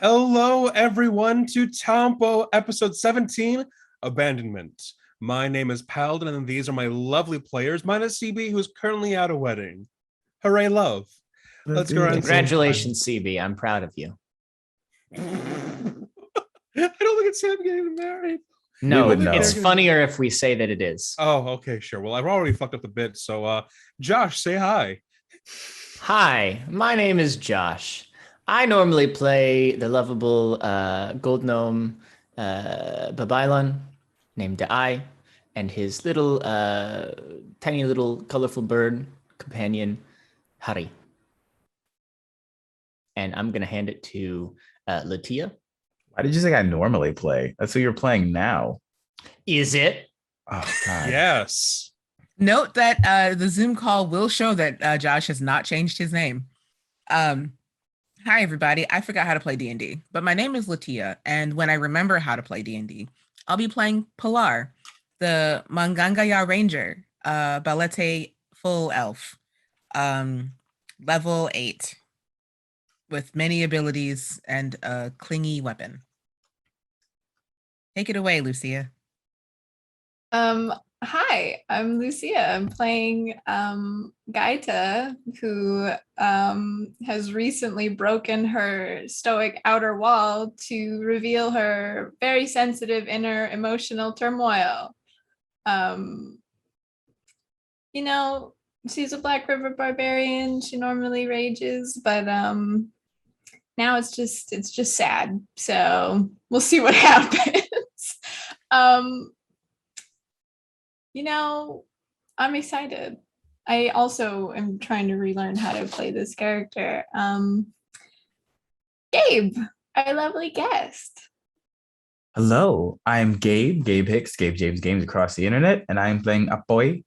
Hello, everyone, to Tampo episode 17, Abandonment. My name is Paladin, and these are my lovely players, minus CB, who is currently at a wedding. Hooray, love. Let's go around. Congratulations, CB. I'm proud of you. I don't think it's Sam getting married. No, it's funnier if we say that it is. Oh, okay, sure. Well, I've already fucked up the bit, so Josh, say hi. Hi, my name is Josh. I normally play the lovable gold gnome Babylon named Ai and his little tiny little colorful bird companion Hari. And I'm going to hand it to Latia. Why did you say I normally play? That's who you're playing now. Is it? Oh, God. Yes. Note that the Zoom call will show that Josh has not changed his name. Hi, everybody. I forgot how to play D&D, but my name is Latia, and when I remember how to play D&D, I'll be playing Pilar, the Mangangaya Ranger, Balete full elf, level 8, with many abilities and a clingy weapon. Take it away, Lucia. Hi, I'm Lucia. I'm playing Gaita, who has recently broken her stoic outer wall to reveal her very sensitive inner emotional turmoil. She's a Black River barbarian. She normally rages, but now it's just sad. So we'll see what happens. I'm excited. I also am trying to relearn how to play this character. Gabe, our lovely guest. Hello, I'm Gabe Hicks, Gabe James Games across the internet, and I'm playing Apoy,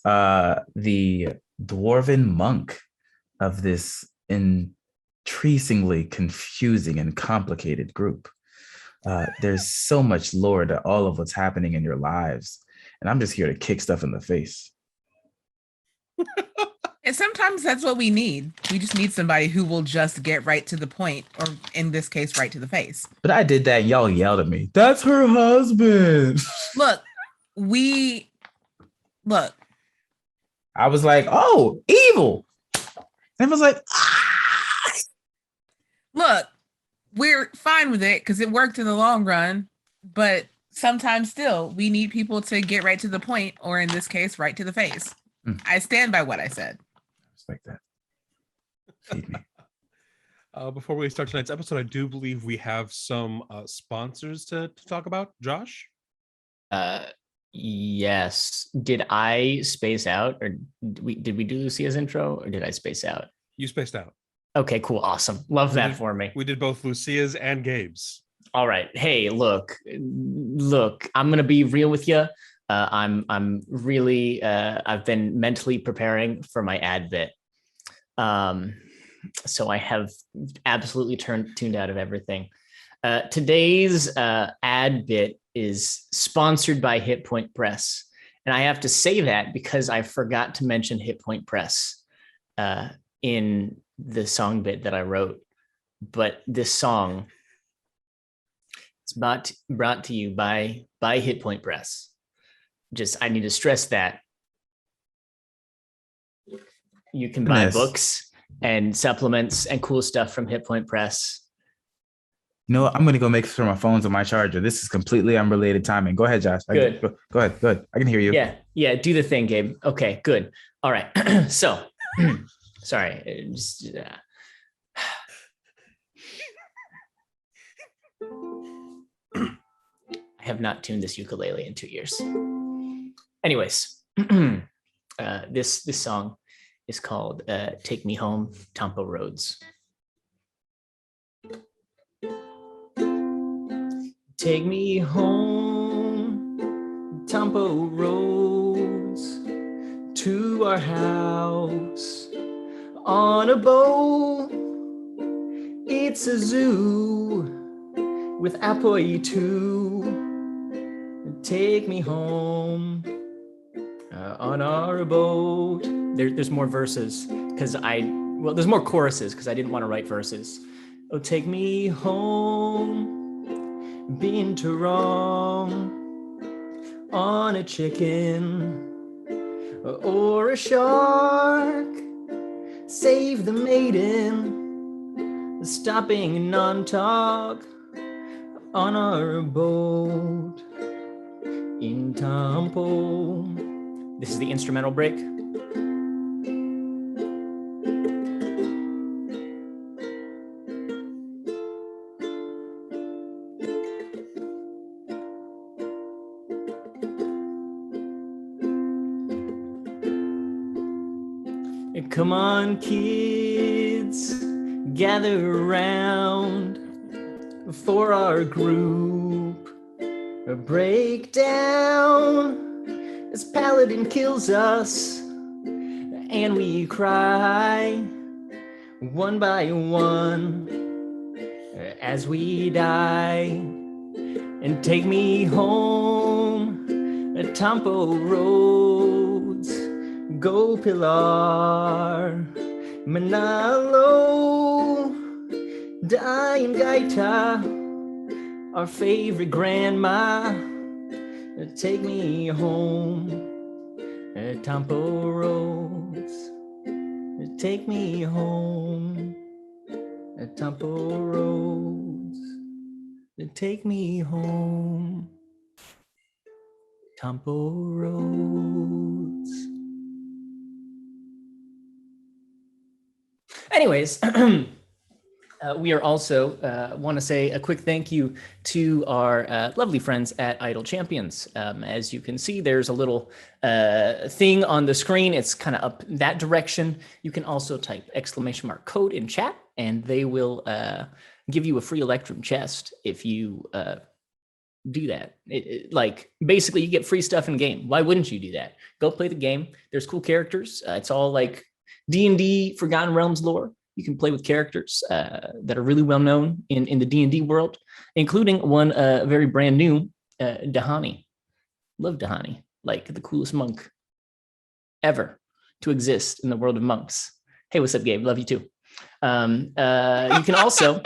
the dwarven monk of this increasingly confusing and complicated group. There's so much lore to all of what's happening in your lives. And I'm just here to kick stuff in the face. And sometimes that's what we need. We just need somebody who will just get right to the point, or in this case, right to the face. But I did that and y'all yelled at me. That's her husband. Look. I was like, oh, evil. And I was like, ah. Look, we're fine with it because it worked in the long run, but sometimes still we need people to get right to the point, or in this case, right to the face. I stand by what I said. Just like that. Feed me. Before we start tonight's episode, I do believe we have some sponsors to talk about. Josh? Yes. Did I space out, or did we do Lucia's intro, or did I space out? You spaced out. Okay, cool. Awesome. Love that for me. We did both Lucia's and Gabe's. All right. Hey, look, I'm going to be real with you. I'm really, I've been mentally preparing for my ad bit. So I have absolutely tuned out of everything. Today's ad bit is sponsored by Hit Point Press. And I have to say that because I forgot to mention Hit Point Press in the song bit that I wrote. But this song is brought to you by Hit Point Press. I need to stress that you can buy books and supplements and cool stuff from Hit Point Press. You know what? I'm going to go make sure my phone's on my charger. This is completely unrelated timing. Go ahead, Josh. Good. Go ahead. Good. I can hear you. Yeah. Do the thing, Gabe. Okay, good. All right. So, sorry. I have not tuned this ukulele in 2 years. Anyways, this song is called Take Me Home, Tampo Roads. Take me home, Tampo Roads, to our house on a boat. It's a zoo with Apoy too. Take me home on our boat. There's more verses because there's more choruses because I didn't want to write verses. Oh, take me home, been to wrong on a chicken or a shark. Save the maiden, stopping non-talk on our boat in Tampo. This is the instrumental break. Come on, kids, gather around for our group breakdown as Paladin kills us and we cry one by one as we die. And take me home, Tampo roads, go Pilar, Manalo, Dying Gaita, our favorite grandma. Take me home, Tampo roads. Take me home, Tampo roads. Take me home, Tampo roads. Anyways, we are also want to say a quick thank you to our lovely friends at Idle Champions. As you can see, there's a little thing on the screen. It's kind of up that direction. You can also type !code in chat, and they will give you a free Electrum chest if you do that. Like, basically, you get free stuff in game. Why wouldn't you do that? Go play the game. There's cool characters. It's all like D&D Forgotten Realms lore. You can play with characters that are really well known in the D&D world, including one very brand new, Dahani. Love Dahani, like the coolest monk ever to exist in the world of monks. Hey, what's up, Gabe? Love you too. You can also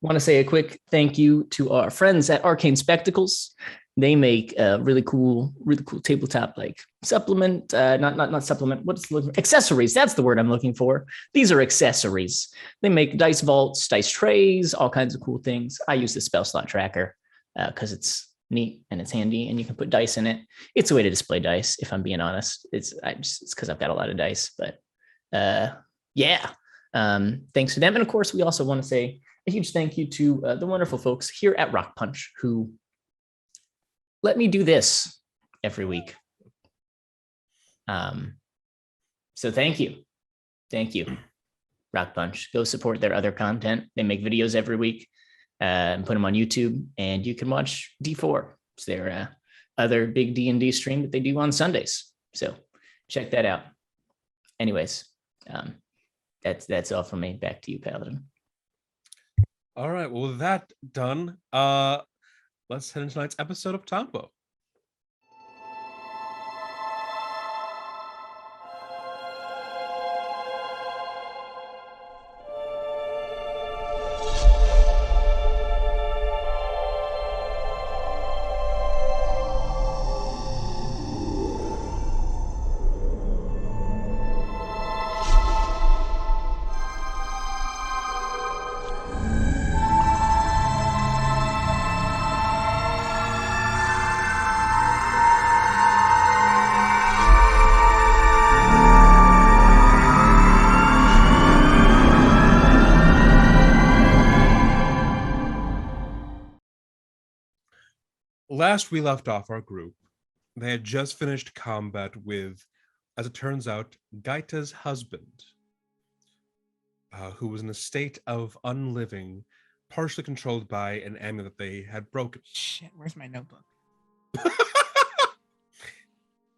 want to say a quick thank you to our friends at Arcane Spectacles. They make really cool tabletop like supplement, not supplement. What's accessories? That's the word I'm looking for. These are accessories. They make dice vaults, dice trays, all kinds of cool things. I use the spell slot tracker because it's neat and it's handy, and you can put dice in it. It's a way to display dice. If I'm being honest, it's because I've got a lot of dice. But yeah, thanks to them, and of course, we also want to say a huge thank you to the wonderful folks here at RockPunch who let me do this every week. So thank you, RockPunch. Go support their other content. They make videos every week and put them on YouTube, and you can watch D4. It's their other big D&D stream that they do on Sundays. So check that out. Anyways, that's all from me. Back to you, Paladin. All right. Well, with that done, let's head into tonight's episode of Tampo. Last we left off our group, they had just finished combat with, as it turns out, Gaita's husband, who was in a state of unliving, partially controlled by an amulet they had broken. Shit, where's my notebook?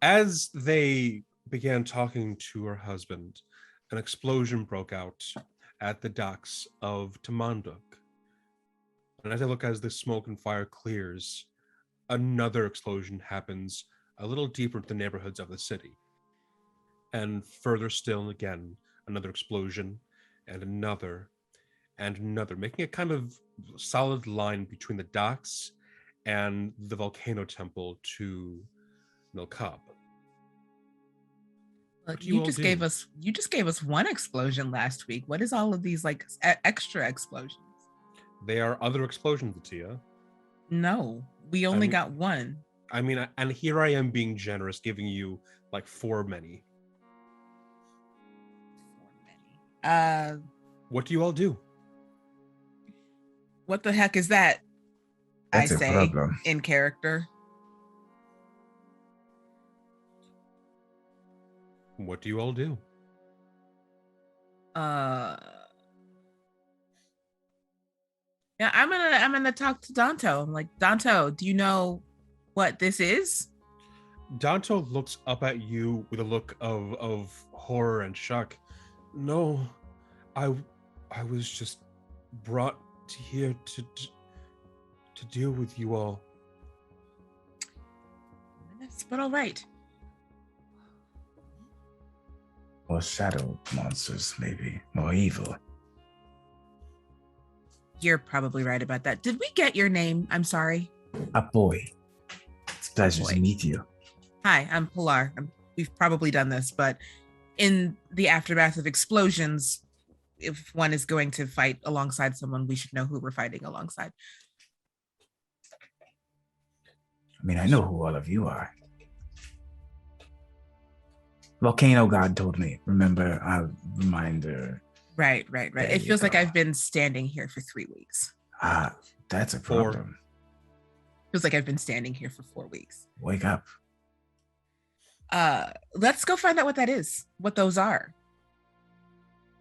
As they began talking to her husband, an explosion broke out at the docks of Tamanduk. And as I look as the smoke and fire clears, another explosion happens a little deeper into the neighborhoods of the city. And further still, again, another explosion. and another, and another, making a kind of solid line between the docks and the volcano temple to Milkab. Look, do you all you just gave us one explosion last week. What is all of these like extra explosions? They are other explosions, Atia. No, we only got one. I mean, and here I am being generous, giving you like 4 many. What do you all do? What the heck is that? That's I a say problem. in character. What do you all do? Yeah, I'm gonna talk to Danto. I'm like, Danto, do you know what this is? Danto looks up at you with a look of horror and shock. No, I was just brought here to deal with you all. But all right. More shadow monsters, maybe. More evil. You're probably right about that. Did we get your name? I'm sorry. A boy. It's a pleasure to meet you. Hi, I'm Pilar. We've probably done this, but in the aftermath of explosions, if one is going to fight alongside someone, we should know who we're fighting alongside. I mean, I know who all of you are. Volcano God told me. Remember, a reminder. Right. There It you feels like go. I've been standing here for 3 weeks. That's a 4. problem. Feels like I've been standing here for 4 weeks. Wake up. Let's go find out what that is, what those are.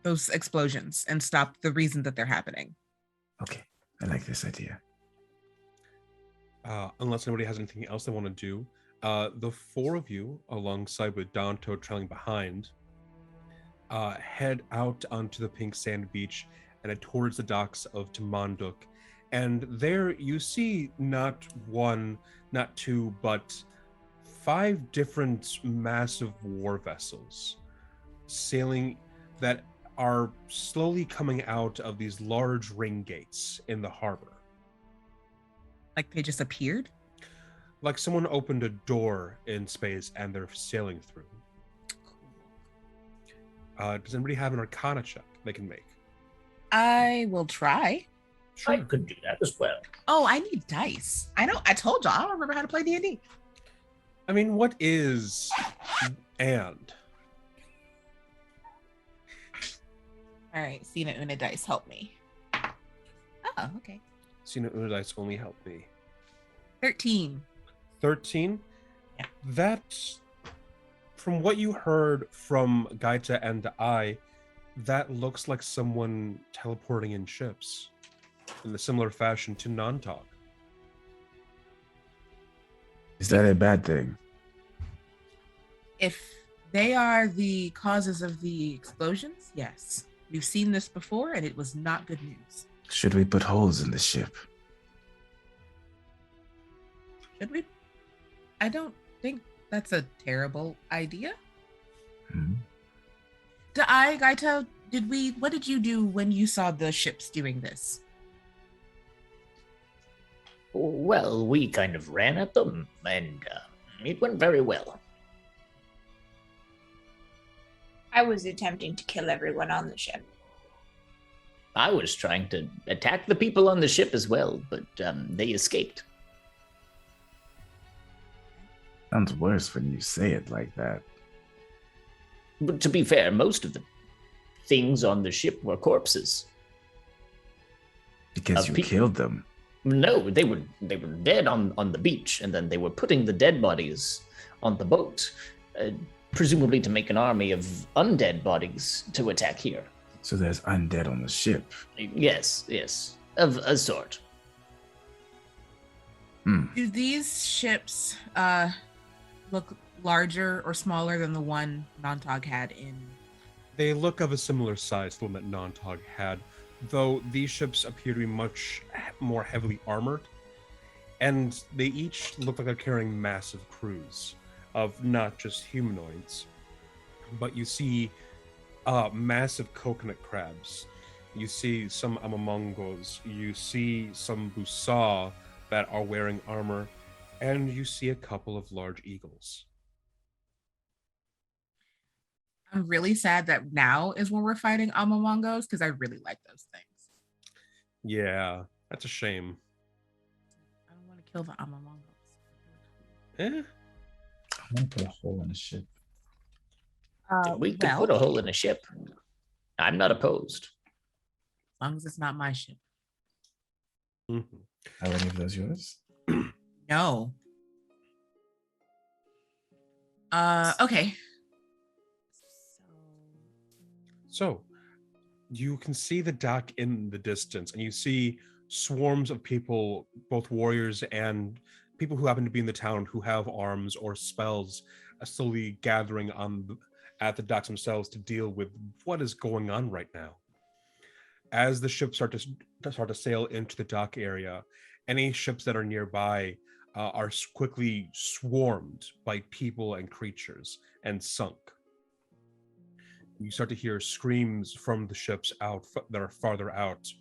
Those explosions, and stop the reason that they're happening. Okay, I like this idea. Unless anybody has anything else they want to do, the 4 of you, alongside with Danto trailing behind, head out onto the pink sand beach and head towards the docks of Tamanduk. And there you see not 1, not 2, but 5 different massive war vessels sailing that are slowly coming out of these large ring gates in the harbor. Like they just appeared? Like someone opened a door in space and they're sailing through. Does anybody have an Arcana check they can make? I will try. I could do that as well. Oh, I need dice. I know. I told y'all. I don't remember how to play D&D. I mean, what is and? All right. Sina Una dice, help me. Oh, okay. Sina Una dice only help me. 13. 13? Yeah. That, from what you heard from Gaita and I, that looks like someone teleporting in ships in a similar fashion to Nantog. Is that a bad thing? If they are the causes of the explosions, yes. We've seen this before, and it was not good news. Should we put holes in the ship? Should we? I don't think that's a terrible idea. Gaito, what did you do when you saw the ships doing this? Well, we kind of ran at them, and it went very well. I was attempting to kill everyone on the ship. I was trying to attack the people on the ship as well, but they escaped. Sounds worse when you say it like that. But to be fair, most of the things on the ship were corpses. Because you killed them. No, they were dead on the beach, and then they were putting the dead bodies on the boat, presumably to make an army of undead bodies to attack here. So there's undead on the ship. Yes, of a sort. Do these ships look larger or smaller than the one Nantog had in? They look of a similar size to the one that Nantog had, though these ships appear to be much more heavily armored, and they each look like they're carrying massive crews of not just humanoids, but you see massive coconut crabs. You see some amamongos. You see some busaw that are wearing armor, and you see a couple of large eagles. I'm really sad that now is when we're fighting Amamongos because I really like those things. Yeah, that's a shame. I don't want to kill the Amamongos. Eh? I'm gonna put a hole in the ship. We could put a hole in a ship. I'm not opposed. As long as it's not my ship. Mhm. Are any of those yours? No. Okay. So, you can see the dock in the distance, and you see swarms of people, both warriors and people who happen to be in the town who have arms or spells, slowly gathering at the docks themselves to deal with what is going on right now. As the ships start to sail into the dock area, any ships that are nearby are quickly swarmed by people and creatures and sunk. You start to hear screams from the ships that are farther out,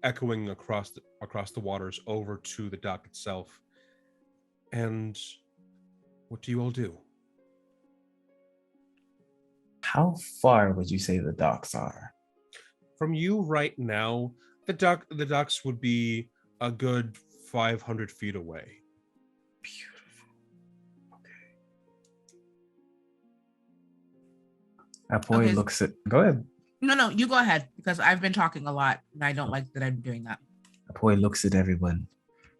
echoing across the waters over to the dock itself. And what do you all do? How far would you say the docks are? From you right now, the docks would be a good 500 feet away. Beautiful. Okay. Apoy Okay. looks at. Go ahead. No, you go ahead because I've been talking a lot and I don't like that I'm doing that. Apoy looks at everyone.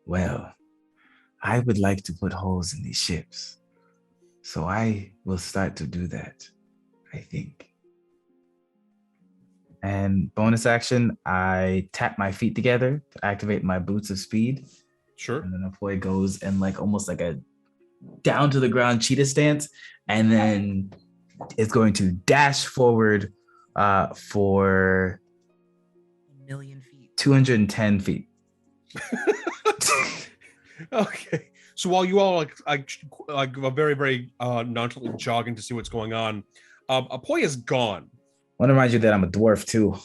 Well, I would like to put holes in these ships. So I will start to do that, I think. And bonus action, I tap my feet together to activate my boots of speed. Sure. And then Apoy goes and almost like a down to the ground cheetah stance, and then it's going to dash forward for 1,000,000 feet. 210 feet. Okay. So while you all are very, very nonchalantly jogging to see what's going on, Apoy is gone. I want to remind you that I'm a dwarf too.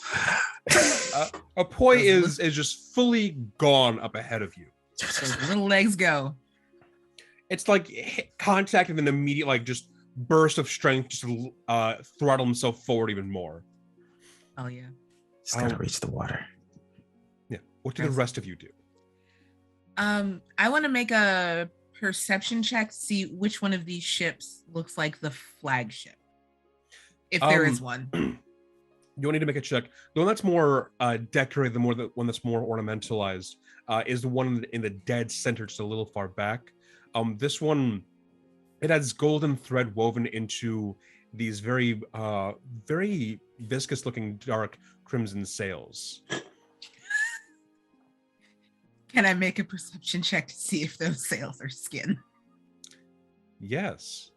Apoy is just fully gone up ahead of you. Those little legs go. It's like contact and then immediate just burst of strength just to throttle himself forward even more. Oh yeah. Just gotta reach the water. Yeah. What do the rest of you do? I want to make a perception check to see which one of these ships looks like the flagship. If there is one. You'll need to make a check. The one that's more decorated, the one that's more ornamentalized, is the one in the dead center, just a little far back. This one, it has golden thread woven into these very, very viscous-looking dark crimson sails. Can I make a perception check to see if those sails are skin? Yes.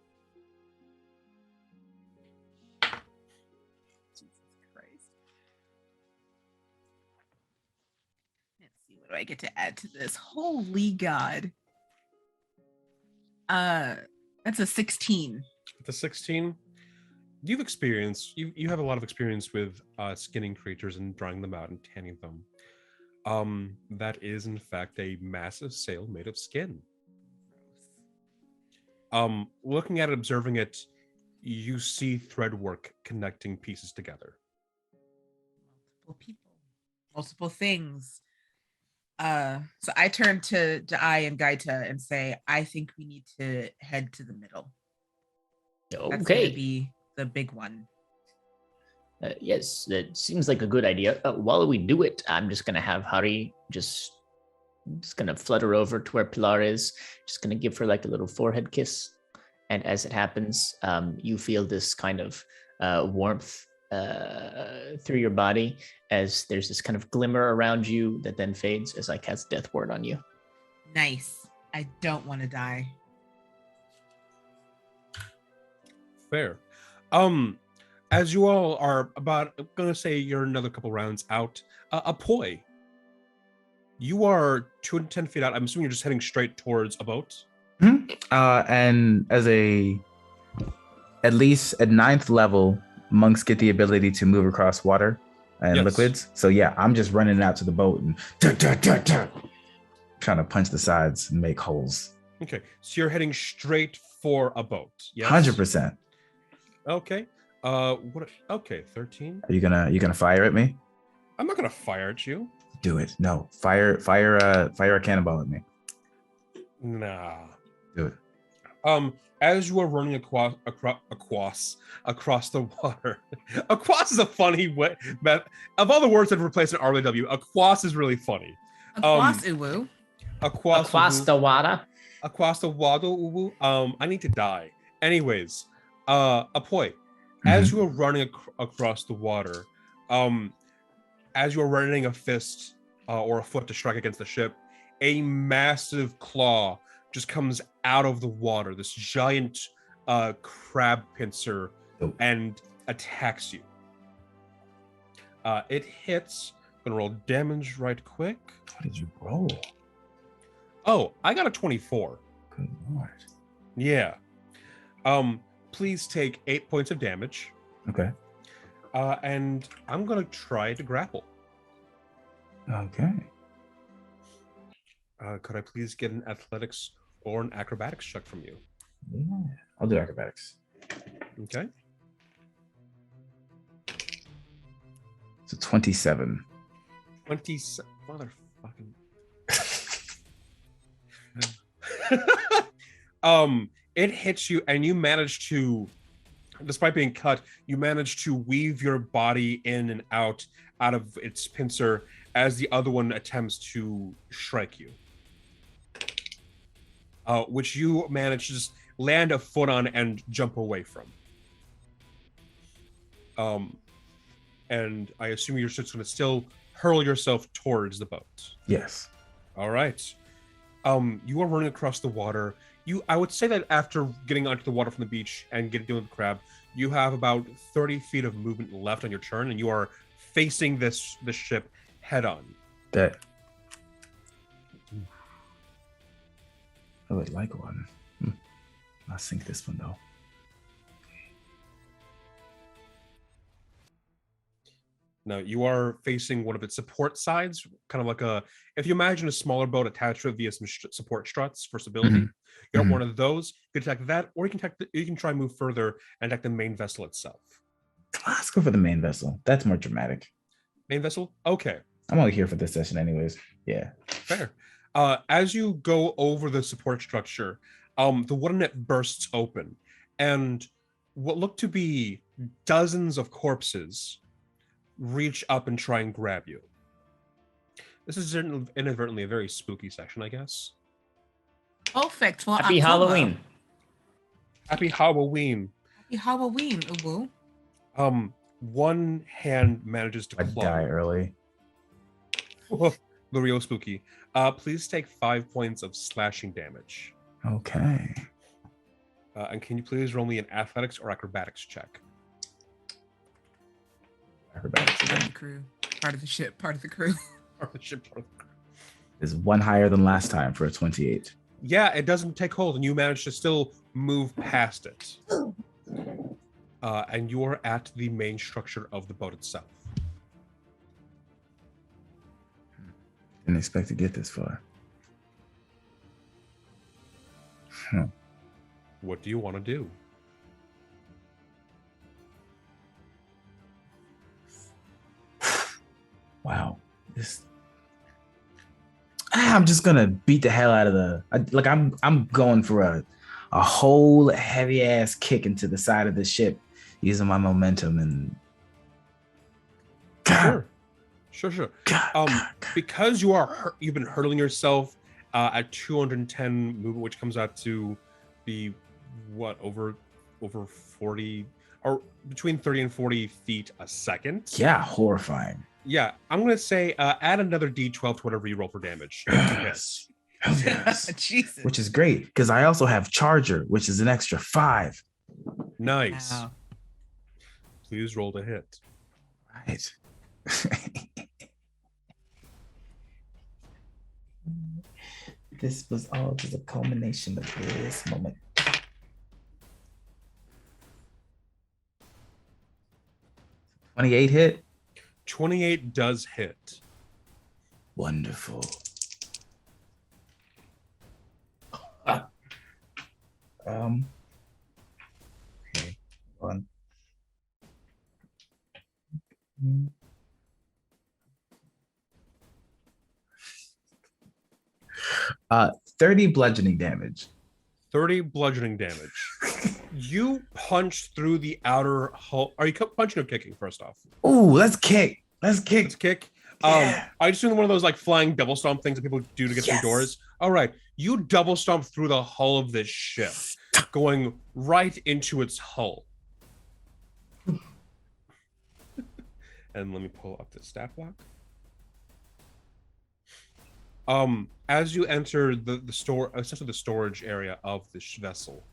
Do I get to add to this? Holy God. That's a 16. The 16. You have a lot of experience with skinning creatures and drying them out and tanning them. That is in fact a massive sail made of skin. Looking at it, observing it, you see thread work connecting pieces together. Multiple people, multiple things. So I turn to Dai and Gaita and say, I think we need to head to the middle. Okay. That's going to be the big one. Yes, that seems like a good idea. While we do it, I'm just going to have Hari just going to flutter over to where Pilar is, just going to give her a little forehead kiss. And as it happens, you feel this kind of warmth through your body as there's this kind of glimmer around you that then fades as I cast Death Ward on you. Nice. I don't want to die. Fair. As you all are about, I'm gonna say you're another couple rounds out. Apoy, you are 210 feet out. I'm assuming you're just heading straight towards a boat. And as at least at 9th level, monks get the ability to move across water and Yes. liquids. So yeah, I'm just running out to the boat and trying to punch the sides and make holes. Okay, so you're heading straight for a boat. Yes. 100%. Okay. What? Okay, 13. Are you gonna fire at me? I'm not gonna fire at you. Do it. No, fire a cannonball at me. Nah. Do it. As you are running across the water, across is a funny way. But of all the words that replace an RW, across is really funny. Across uwu. Across the water. Across the water, uwu. I need to die. Anyways, Apoy, as you are running across the water, as you are running a fist or a foot to strike against the ship, a massive claw just comes out of the water, this giant crab pincer, and attacks you. It hits. I'm gonna roll damage right quick. What did you roll? Oh, I got a 24. Good lord. Yeah. Please take 8 points of damage. Okay. And I'm gonna try to grapple. Okay. Could I please get an athletics or an acrobatics check from you? Yeah. I'll do acrobatics. Okay. So 27. 27. Motherfucking. It hits you, and you manage to, despite being cut, you manage to weave your body in and out of its pincer as the other one attempts to strike you. Which you manage to just land a foot on and jump away from. And I assume you're just going to still hurl yourself towards the boat. Yes. All right. You are running across the water. I would say that after getting onto the water from the beach and dealing with the crab, you have about 30 feet of movement left on your turn, and you are facing the ship head on. That. I would like one. I'll sink this one though. Now you are facing one of its support sides, kind of like if you imagine a smaller boat attached to it via some support struts for stability. You got one of those. You can attack that, or you can try and move further and attack the main vessel itself. Let's go for the main vessel. That's more dramatic. Main vessel? Okay. I'm only here for this session anyways. Yeah. Fair. As you go over the support structure, the wooden net bursts open, and what look to be dozens of corpses reach up and try and grab you. This is inadvertently a very spooky section, I guess. Perfect for Happy October. Halloween. Happy Halloween. Happy Halloween, uwu. One hand manages to I die early. the real spooky. Please take 5 points of slashing damage. Okay. And can you please roll me an athletics or acrobatics check? Acrobatics Part of again. the crew. Part of the ship. Part of the crew. Is one higher than last time for a 28. Yeah, it doesn't take hold, and you manage to still move past it. And you are at the main structure of the boat itself. Didn't expect to get this far. What do you want to do? Wow. I'm just gonna beat the hell out of I'm going for a whole heavy ass kick into the side of the ship using my momentum and Sure. Because you've been hurtling yourself at 210 movement, which comes out to be over 40 or between 30 and 40 feet a second. Yeah, horrifying. Yeah, I'm gonna say add another D12 to whatever you roll for damage. Yes. Hell yes. Jesus. Which is great because I also have Charger, which is an extra 5. Nice. Wow. Please roll to hit. Right. This was all just a culmination of this moment. 28 hit. 28 does hit. Wonderful. Okay. Hold on. 30 bludgeoning damage. 30 bludgeoning damage. You punched through the outer hull. Are you punching or kicking first off? Ooh, let's kick. Let's kick. Let's kick. Yeah. I just doing one of those like flying double stomp things that people do to get through doors. All right, you double stomp through the hull of this ship, going right into its hull. And let me pull up the stat block. As you enter essentially the storage area of this vessel,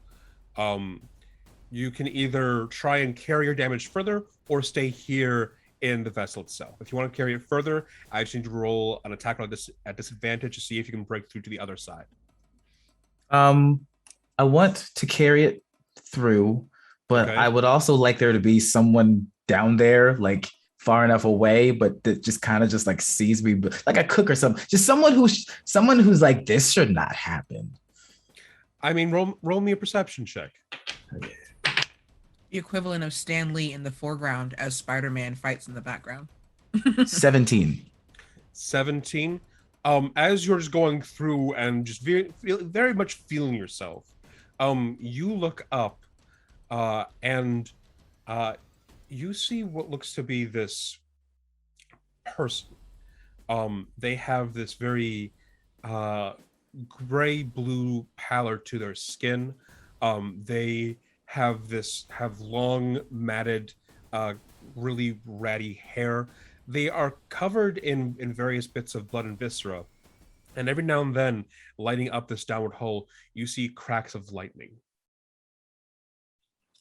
you can either try and carry your damage further or stay here in the vessel itself. If you want to carry it further, I just need to roll an attack roll at disadvantage to see if you can break through to the other side. I want to carry it through, but I would also like there to be someone down there, like far enough away, but that just kind of just like sees me, like a cook or something. Just someone who's like, this should not happen. I mean, roll me a perception check. Okay. The equivalent of Stan Lee in the foreground as Spider-Man fights in the background. 17. 17. As you're just going through and just very much feeling yourself, you look up and you see what looks to be this person. They have this very gray-blue pallor to their skin. They have long, matted, really ratty hair. They are covered in various bits of blood and viscera. And every now and then, lighting up this downward hole, you see cracks of lightning.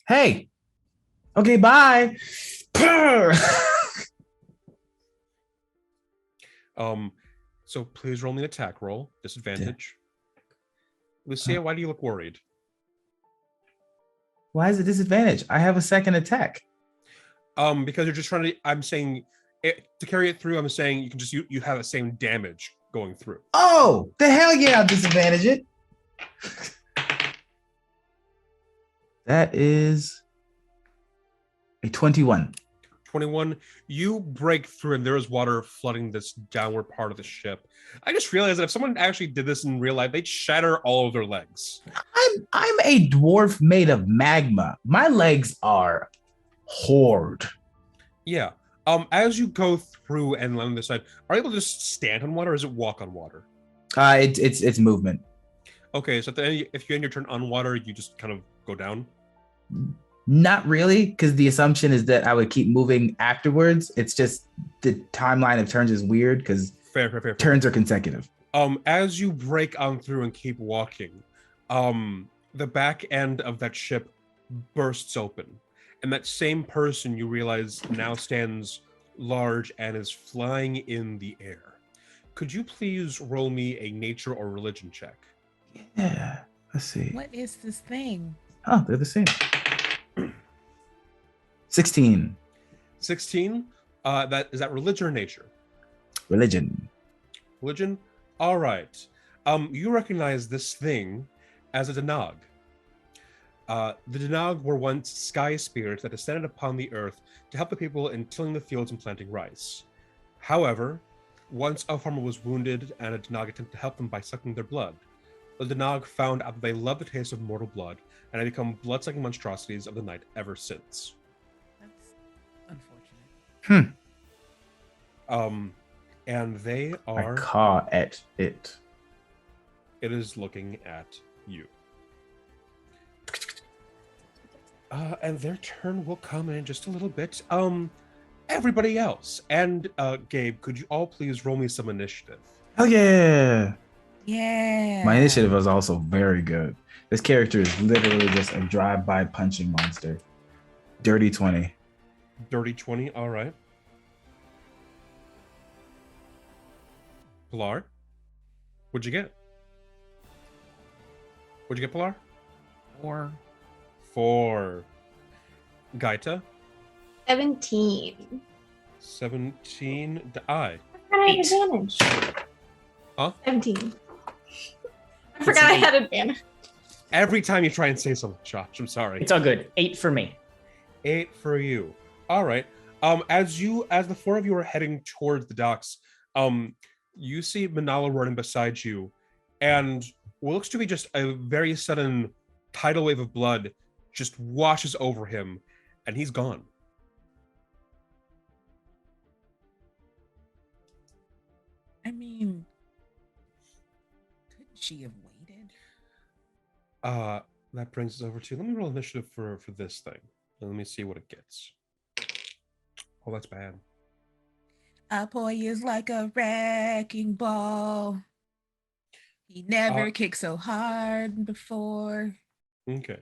Hey! Okay, bye! So please roll me an attack roll. Disadvantage. Lucia, why do you look worried? Why is it disadvantage? I have a second attack. Because you're just trying to. I'm saying to carry it through. I'm saying you can just you have the same damage going through. Oh, the hell yeah! I'll disadvantage it. That is a 21. 21. You break through, and there is water flooding this downward part of the ship. I just realized that if someone actually did this in real life, they'd shatter all of their legs. I'm a dwarf made of magma. My legs are horde. Yeah. As you go through and land on this side, are you able to just stand on water, or is it walk on water? It's movement. Okay, so if you end your turn on water, you just kind of go down. Not really, because the assumption is that I would keep moving afterwards. It's just the timeline of turns is weird because fair. Turns are consecutive. As you break on through and keep walking, the back end of that ship bursts open, and that same person you realize now stands large and is flying in the air. Could you please roll me a nature or religion check? Yeah, let's see. What is this thing? Oh, they're the same. 16. 16. Is that religion or nature? Religion. Religion. All right. You recognize this thing as a Danog. The Danog were once sky spirits that descended upon the earth to help the people in tilling the fields and planting rice. However, once a farmer was wounded and a Danog attempted to help them by sucking their blood. The Danog found out that they love the taste of mortal blood and have become blood-sucking monstrosities of the night ever since. That's unfortunate. And they are... I caw at it. It is looking at you. And their turn will come in just a little bit. Everybody else. And Gabe, could you all please roll me some initiative? Hell yeah! Yeah. My initiative was also very good. This character is literally just a drive-by punching monster. Dirty 20. Dirty 20, all right. Pilar, what'd you get? What'd you get, Pilar? 4. 4. Gaita? 17. 17 die. I had 8. advantage. Huh? 17. I forgot I had advantage. Every time you try and say something, Josh, I'm sorry. It's all good. 8 for me. 8 for you. All right. As the four of you are heading towards the docks, you see Manala running beside you, and what looks to be just a very sudden tidal wave of blood just washes over him, and he's gone. I mean, couldn't she have waited? That brings us over to, let me roll initiative for this thing. Let me see what it gets. Oh, that's bad. A boy is like a wrecking ball. He never kicked so hard before. Okay.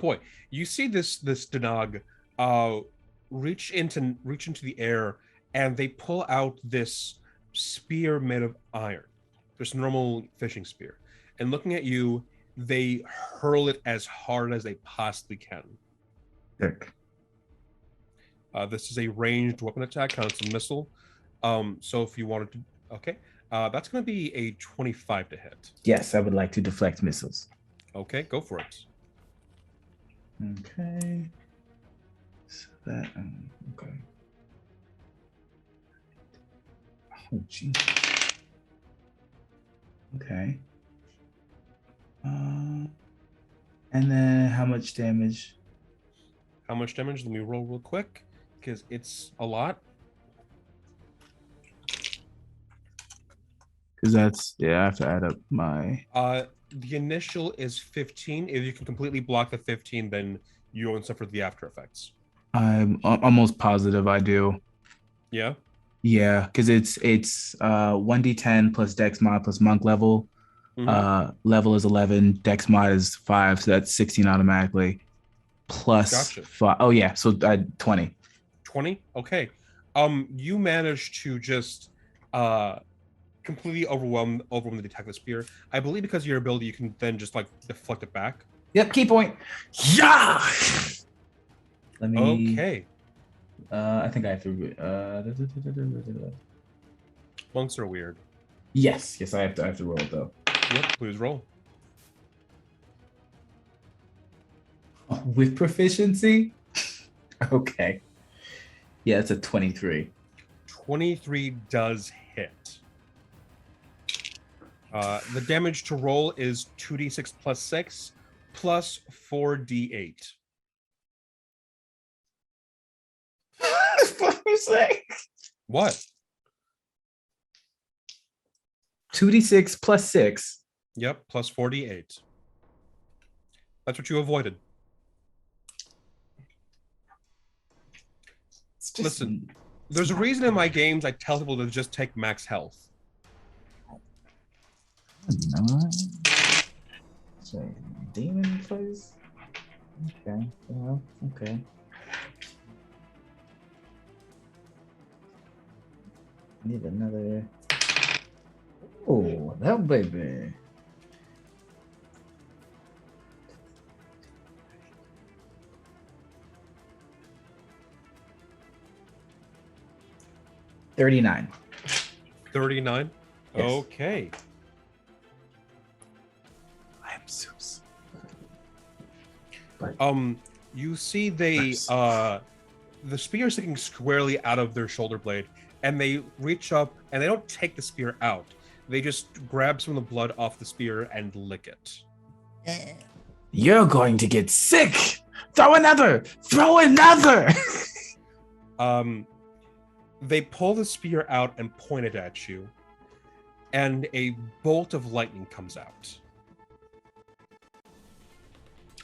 Boy, you see this Danog reach into the air, and they pull out this spear made of iron, this normal fishing spear, and looking at you, they hurl it as hard as they possibly can. Sick. This is a ranged weapon attack, counts a missile. So if you wanted to, okay, that's going to be a 25 to hit. Yes, I would like to deflect missiles. Okay, go for it. Okay. So that, okay. Oh, jeez. Okay. And then how much damage? How much damage? Let me roll real quick, because it's a lot. Because that's, yeah, I have to add up my... The initial is 15. If you can completely block the 15, then you won't suffer the after effects. I'm almost positive I do. Yeah? Yeah, because it's 1d10 plus dex mod plus monk level. Mhm. Level is 11, dex mod is 5, so that's 16 automatically. Plus Gotcha. 5. Oh yeah, so 20. 20? Okay. You managed to just completely overwhelm the detective spear. I believe because of your ability, you can then just like deflect it back. Yep, key point. Yeah. Let me. Okay. I think I have to. Monks are weird. Yes, I have to roll it though. Yep, please roll. With proficiency? Okay. Yeah, it's a 23. 23 does hit. The damage to roll is 2d6 plus 6 plus 4d8. What you say? What? 2d6 plus 6. Yep, plus 4d8. That's what you avoided. Listen, there's a reason in my games I tell people to just take max health. So, demon plays. Okay. Well, okay. Need another. Oh, that baby. $39. 39? Yes. Okay. I am Zeus. You see they the spear is sticking squarely out of their shoulder blade, and they reach up and they don't take the spear out. They just grab some of the blood off the spear and lick it. You're going to get sick. Throw another. Throw another. They pull the spear out and point it at you, and a bolt of lightning comes out.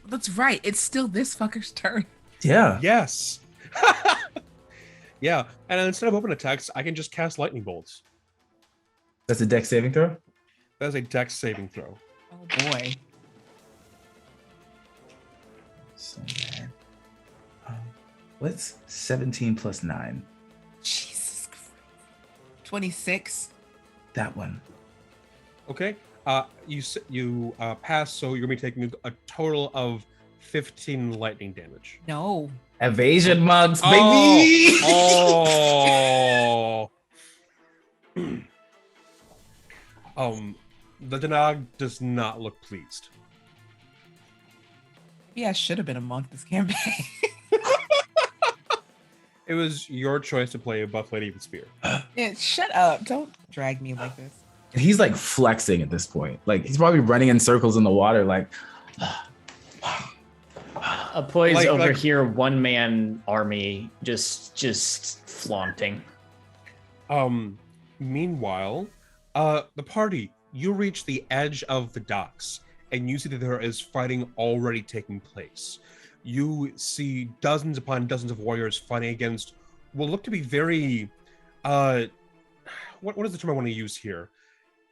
That's right. It's still this fucker's turn. Yeah. Yes. Yeah, and instead of open attacks, I can just cast lightning bolts. That's a dex saving throw? That is a dex saving throw. Oh boy. So bad. What's 17 plus 9? Jesus Christ. 26. That one. Okay. You pass, so you're gonna be taking a total of 15 lightning damage. No. Evasion monks, baby. Oh. The Danag does not look pleased. Maybe I should have been a monk this campaign. It was your choice to play a buff lady with spear. Yeah, shut up. Don't drag me like this. He's like flexing at this point. Like he's probably running in circles in the water. Like, Apoy's Like- over like- here, one man army, just flaunting. Meanwhile, the party, you reach the edge of the docks and you see that there is fighting already taking place. You see dozens upon dozens of warriors fighting against what look to be very, what is the term I want to use here?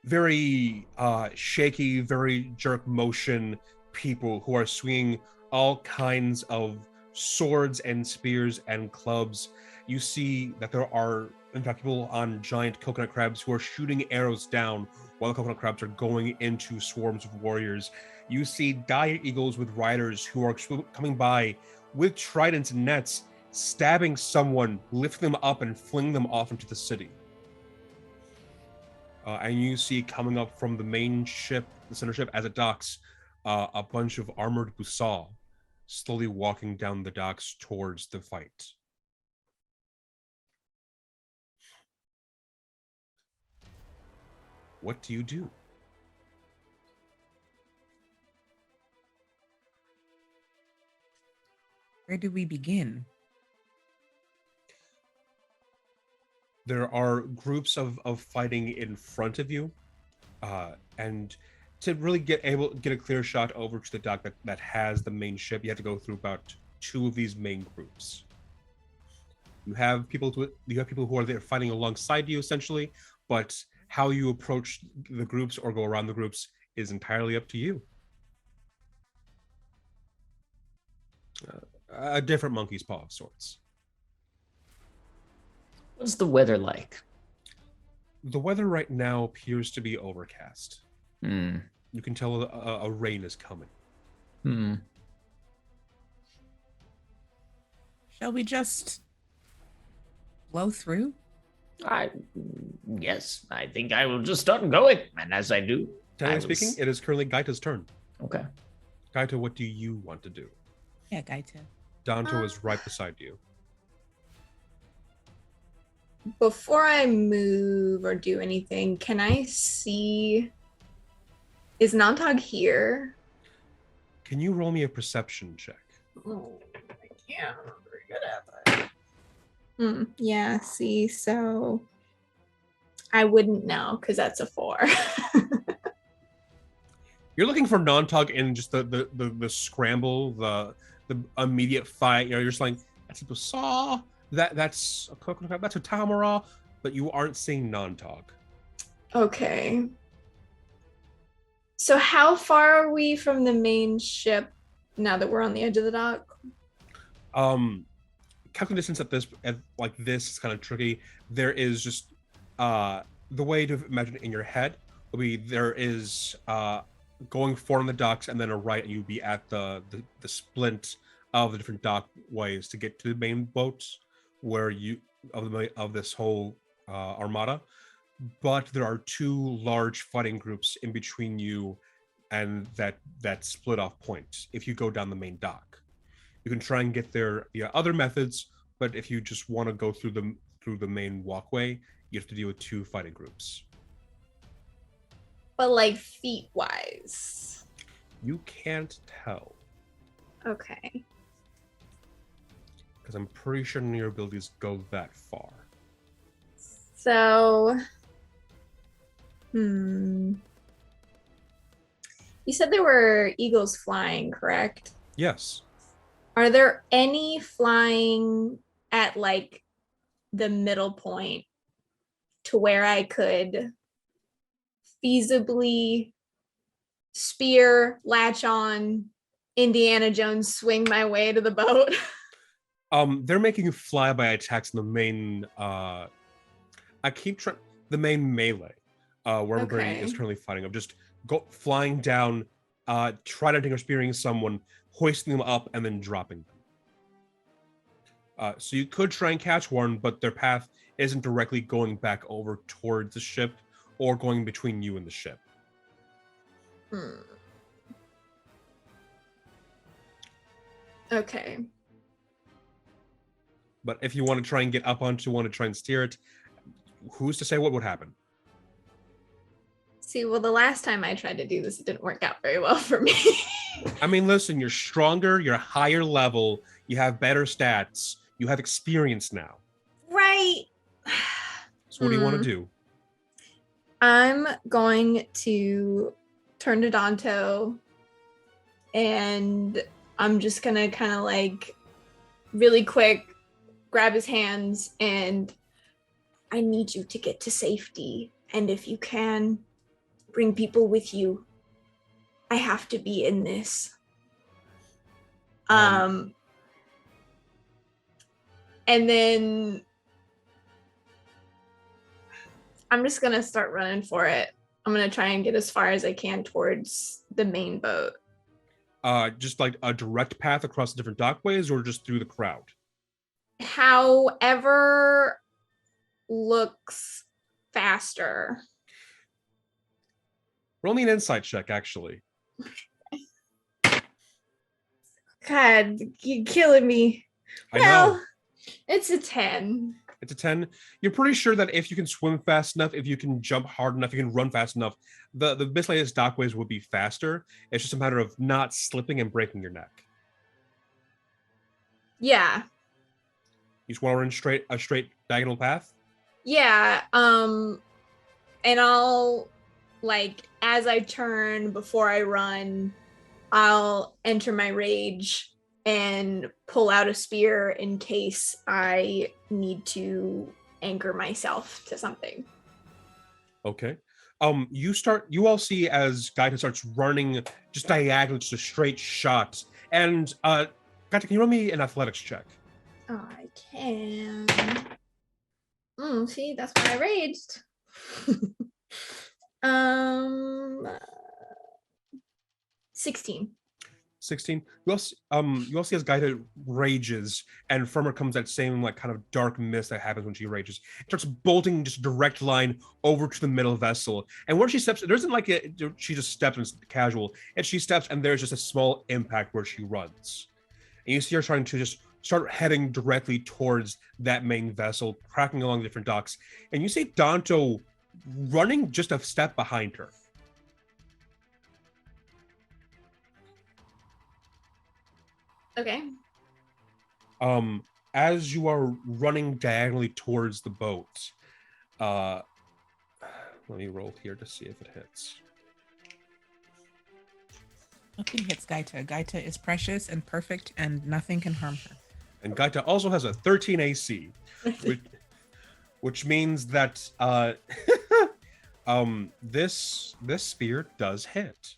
Very shaky, very jerk motion people who are swinging all kinds of swords and spears and clubs. You see that there are, in fact, people on giant coconut crabs who are shooting arrows down while the coconut crabs are going into swarms of warriors. You see dire eagles with riders who are coming by with tridents and nets, stabbing someone, lifting them up and flinging them off into the city. And you see coming up from the main ship, the center ship, as it docks, a bunch of armored Busaw slowly walking down the docks towards the fight. What do you do? Where do we begin? There are groups of fighting in front of you, and to really get a clear shot over to the dock that has the main ship, you have to go through about 2 of these main groups. You have people who are there fighting alongside you essentially, but how you approach the groups or go around the groups is entirely up to you. A different monkey's paw of sorts. What's the weather like? The weather right now appears to be overcast. Hmm. You can tell a rain is coming. Hmm. Shall we just blow through? Yes, I think I will just start going, and as I do, Technically speaking, it is currently Gaita's turn. Okay. Gaita, what do you want to do? Yeah, Gaita. Danto is right beside you. Before I move or do anything, can I see? Is Nantog here? Can you roll me a perception check? Oh, I can't. I'm very good at that. Yeah, see, so I wouldn't know because that's a 4. You're looking for Nontog in just the scramble, the immediate fight. You're just like, that's a Busaw, that's a coconut crab, that's a Tamara, but you aren't seeing Nontog. Okay. So how far are we from the main ship now that we're on the edge of the dock? Calculating distance at this is kind of tricky. There is just the way to imagine it in your head will be there is going forward on the docks and then a right, and you'd be at the splint of the different dock ways to get to the main boats where you of this whole armada. But there are 2 large fighting groups in between you and that split off point. If you go down the main dock, you can try and get there via other methods, but if you just want to go through the main walkway, you have to deal with 2 fighting groups. But like feet wise. You can't tell, Okay. because I'm pretty sure none of your abilities go that far. So, you said there were eagles flying, correct? Yes. Are there any flying at like the middle point to where I could feasibly spear, latch on, Indiana Jones swing my way to the boat? They're making flyby attacks in the main the main melee, where everybody is Okay. currently fighting. Of just go flying down trident or spearing someone, hoisting them up, and then dropping them. So you could try and catch one, but their path isn't directly going back over towards the ship or going between you and the ship. Okay. But if you want to try and get up onto one to try and steer it, who's to say what would happen? See, well, the last time I tried to do this, it didn't work out very well for me. I mean, listen, you're stronger, you're higher level, you have better stats, you have experience now. Right. So what do you want to do? I'm going to turn to Danto, and I'm just going to kind of like really quick grab his hands, and I need you to get to safety. And if you can, bring people with you. I have to be in this. And then I'm just gonna start running for it. I'm gonna try and get as far as I can towards the main boat. Just like a direct path across the different dockways, or just through the crowd? However looks faster. Roll me an insight check, actually. God, you're killing me. I know. It's a 10. It's a 10. You're pretty sure that if you can swim fast enough, if you can jump hard enough, you can run fast enough, the miscellaneous dockways would be faster. It's just a matter of not slipping and breaking your neck. Yeah. You just want to run a straight diagonal path? Yeah. And I'll, like, as I turn before I run, I'll enter my rage and pull out a spear in case I need to anchor myself to something. Okay. You all see as Gaita starts running just diagonally, just a straight shot. And Gaita, can you roll me an athletics check? I can. See, that's why I raged. 16. 16. You all see as Gaita rages, and from her comes that same like kind of dark mist that happens when she rages. It starts bolting just a direct line over to the middle vessel. And when she steps, there isn't like she just steps and it's casual. And she steps and there's just a small impact where she runs. And you see her trying to just start heading directly towards that main vessel, cracking along the different docks. And you see Danto running just a step behind her. Okay. As you are running diagonally towards the boat, let me roll here to see if it hits. Nothing hits Gaita. Gaita is precious and perfect, and nothing can harm her. And Gaita also has a 13 AC, which means that this spear does hit.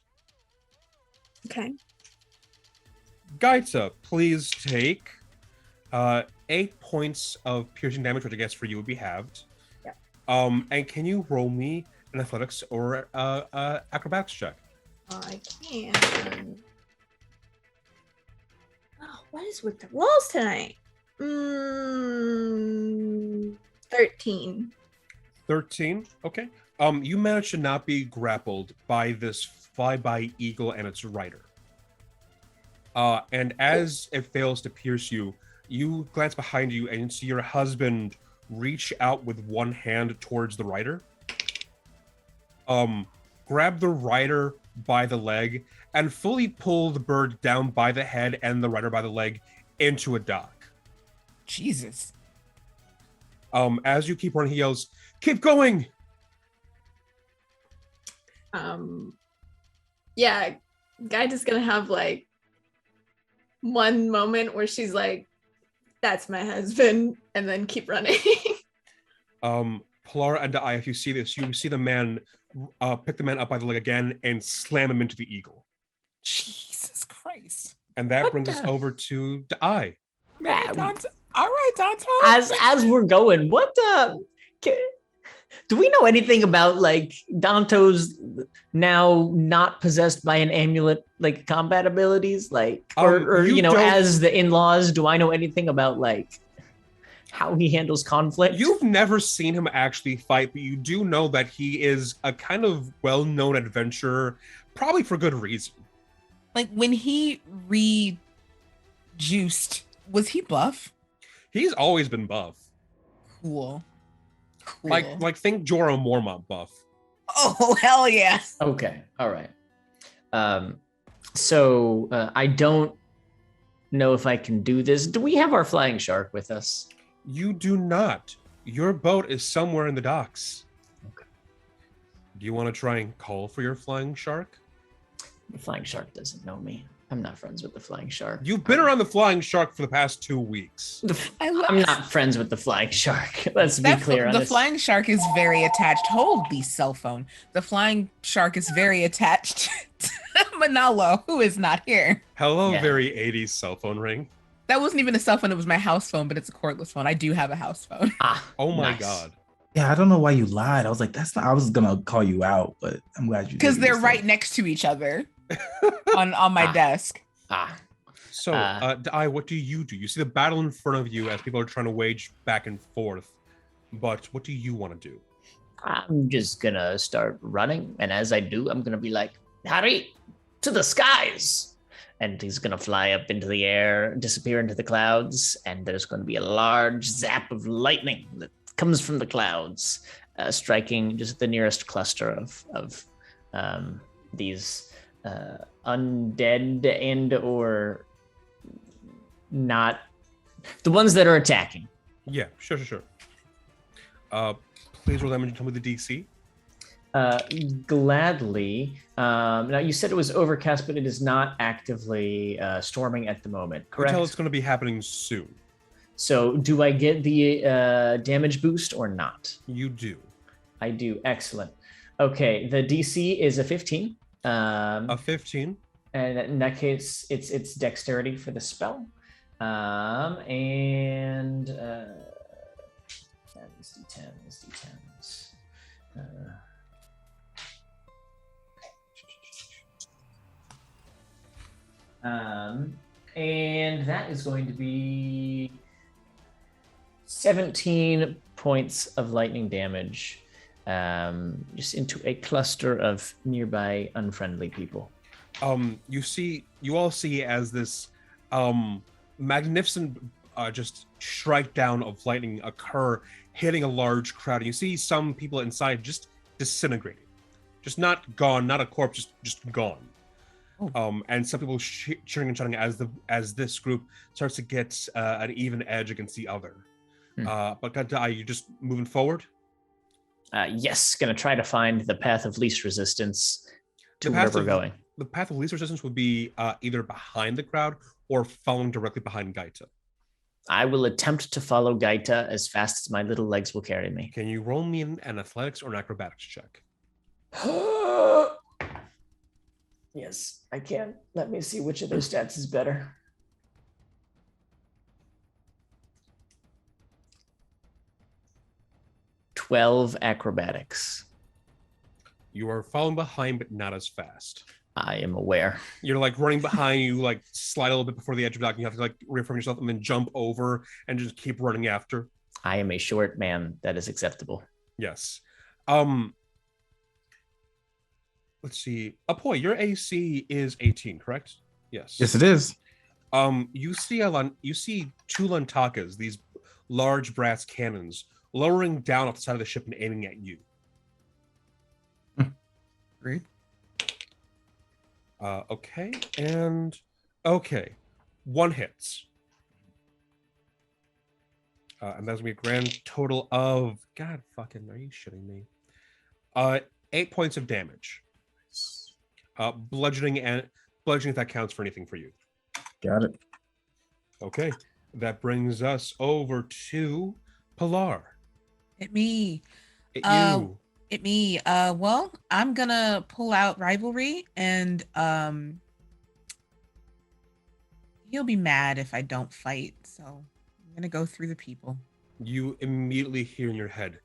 Okay. Gaita, please take 8 points of piercing damage, which I guess for you would be halved. Yeah. And can you roll me an athletics or acrobatics check? I can. Oh, what is with the rolls tonight? 13. 13. Okay. You managed to not be grappled by this flyby eagle and its rider. And as it fails to pierce you, you glance behind you and see your husband reach out with one hand towards the rider. Grab the rider by the leg and fully pull the bird down by the head and the rider by the leg into a dock. Jesus. As you keep running, he yells, "Keep going!" Yeah, Guy just gonna have like one moment where she's like, "That's my husband," and then keep running. Polara and I, if you see this, you see the man pick the man up by the leg again and slam him into the eagle. Jesus Christ. And that brings us over to I. All right, Danto. As we're going, what Do we know anything about like Danto's now not possessed by an amulet like combat abilities? Like or you you know, don't- as the in-laws, do I know anything about like how he handles conflict? You've never seen him actually fight, but you do know that he is a kind of well-known adventurer, probably for good reason. Like when he rejuiced, was he buff? He's always been buff. Cool. Like think Jorah Mormont buff. Oh hell yeah. Okay. All right. So I don't know if I can do this. Do we have our flying shark with us? You do not. Your boat is somewhere in the docks. Okay. Do you want to try and call for your flying shark? The flying shark doesn't know me. I'm not friends with the flying shark. You've been around the flying shark for the past 2 weeks. I'm not friends with the flying shark. Let's be clear on the this. flying shark is very attached. Holy cell phone. The flying shark is very attached to Manalo, who is not here. Hello, Yeah. very 80s cell phone ring. That wasn't even a cell phone, it was my house phone, but it's a cordless phone. I do have a house phone. Oh my nice. god. Yeah, I don't know why you lied. I was like, that's not. I was gonna call you out, but I'm glad you. Because did they're yourself. right next to each other on my desk. So, Dai, what do? You see the battle in front of you as people are trying to wage back and forth. But what do you want to do? I'm just gonna start running, and as I do, I'm gonna be like, Harry, to the skies! And he's gonna fly up into the air, disappear into the clouds, and there's gonna be a large zap of lightning that comes from the clouds, striking just the nearest cluster of these undead and or not the ones that are attacking. Yeah, sure. Please roll damage and tell me the DC. Gladly. Now you said it was overcast, but it is not actively storming at the moment, correct? Until it's going to be happening soon. So do I get the damage boost or not? You do. I do. Excellent. Okay, the DC is a 15. A 15. And in that case, it's dexterity for the spell. And these D10s. And that is going to be 17 points of lightning damage, just into a cluster of nearby unfriendly people. You all see as this magnificent just strike down of lightning occur, hitting a large crowd. And you see some people inside just disintegrating, just not gone, not a corpse, just gone. Oh. And some people cheering and shouting as this group starts to get an even edge against the other. But are you just moving forward? Yes, gonna try to find the path of least resistance to where we're going. The path of least resistance would be either behind the crowd or following directly behind Gaita. I will attempt to follow Gaita as fast as my little legs will carry me. Can you roll me an athletics or an acrobatics check? Yes, I can. Let me see which of those stats is better. "12 acrobatics. You are following behind, but not as fast. I am aware. You're like running behind, you like slide a little bit before the edge of the dock, and you have to like reaffirm yourself and then jump over and just keep running after. I am a short man. That is acceptable. Yes. Let's see. Apoy, your AC is 18, correct? Yes. Yes, it is. You see two Lantakas, these large brass cannons, lowering down off the side of the ship and aiming at you. Great. Okay. One hits. And that's gonna be a grand total of, God fucking, are you shitting me? 8 points of damage. Bludgeoning if that counts for anything for you. Got it. Okay. That brings us over to Pilar. Hit me. You. Hit me. Well, I'm gonna pull out rivalry, and he'll be mad if I don't fight. So I'm gonna go through the people. You immediately hear in your head,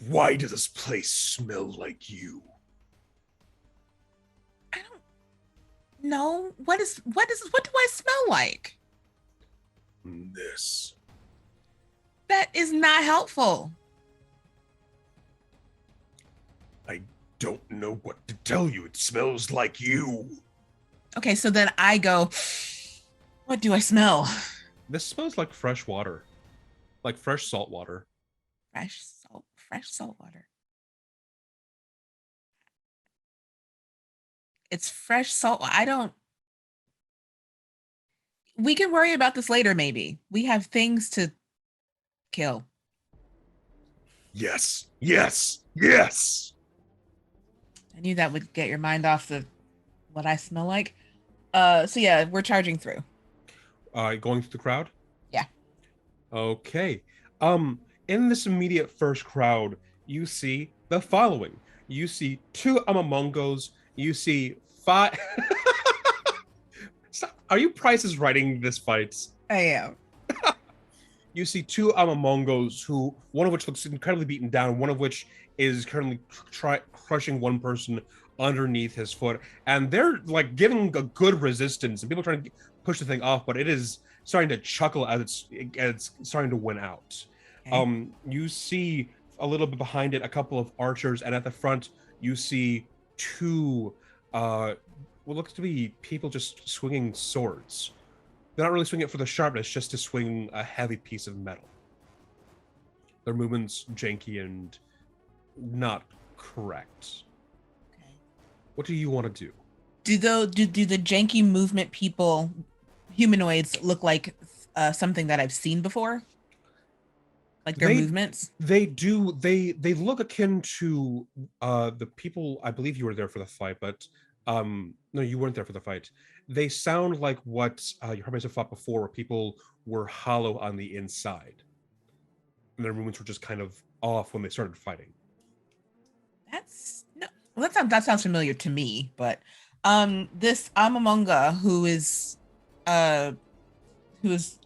Why does this place smell like you? I don't know. What do I smell like? This. That is not helpful. I don't know what to tell you. It smells like you. Okay, so then I go, what do I smell? This smells like fresh water. Like fresh salt water. Fresh salt water. It's fresh salt. We can worry about this later, maybe. We have things to kill. Yes. Yes. Yes. I knew that would get your mind off the what I smell like. So yeah, we're charging through. Going through the crowd? Yeah. Okay. In this immediate first crowd, you see the following. You see 2 Amamongos. You see 5. Stop. Are you Prices writing this fight? I am. You see 2 Amamongos, who one of which looks incredibly beaten down, one of which is currently crushing one person underneath his foot, and they're like giving a good resistance, and people are trying to push the thing off, but it is starting to chuckle as it's starting to win out. Okay. You see a little bit behind it a couple of archers, and at the front you see 2 what looks to be people just swinging swords. They're not really swinging it for the sharpness, just to swing a heavy piece of metal. Their movements janky and not correct. Okay. What do you want to do? Do the janky movement people, humanoids, look like something that I've seen before? Like their movements? They do. They look akin to the people. I believe you were there for the fight, but no, you weren't there for the fight. They sound like what your harmonies have fought before, where people were hollow on the inside, and their movements were just kind of off when they started fighting. That sounds familiar to me, but this Amamonga who is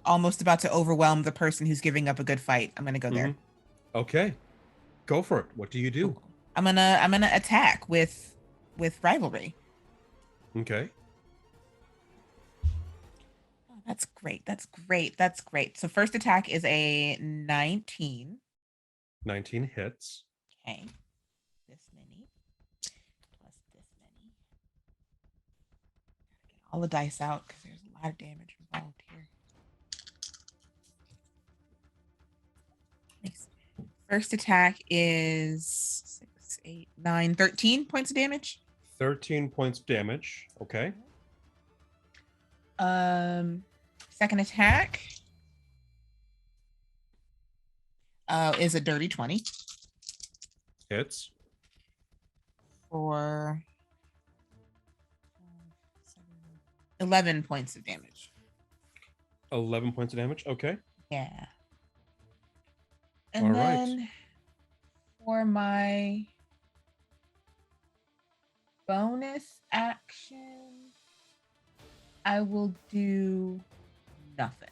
almost about to overwhelm the person who's giving up a good fight. I'm gonna go there. Okay, go for it. What do you do? I'm gonna attack with rivalry. Okay. Oh, that's great. So first attack is a 19. 19 hits. Okay. This many plus this many. Gotta get all the dice out because there's a lot of damage involved here. Nice. First attack is 6, 8, 9, 13 points of damage. 13 points of damage. Okay. Second attack is a dirty 20 Hits. for 11 points of damage. 11 points of damage. Okay. Yeah. And All then right. for my bonus action, I will do nothing.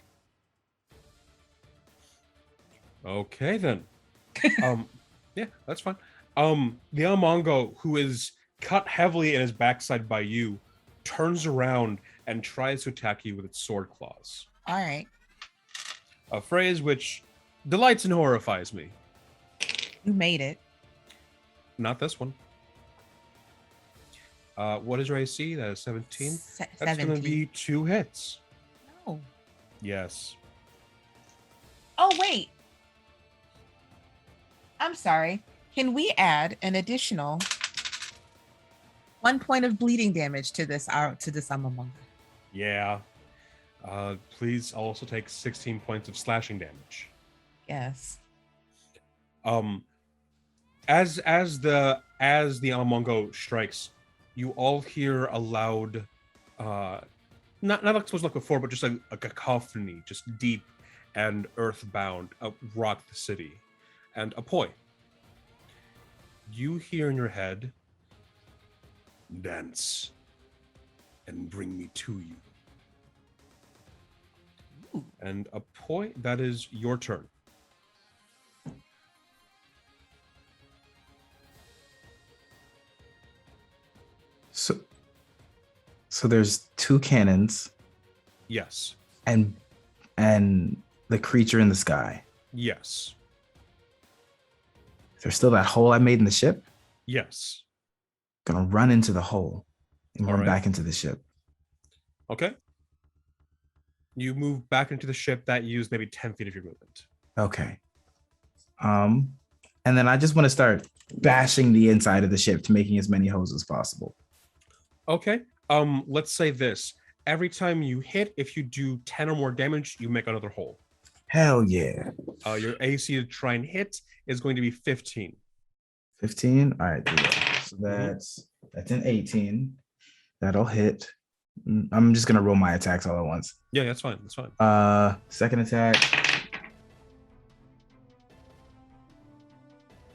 Okay then. Yeah, that's fine. The Amongo, who is cut heavily in his backside by you, turns around and tries to attack you with its sword claws. All right. A phrase which delights and horrifies me. You made it. Not this one. What is your AC? That is 17. That's going to 17. be 2 hits. No. Yes. Oh, wait. I'm sorry. Can we add an additional 1 point of bleeding damage to this Amamonga? Yeah. Please also take 16 points of slashing damage. Yes. As the Amongo strikes, you all hear a loud, not like supposed like before, but just a cacophony, just deep and earthbound, rock the city. And Apoy, you hear in your head, dance and bring me to you. Ooh. And Apoy, that is your turn. So there's 2 cannons Yes. and the creature in the sky. Yes. There's still that hole I made in the ship. Yes. Gonna run into the hole and All run right. back into the ship. Okay. You move back into the ship. That used maybe 10 feet of your movement. Okay. And then I just want to start bashing the inside of the ship to making as many holes as possible. Okay. Let's say this. Every time you hit, if you do 10 or more damage, you make another hole. Hell yeah. Your AC to try and hit is going to be 15. 15. All right. So that's an 18. That'll hit. I'm just gonna roll my attacks all at once. Yeah, that's fine. That's fine. Second attack.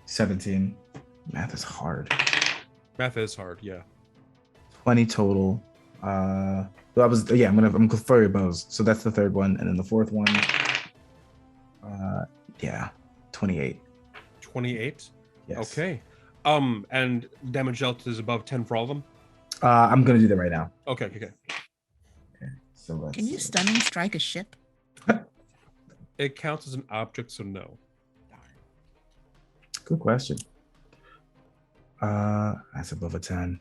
17. Math is hard. Math is hard, yeah. 20 total. I'm gonna flurry bows. So that's the third one, and then the fourth one. 28. 28? Yes. Okay. And damage dealt is above 10 for all of them? I'm gonna do that right now. Okay. So let's. Can you stunning strike a ship? It counts as an object, so no. Good question. That's above a 10.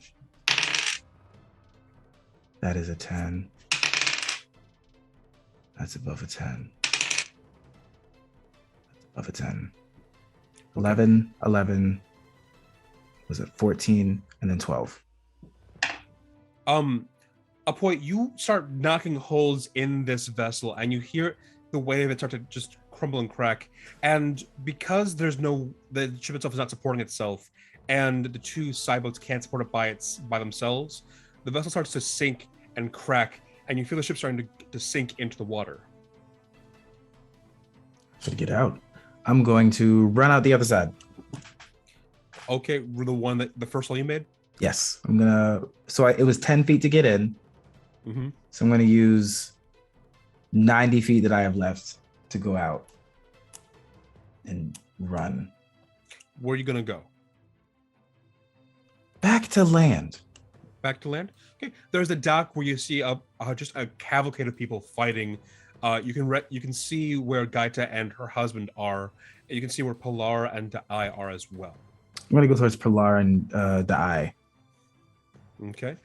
That is a 10. That's above a 10. That's above a 10. 11. Was it 14 and then 12? Apoy, you start knocking holes in this vessel and you hear the wave it start to just crumble and crack. And because the ship itself is not supporting itself and the 2 side boats can't support it by themselves, the vessel starts to sink and crack and you feel the ship starting to sink into the water. To get out. I'm going to run out the other side. Okay, the first hole you made? Yes, I'm gonna. So it was 10 feet to get in. Mm-hmm. So I'm gonna use 90 feet that I have left to go out and run Where are you gonna go? back to land. Back to land? Okay, there's a dock where you see just a cavalcade of people fighting. You can see where Gaita and her husband are. And you can see where Pilar and Dai are as well. I'm gonna go towards Pilar and Dai. Okay.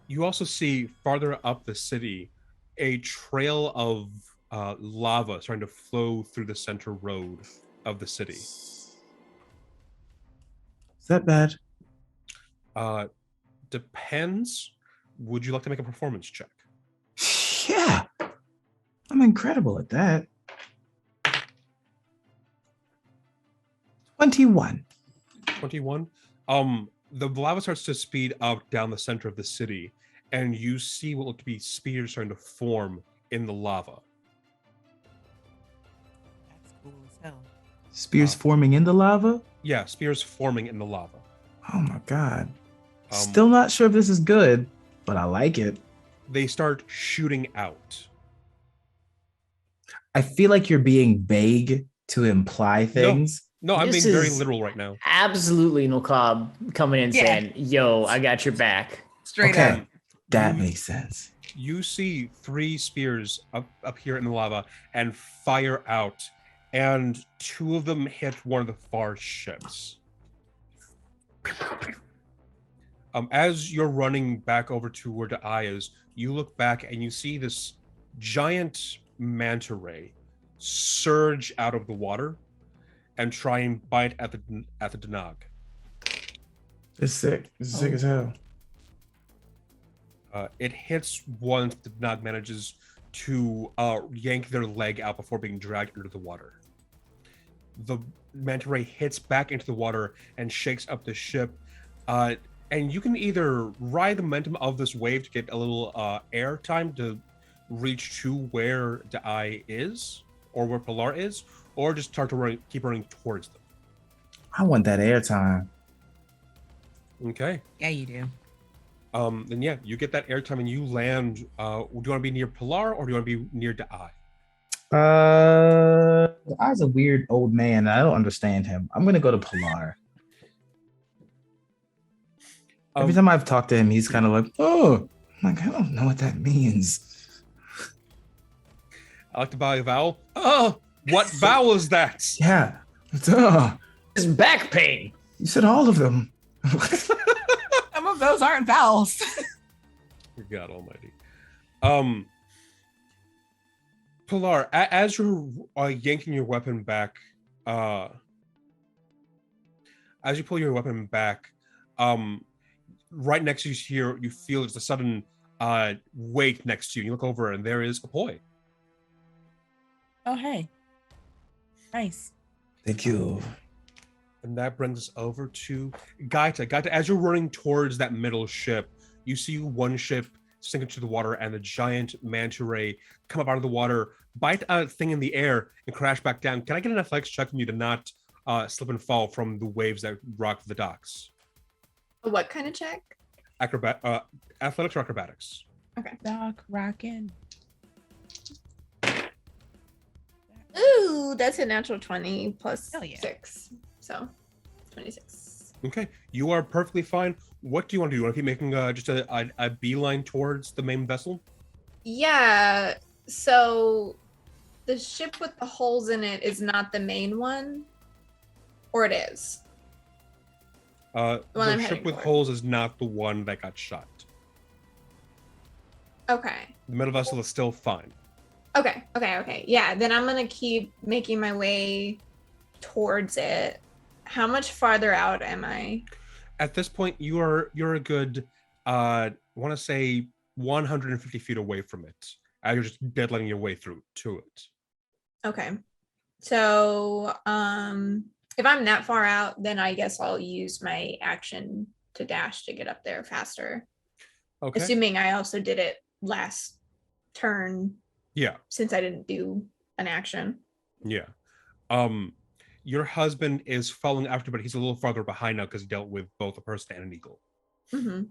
You also see farther up the city a trail of lava starting to flow through the center road of the city. Is that bad? Depends. Would you like to make a performance check? Yeah, I'm incredible at that. 21. 21. The lava starts to speed up down the center of the city, and you see what look to be spears starting to form in the lava. That's cool as hell. Spears forming in the lava? Yeah, spears forming in the lava. Oh my god. Still not sure if this is good, but I like it. They start shooting out. I feel like you're being vague to imply things. No, I'm This being very is literal right now. Absolutely no cob coming in Yeah. saying, yo, I got your back. Straight Okay. up. That You- makes sense. You see 3 spears up here in the lava and fire out, and 2 of them hit one of the far ships. As you're running back over to where the eye is, you look back and you see this giant manta ray surge out of the water and try and bite at the Danog. It's sick. It's sick as hell. It hits once the Danog manages to yank their leg out before being dragged under the water. The manta ray hits back into the water and shakes up the ship. And you can either ride the momentum of this wave to get a little air time to reach to where the eye is or where Pilar is, or just start to keep running towards them. I want that airtime. Okay. Yeah, you do. Then yeah, you get that airtime and you land. Do you want to be near Pilar or do you want to be near the eye? The Eye's a weird old man. And I don't understand him. I'm gonna go to Pilar. Every time I've talked to him, he's kind of like, oh, I'm like, I don't know what that means. I like to buy a vowel. Oh, what vowel is that? Yeah. It's, It's back pain. you said all of them. Some of those aren't vowels. God almighty. Pilar, as you're yanking your weapon back, as you pull your weapon back, right next to you, you feel just a sudden weight next to you. You look over, and there is Apoy. Oh, hey. Nice. Thank you. And that brings us over to Gaita. Gaita, as you're running towards that middle ship, you see one ship sink into the water, and the giant manta ray come up out of the water, bite a thing in the air, and crash back down. Can I get an athletics check from you to not slip and fall from the waves that rock the docks? What kind of check? Athletics or acrobatics? Okay. Doc rockin'. Ooh, that's a natural 20 plus Hell yeah. 6. So 26. Okay, you are perfectly fine. What do you want to do? You want to keep making just a beeline towards the main vessel? Yeah. So the ship with the holes in it is not the main one, or it is? The I'm ship heading with toward. holes is not the one that got shot. Okay. The middle vessel is still fine. Okay. Yeah, then I'm gonna keep making my way towards it. How much farther out am I? At this point, you're a good, I want to say 150 feet away from it. You're just deadlining your way through to it. Okay. So, if I'm that far out, then I guess I'll use my action to dash to get up there faster. Okay. Assuming I also did it last turn Yeah. since I didn't do an action. Yeah. Your husband is following after, but he's a little farther behind now because he dealt with both a person and an eagle. Mm-hmm.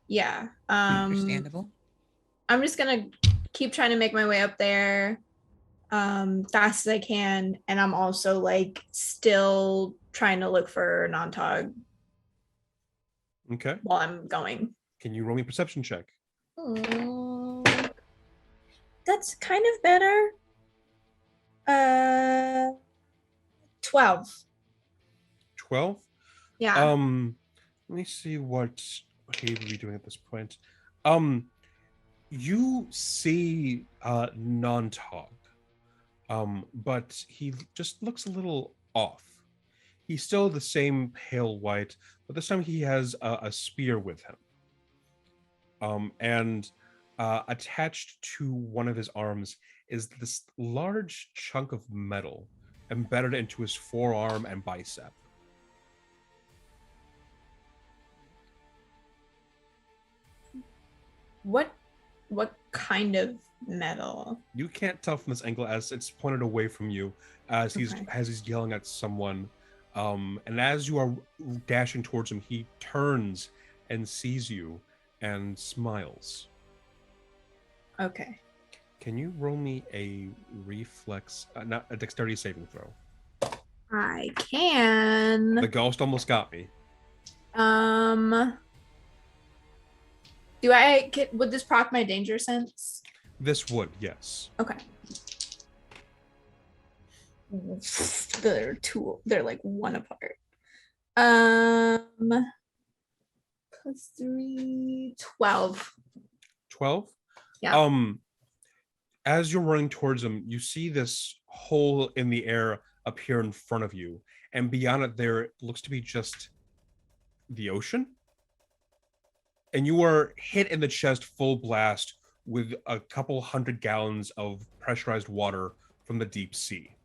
Yeah. Understandable. I'm just gonna keep trying to make my way up there fast as I can, and I'm also like still trying to look for non-tog Okay. while I'm going. Can you roll me a perception check? That's kind of better. 12. 12? Yeah. Let me see what he would be doing at this point. You see non-tog, but he just looks a little off. He's still the same pale white, but this time he has a spear with him. And attached to one of his arms is this large chunk of metal embedded into his forearm and bicep. What kind of metal? You can't tell from this angle as it's pointed away from you, as he's Okay. yelling at someone. And as you are dashing towards him, he turns and sees you and smiles. Okay. Can you roll me a reflex, not a dexterity saving throw? I can. The ghost almost got me. Do I get, would this proc my danger sense? This would, yes. Okay. They're like one apart. Plus 3, 12. 12? Yeah. As you're running towards him, you see this hole in the air appear in front of you, and beyond it there looks to be just the ocean. And you are hit in the chest full blast with a couple 100 gallons of pressurized water from the deep sea.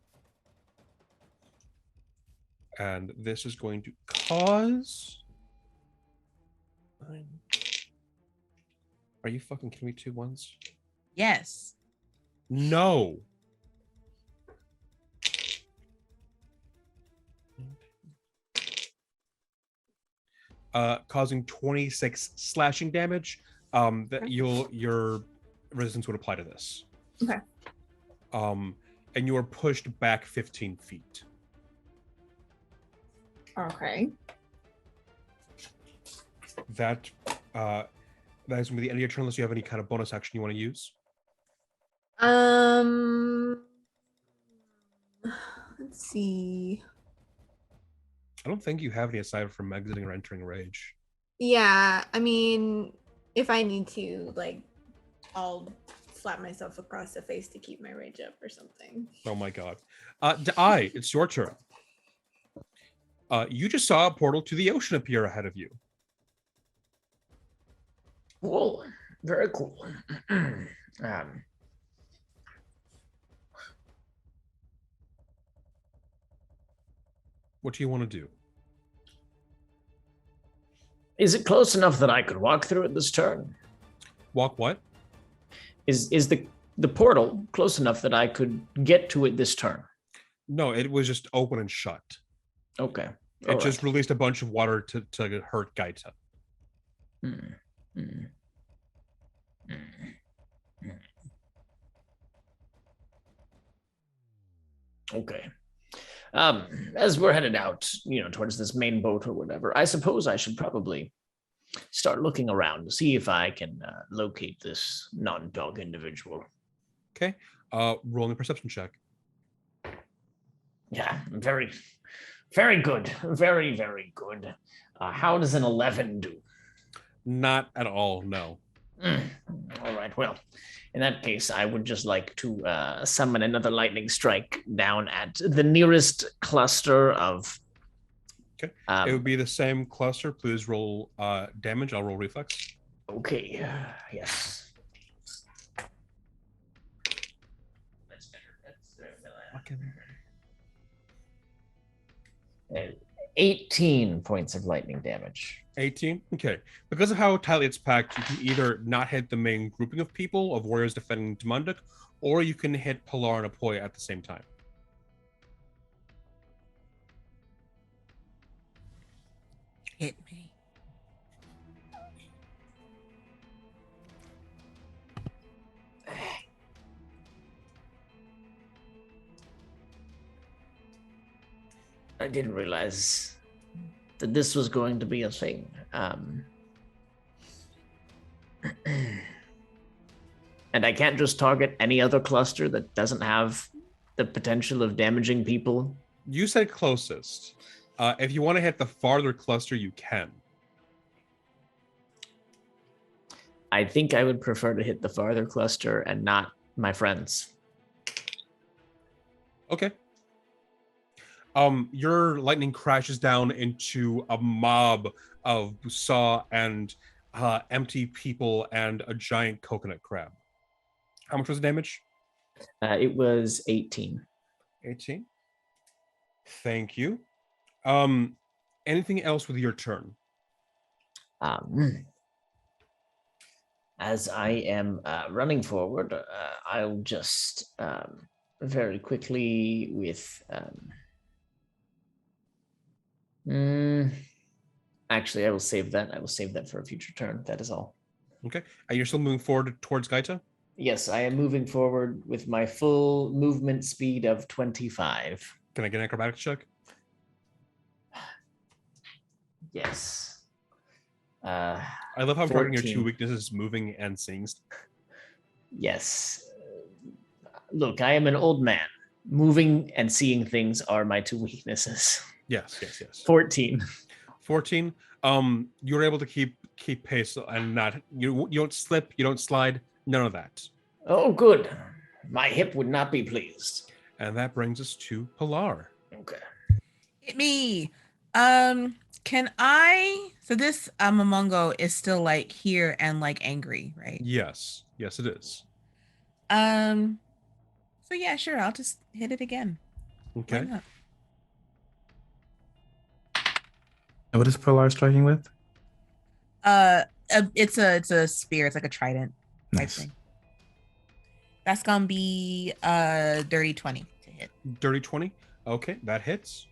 And this is going to cause... Are you fucking kidding me? 2 ones? Yes. No. Causing 26 slashing damage. That your resistance would apply to this. Okay. And you are pushed back 15 feet. Okay. that is gonna be the end of your turn unless you have any kind of bonus action you want to use. Let's see. I don't think you have any aside from exiting or entering rage. Yeah, I mean, if I need to, like, I'll slap myself across the face to keep my rage up or something. Oh my god. It's your turn. You just saw a portal to the ocean appear ahead of you. Cool. Very cool. What do you want to do? Is it close enough that I could walk through it this turn? Walk what? Is the portal close enough that I could get to it this turn? No, it was just open and shut. Okay. It just released a bunch of water to hurt Gaita. Okay. As we're headed out, towards this main boat or whatever, I suppose I should probably start looking around to see if I can locate this non-dog individual. Okay. Rolling a perception check. Yeah, very, very good. Very, very good. How does an 11 do? Not at all, no. All right, well, in that case, I would just like to summon another lightning strike down at the nearest cluster of... Okay, it would be the same cluster. Please roll damage. I'll roll reflex. Okay, yes. That's better. 18 points of lightning damage. 18? Okay. Because of how tightly it's packed, you can either not hit the main grouping of people, of warriors defending Demunduk, or you can hit Pilar and Apoya at the same time. Hit me. I didn't realize that this was going to be a thing. And I can't just target any other cluster that doesn't have the potential of damaging people. You said closest. If you want to hit the farther cluster, you can. I think I would prefer to hit the farther cluster and not my friends. Okay. Your lightning crashes down into a mob of Busaw and empty people and a giant coconut crab. How much was the damage? It was 18. 18. Thank you. Anything else with your turn? As I am running forward, I'll just very quickly with... Actually, I will save that. I will save that for a future turn. That is all. Okay. You're still moving forward towards Gaita? Yes, I am moving forward with my full movement speed of 25. Can I get an acrobatics check? Yes. I love how I'm targeting your 14. two weaknesses, moving and seeing. Yes. Look, I am an old man. Moving and seeing things are my two weaknesses. Yes. 14. 14. You're able to keep pace and not you don't slip, you don't slide, none of that. Oh, good. My hip would not be pleased. And that brings us to Pilar. Okay. Hit me. Can I? So this Momongo is still like here and like angry, right? Yes, it is. So yeah, sure. I'll just hit it again. Okay. Why not? And what is Pilar striking with? It's a spear. It's like a trident type Nice. thing. That's gonna be dirty 20 to hit. Dirty 20. Okay, that hits.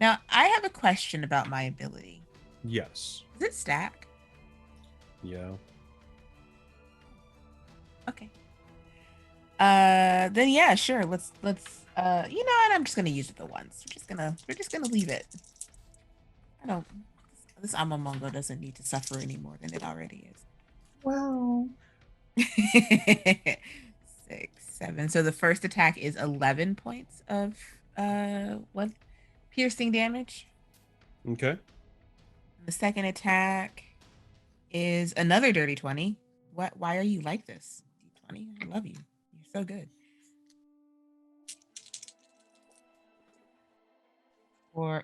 Now I have a question about my ability. Yes. Does it stack? Yeah. Okay. Then yeah, sure. Let's you know what? I'm just gonna use it the once. We're just gonna leave it. I don't. This Amamongo doesn't need to suffer any more than it already is. Well, 6, 7. So the first attack is 11 points of what piercing damage. Okay. The second attack is another dirty 20. Why are you like this? D20, I love you. You're so good.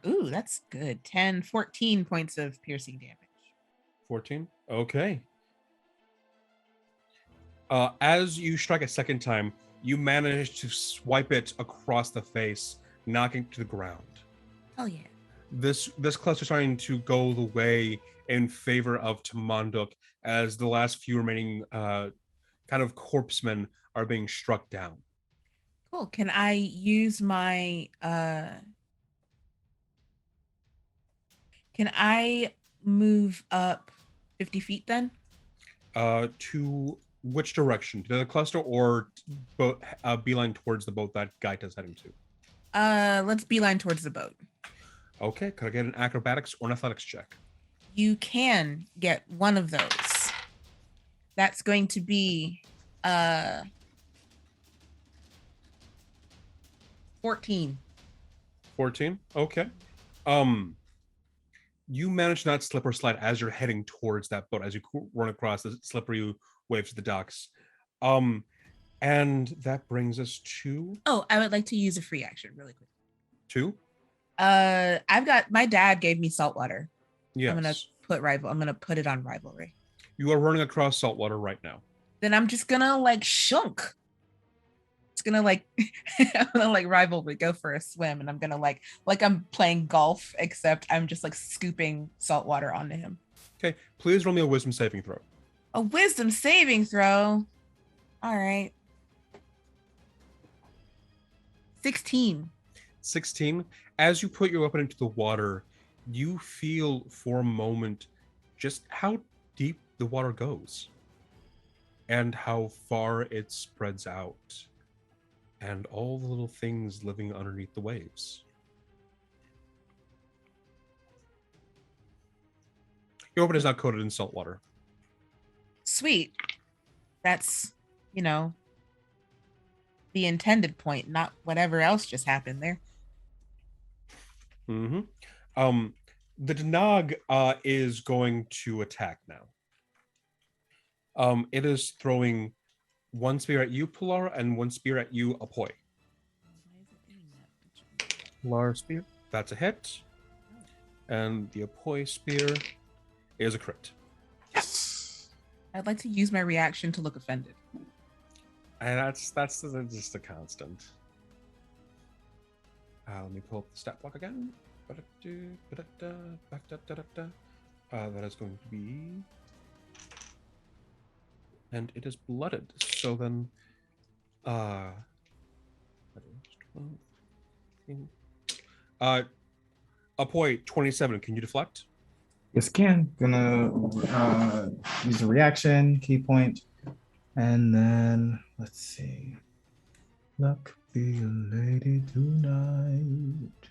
That's good. 10, 14 points of piercing damage. 14. Okay. As you strike a second time, you manage to swipe it across the face, knocking it to the ground. Oh yeah. This cluster starting to go the way in favor of Tamanduk as the last few remaining kind of corpsemen are being struck down. Cool. Can I use my can I move up 50 feet then? To which direction? To the cluster or beeline towards the boat that Gaita's heading to? Let's beeline towards the boat. Okay, could I get an acrobatics or an athletics check? You can get one of those. That's going to be 14. 14. Okay. You manage to not slip or slide as you're heading towards that boat as you run across the slippery waves to the docks. And that brings us to Oh, I would like to use a free action really quick. 2. I've got my dad gave me saltwater. Yes. I'm gonna put it on rivalry. You are running across saltwater right now. Then I'm just gonna like shunk. It's gonna like I'm gonna like rivalry go for a swim, and I'm gonna like I'm playing golf, except I'm just like scooping salt water onto him. Okay, please roll me a wisdom saving throw. A wisdom saving throw. All right. 16. 16. As you put your weapon into the water, you feel for a moment just how deep the water goes and how far it spreads out and all the little things living underneath the waves. Your weapon is not coated in salt water. Sweet. That's, the intended point, not whatever else just happened there. Mm-hmm. The Danag is going to attack now. It is throwing one spear at you, Pilar, and one spear at you, Apoy. Pilar spear, that's a hit. And the Apoy spear is a crit. yes. I'd like to use my reaction to look offended. And that's just a constant. Let me pull up the stat block again. That is going to be... And it is blooded. So then... Apoy, 27. Can you deflect? Yes, can. Gonna use a reaction, key point. And then, let's see. Luck be a lady tonight.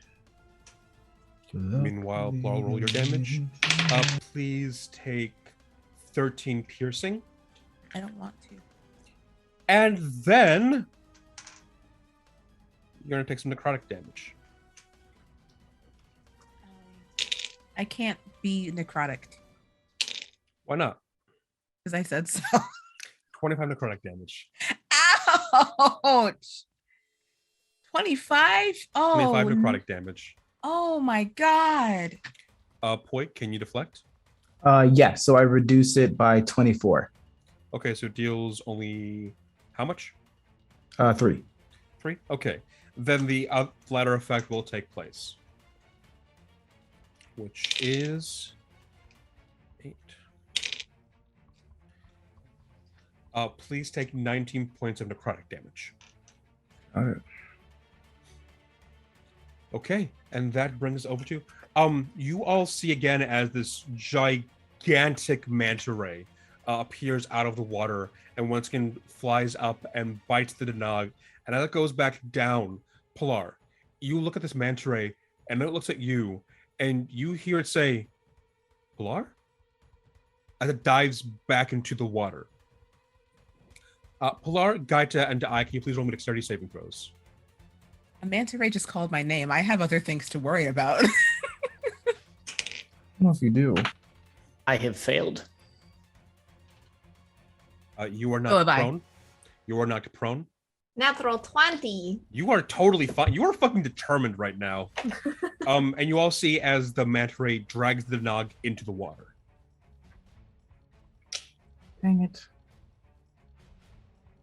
Meanwhile, I'll roll your damage. Please take 13 piercing. I don't want to. And then you're going to take some necrotic damage. I can't be necrotic Why not? because I said so. 25 necrotic damage. Ouch! 25? Oh, 25 necrotic damage. Oh my god. Point, can you deflect? Yeah, so I reduce it by 24. Okay, so it deals only how much? 3. 3? Okay. Then the latter effect will take place. Which is 8. Please take 19 points of necrotic damage. All right. Okay, and that brings us over to you all see again as this gigantic manta ray appears out of the water and once again flies up and bites the Danag, and as it goes back down, Pilar, you look at this manta ray and it looks at you and you hear it say, Pilar? As it dives back into the water. Pilar, Gaita, and I, can you please roll me dexterity saving throws? A manta ray just called my name. I have other things to worry about. I don't know if you do. I have failed. You are So not have I. prone. You are not prone. Natural 20. You are totally fine. You are fucking determined right now. And you all see as the manta ray drags the Nog into the water. Dang it.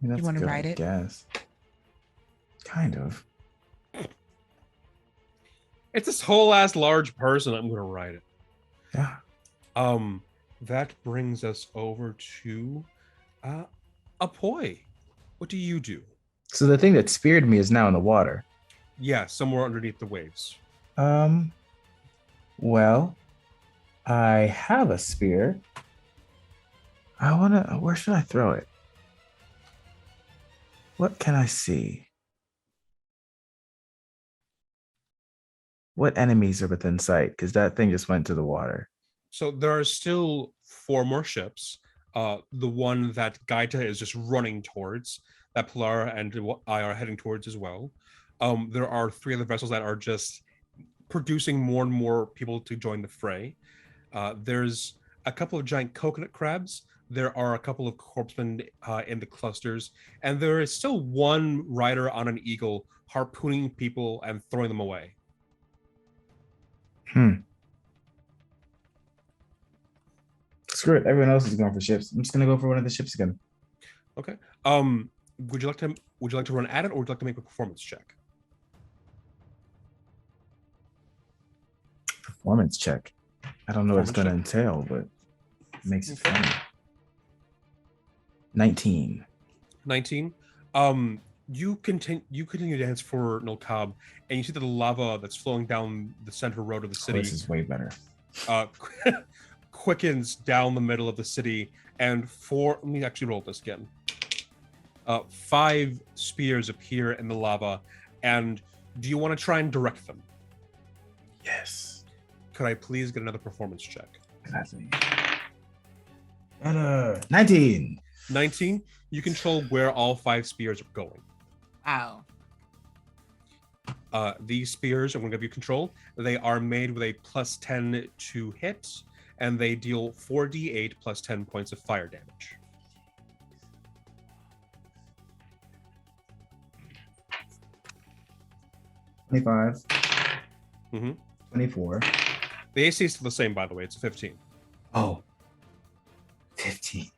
I mean, that's wanna good, ride I it? guess. Kind of. It's this whole ass large person. I'm gonna ride it. Yeah. That brings us over to Apoy. What do you do? So the thing that speared me is now in the water. Yeah, somewhere underneath the waves. Well, I have a spear. Where should I throw it? What can I see? What enemies are within sight? Because that thing just went to the water. So there are still 4 more ships. The one that Gaita is just running towards, that Pilar and I are heading towards as well. There are 3 other vessels that are just producing more and more people to join the fray. There's a couple of giant coconut crabs. There are a couple of corpsemen in the clusters, and there is still one rider on an eagle harpooning people and throwing them away. Screw it. Everyone else is going for ships. I'm just gonna go for one of the ships again. Okay. Would you like to run at it, or would you like to make a performance check? Performance check. I don't know what it's gonna Performance entail, but it makes it Okay. funny. 19. 19. You continue to dance for Nilkab, and you see that the lava that's flowing down the center road of the Oh, city this is way better. quickens down the middle of the city, and let me actually roll this again. 5 spears appear in the lava, and do you want to try and direct them? Yes. Could I please get another performance check? Gladly. Better. 19. 19. You control where all 5 spears are going. Wow. These spears, I'm going to give you control. They are made with a +10 to hit, and they deal 4d8 plus 10 points of fire damage. $25. Mm-hmm. 24. The AC is still the same, by the way. It's a 15. Oh. 15.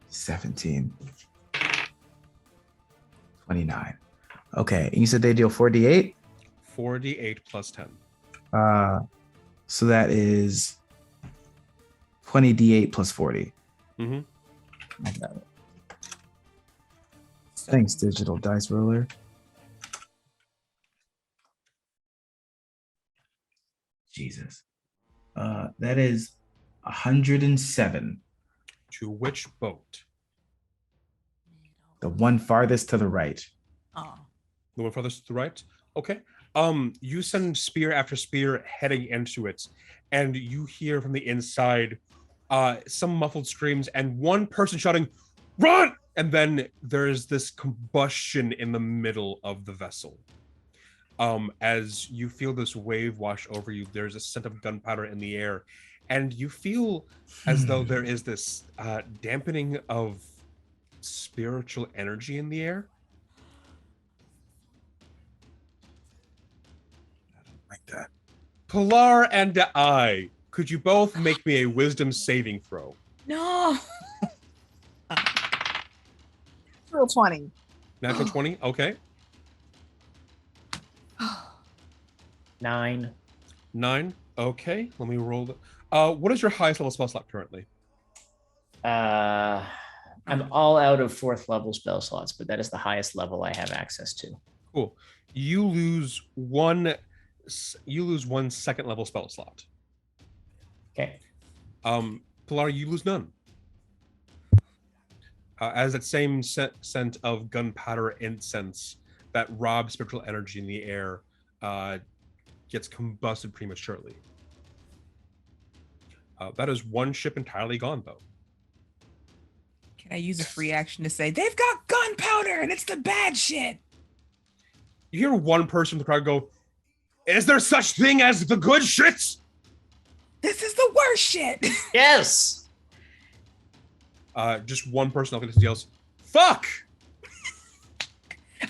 17. 29. Okay. And you said they deal 4d8? 4d8 plus 10. So that is 20d8 plus 40. Mm-hmm. I got it. Thanks, digital dice roller. Jesus. That is 107. To which boat? The one farthest to the right. Oh. The one farthest to the right? Okay. You send spear after spear heading into it, and you hear from the inside some muffled screams and one person shouting, "Run!" And then there's this combustion in the middle of the vessel. As you feel this wave wash over you, there's a scent of gunpowder in the air, and you feel as though there is this dampening of spiritual energy in the air. Like that. Pilar and I, could you both make me a wisdom saving throw? No. Natural 20. Natural 20? Okay. 9. 9? Okay. Let me roll the... what is your highest level spell slot currently? I'm all out of 4th level spell slots, but that is the highest level I have access to. Cool. You lose one 2nd level spell slot. Okay. Pilar, you lose none. As that same scent of gunpowder incense that robs spiritual energy in the air gets combusted prematurely. That is one ship entirely gone, though. Can I use a free action to say, they've got gunpowder and it's the bad shit? You hear one person in the crowd go, "Is there such thing as the good shit?" This is the worst shit. Yes. Just one person up yells, "Fuck!"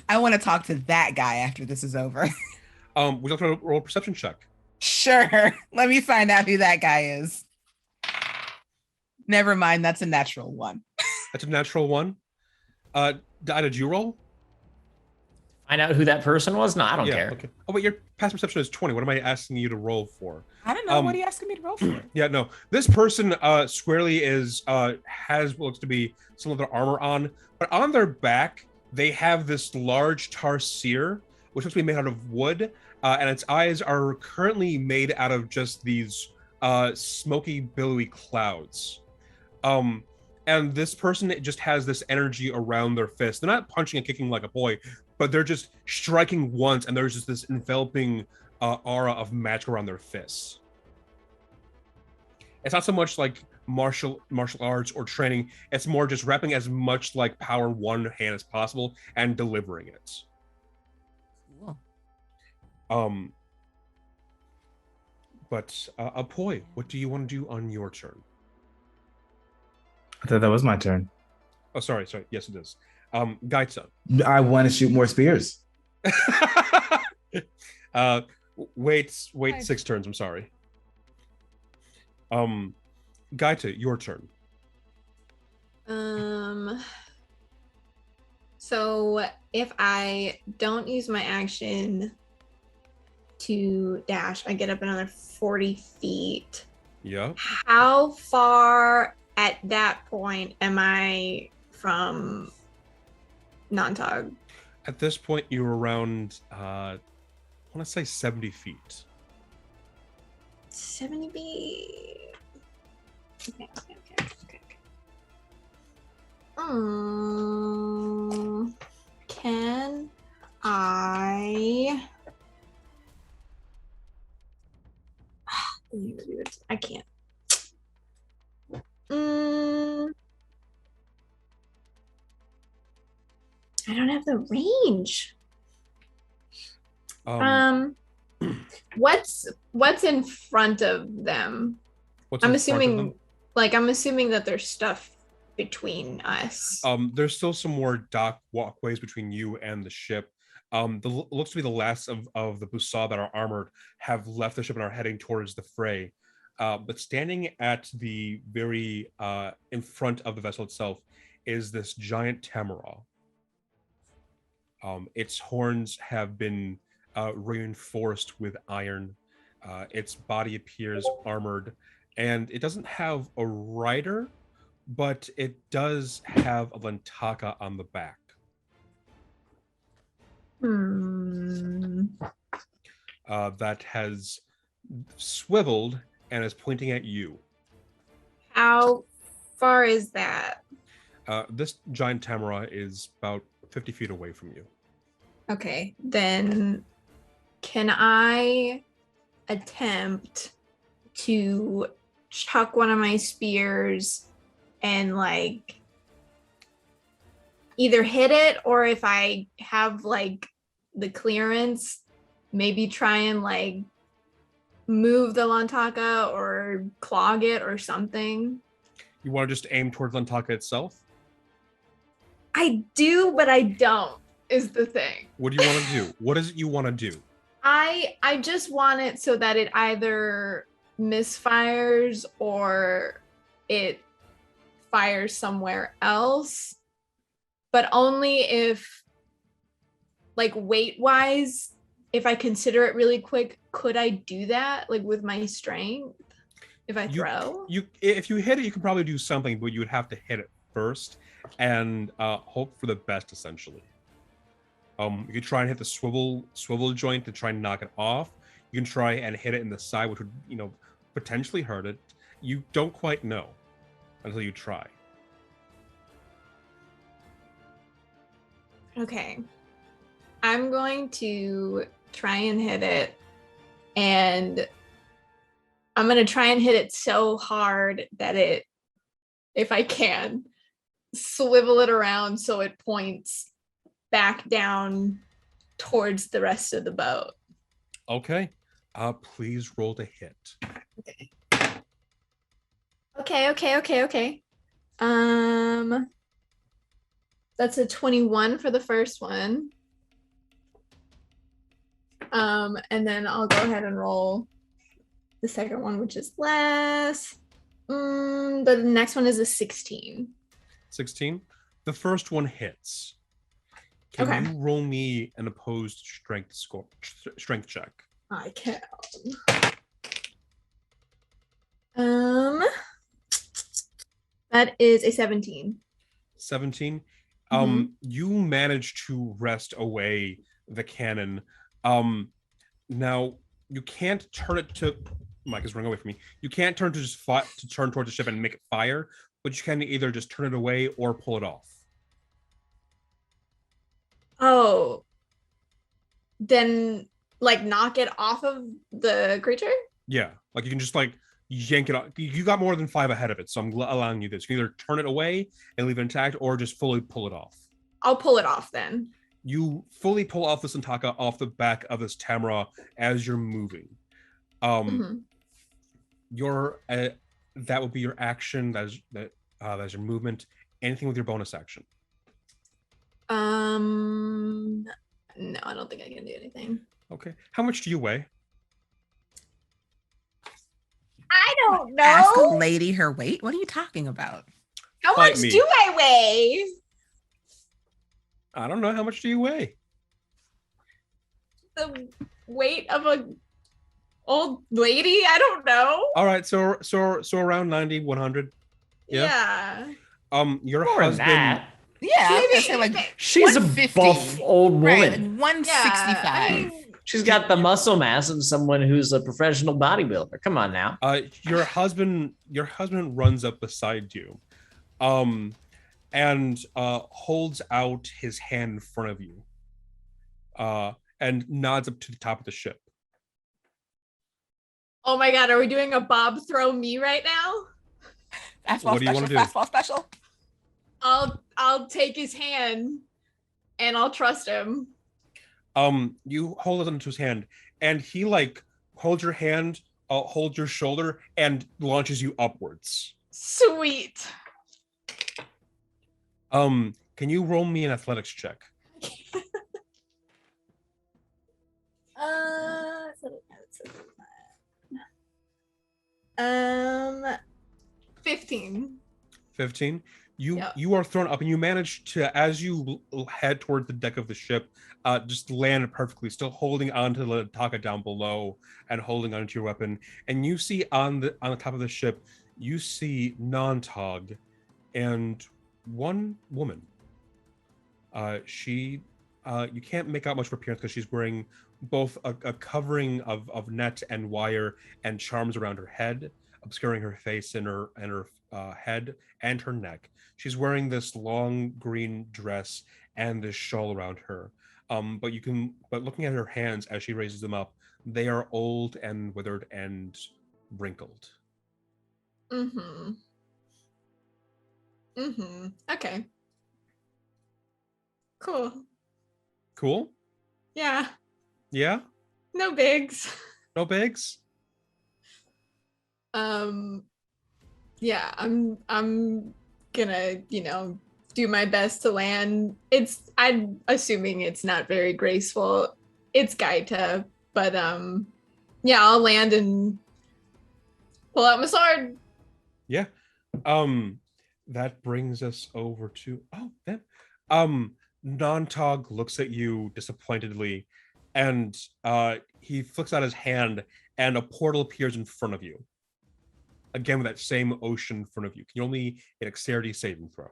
I want to talk to that guy after this is over. Would you like to roll a perception check? Sure. Let me find out who that guy is. Never mind. That's a natural one. That's a natural one. Did you roll? Find out who that person was? No, I don't care. Okay. Oh, wait, your past perception is 20. What am I asking you to roll for? I don't know. What are you asking me to roll for? Yeah, no. This person squarely is has what looks to be some of their armor on, but on their back they have this large tarsier, which looks to be made out of wood, and its eyes are currently made out of just these smoky, billowy clouds. And this person just has this energy around their fist. They're not punching and kicking like a boy, but they're just striking once, and there's just this enveloping aura of magic around their fists. It's not so much like martial arts or training. It's more just wrapping as much like power in one hand as possible and delivering it. Cool. But Apoy, what do you want to do on your turn? I thought that was my turn. Oh, sorry. Yes, it is. Gaita. I want to shoot more spears. Wait 6 turns. I'm sorry. Gaita, your turn. So if I don't use my action to dash, I get up another 40 feet. Yeah. How far at that point am I from Nontog? At this point, you're around, I want to say 70 feet. 70 feet. Okay. Can I can't. I don't have the range. What's in front of them? I'm assuming that there's stuff between us. There's still some more dock walkways between you and the ship. Looks to be the last of the Busa that are armored have left the ship and are heading towards the fray. But standing at the very in front of the vessel itself is this giant tamara. Its horns have been reinforced with iron. Its body appears armored, and it doesn't have a rider, but it does have a lantaka on the back. That has swiveled and is pointing at you. How far is that? This giant tamara is about 50 feet away from you. Okay, then can I attempt to chuck one of my spears and like either hit it, or if I have like the clearance, maybe try and like move the lantaka or clog it or something? You want to just aim towards lantaka itself? I do, but I don't, is the thing. What do you want to do? What is it you want to do? I just want it so that it either misfires or it fires somewhere else, but only if, like, weight-wise, if I consider it really quick, could I do that, like, with my strength? If I throw? If you hit it, you can probably do something, but you would have to hit it first and hope for the best, essentially. You could try and hit the swivel joint to try and knock it off. You can try and hit it in the side, which would, potentially hurt it. You don't quite know until you try. Okay. I'm going to try and hit it, and I'm gonna try and hit it so hard that it, if I can, swivel it around so it points back down towards the rest of the boat. Okay. Please roll to hit. Okay. That's a 21 for the first one. And then I'll go ahead and roll the second one, which is less. The next one is a 16. 16. The first one hits. Can Okay. you roll me an opposed strength check? I can. That is a 17. 17. Mhm. You manage to wrest away the cannon. Now you can't turn it to. Mike is running away from me. You can't turn to just to turn towards the ship and make it fire, but you can either just turn it away or pull it off. Oh, then like knock it off of the creature? Yeah, like you can just like yank it off. You got more than 5 ahead of it, so I'm allowing you this. You can either turn it away and leave it intact, or just fully pull it off. I'll pull it off then. You fully pull off this Antaka off the back of this Tamara as you're moving. Mhm. Your that would be your action. That's your movement. Anything with your bonus action. No, I don't think I can do anything. Okay. How much do you weigh? I don't Ask a know. lady her weight. What are you talking about? How Fight much me. do I weigh? I don't know. How much do you weigh? The weight of a old lady? I don't know. All right. So around 90, 100. Yeah. Your More than husband. that. Yeah, I was gonna say Maybe- like She's a 150. buff old woman. Right, like Yeah, 165. I mean, She's got the muscle mass of someone who's a professional bodybuilder. Come on now. Your husband runs up beside you, and holds out his hand in front of you, and nods up to the top of the ship. oh my god, are we doing a Bob throw me right now? Fastball What do you wanna special. do? Fastball special. I'll take his hand and I'll trust him. You hold it into his hand, and he like holds your hand, holds your shoulder, and launches you upwards. Sweet. Can you roll me an athletics check? 15. 15. Yeah. You are thrown up, and you manage to, as you head toward the deck of the ship, just land perfectly, still holding onto the Taka down below and holding onto your weapon. And you see on the top of the ship, you see Nontog and one woman. She you can't make out much of her appearance because she's wearing both a covering of net and wire and charms around her head, obscuring her face and her head and her neck. She's wearing this long green dress and this shawl around her. But looking at her hands as she raises them up, they are old and withered and wrinkled. Okay. Cool. Cool? Yeah. Yeah? No bigs. No bigs? Yeah, I'm gonna, do my best to land. I'm assuming it's not very graceful. It's Gaita, but yeah, I'll land and pull out my sword. Yeah. That brings us over to them. Nontog looks at you disappointedly, and he flicks out his hand, and a portal appears in front of you. Again, with that same ocean in front of you. Can you roll me a dexterity saving throw?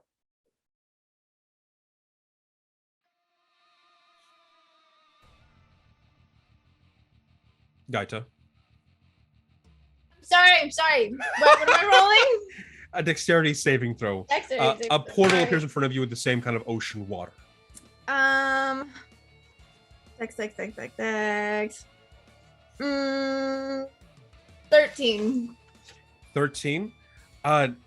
Gaita. I'm sorry. What am I rolling? A dexterity saving throw. Dexterity A portal Sorry. appears in front of you with the same kind of ocean water. Dex. 13. 13. 13.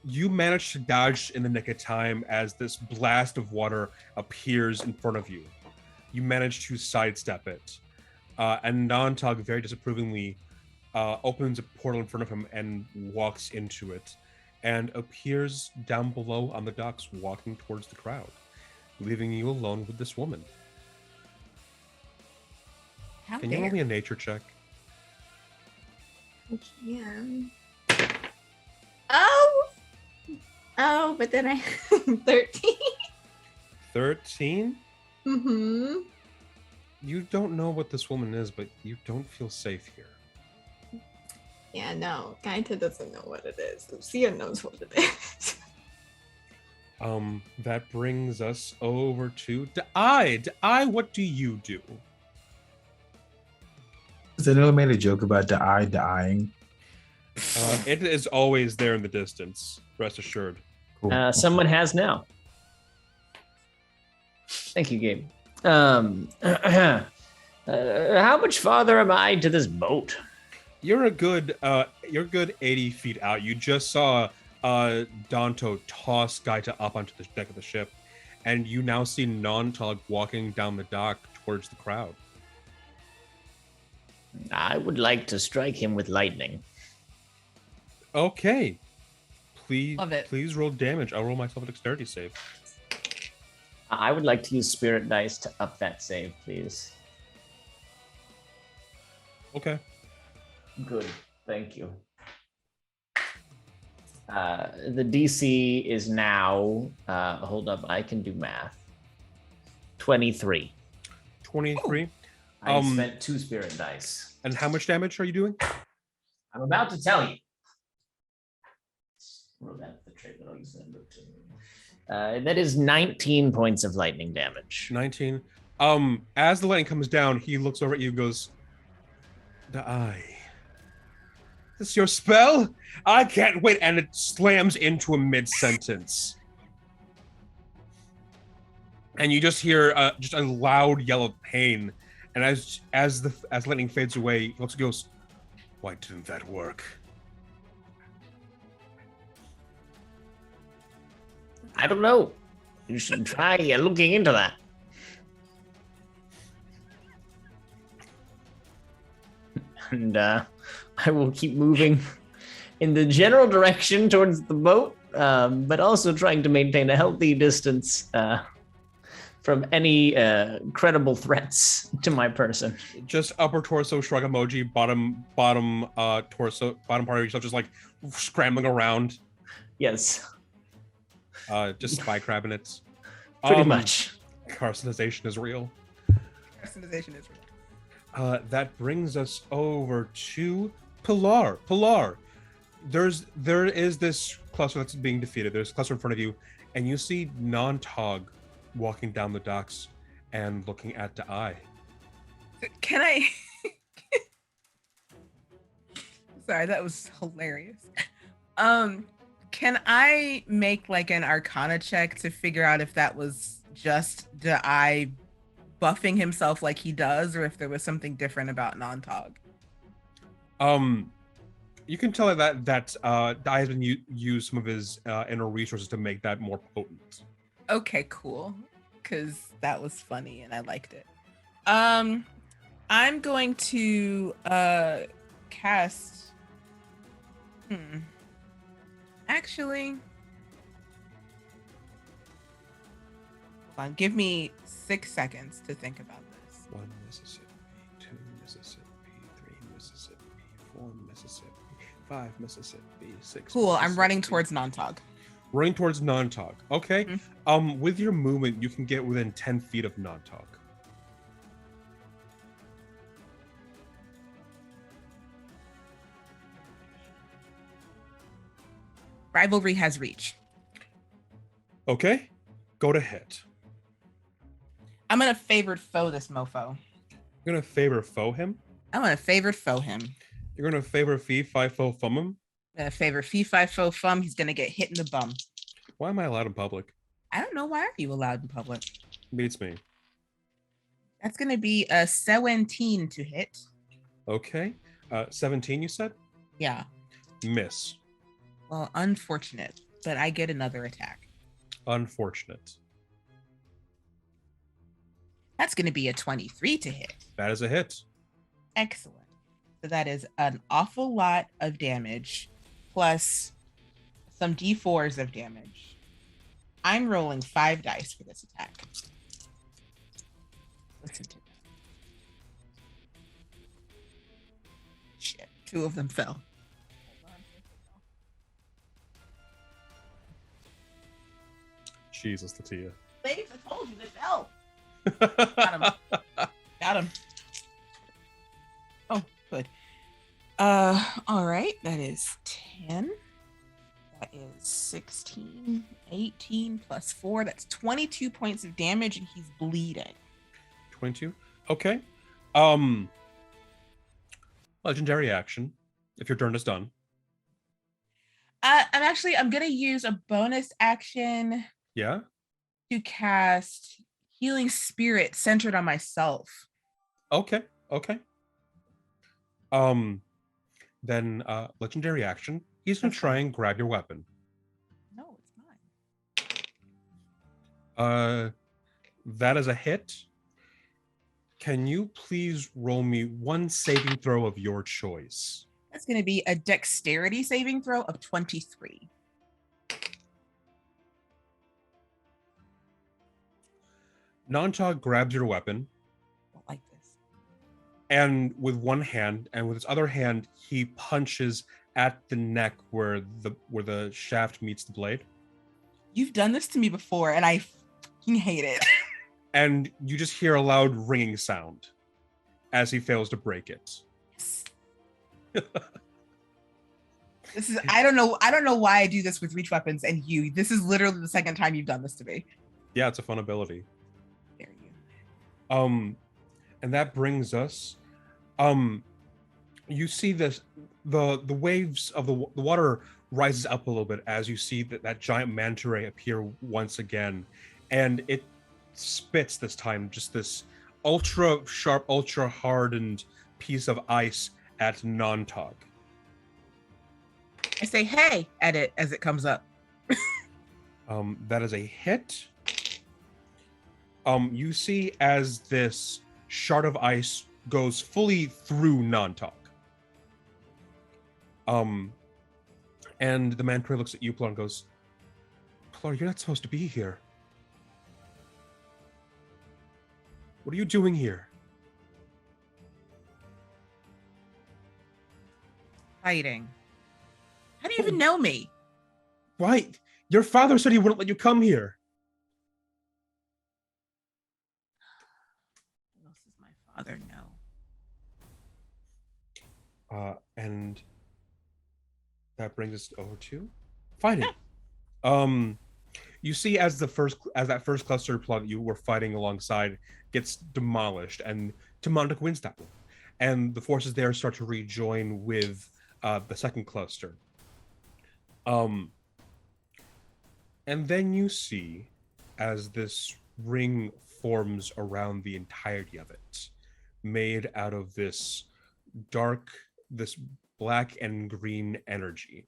You manage to dodge in the nick of time as this blast of water appears in front of you. You manage to sidestep it. And Nontog very disapprovingly opens a portal in front of him and walks into it and appears down below on the docks walking towards the crowd, leaving you alone with this woman. How Can you roll me a nature check? I can. Oh, but then I 13. 13? Mm-hmm. You don't know what this woman is, but you don't feel safe here. Yeah, no, Gaita doesn't know what it is. Lucia knows what it is. That brings us over to Dai. Dai, what do you do? Has anyone made a joke about the eye dying? It is always there in the distance, rest assured. Cool. Someone has now. Thank you, Gabe. How much farther am I to this boat? You're a good 80 feet out. You just saw Danto toss Gaita up onto the deck of the ship, and you now see Nontog walking down the dock towards the crowd. I would like to strike him with lightning. Okay. Please, Love it. please roll damage. I'll roll myself a dexterity save. I would like to use spirit dice to up that save, please. Okay. Good. Thank you. The DC is now, hold up, I can do math. 23. 23. I spent 2 spirit dice. And how much damage are you doing? I'm about to tell you. Well, that's the trait that I'll use number 2. That is 19 points of lightning damage. 19. As the lightning comes down, he looks over at you and goes, Dai. This your spell? I can't wait. And it slams into a mid-sentence. And you just hear just a loud yell of pain. And as lightning fades away, he looks and goes, why didn't that work? I don't know. You should try looking into that. And I will keep moving in the general direction towards the boat, but also trying to maintain a healthy distance from any credible threats to my person. Just upper torso shrug emoji, bottom torso, bottom part of yourself just like scrambling around. Yes. Just spy crabbing it. Pretty much. Carcinization is real. Personalization is real. That brings us over to Pilar. Pilar, there is this cluster that's being defeated. There's a cluster in front of you, and you see Nontog walking down the docks and looking at the eye. Can I? Sorry, that was hilarious. Can I make like an Arcana check to figure out if that was just the eye buffing himself like he does, or if there was something different about Nontog? You can tell that Dai has been used some of his inner resources to make that more potent. Okay, cool. Because that was funny and I liked it. I'm going to cast. Actually, hold on. Give me 6 seconds to think about this. 1 Mississippi, 2 Mississippi, 3 Mississippi, 4 Mississippi, 5 Mississippi, 6. Cool. I'm running towards Nontog. Running towards Nontog. Okay. With your movement, you can get within 10 feet of Nontog. Rivalry has reach. Okay. Go to hit. I'm gonna favored foe this mofo. You're gonna favor foe him? I'm gonna favored foe him. You're gonna favor fee, fi, fo, fum him? I'm gonna favor fee, fi, fo, fum. He's gonna get hit in the bum. Why am I allowed in public? I don't know. Why are you allowed in public? Beats me. That's gonna be a 17 to hit. Okay. 17, you said? Yeah. Miss. Well, unfortunate, but I get another attack. Unfortunate. That's going to be a 23 to hit. That is a hit. Excellent. So that is an awful lot of damage plus some d4s of damage. I'm rolling 5 dice for this attack. Listen to that. Shit, 2 of them fell. Jesus, Tatia. Thanks, I told you they fell. Got him. Got him. Oh, good. All right, that is 10. That is 16, 18 plus 4. That's 22 points of damage, and he's bleeding. 22. Okay. Legendary action. If your turn is done. I'm gonna use a bonus action Yeah. to cast Healing Spirit centered on myself. Okay. Okay. Then legendary action. He's gonna try and grab your weapon. No, it's mine. That is a hit. Can you please roll me one saving throw of your choice? That's gonna be a dexterity saving throw of 23. Nantog grabs your weapon, Don't like this. and with one hand, and with his other hand, he punches at the neck where the shaft meets the blade. You've done this to me before, and I fucking hate it. And you just hear a loud ringing sound as he fails to break it. This is I don't know why I do this with reach weapons and you. This is literally the second time you've done this to me. Yeah, it's a fun ability. There you. And that brings us, you see this, the waves of the water rises up a little bit as you see that giant manta ray appear once again, and it spits this time just this ultra sharp, ultra hardened piece of ice at Nantog. I say hey at it as it comes up. That is a hit. You see as this shard of ice goes fully through Nantog. And the manta ray looks at you, Pilar, and goes, Pilar, you're not supposed to be here. What are you doing here? Fighting. How do you even know me? Right. Your father said he wouldn't let you come here. What else does my father know? And that brings us over to fighting. You see as that first cluster plot that you were fighting alongside gets demolished, and Tamanda wins that one. And the forces there start to rejoin with the second cluster. And then you see as this ring forms around the entirety of it, made out of this black and green energy.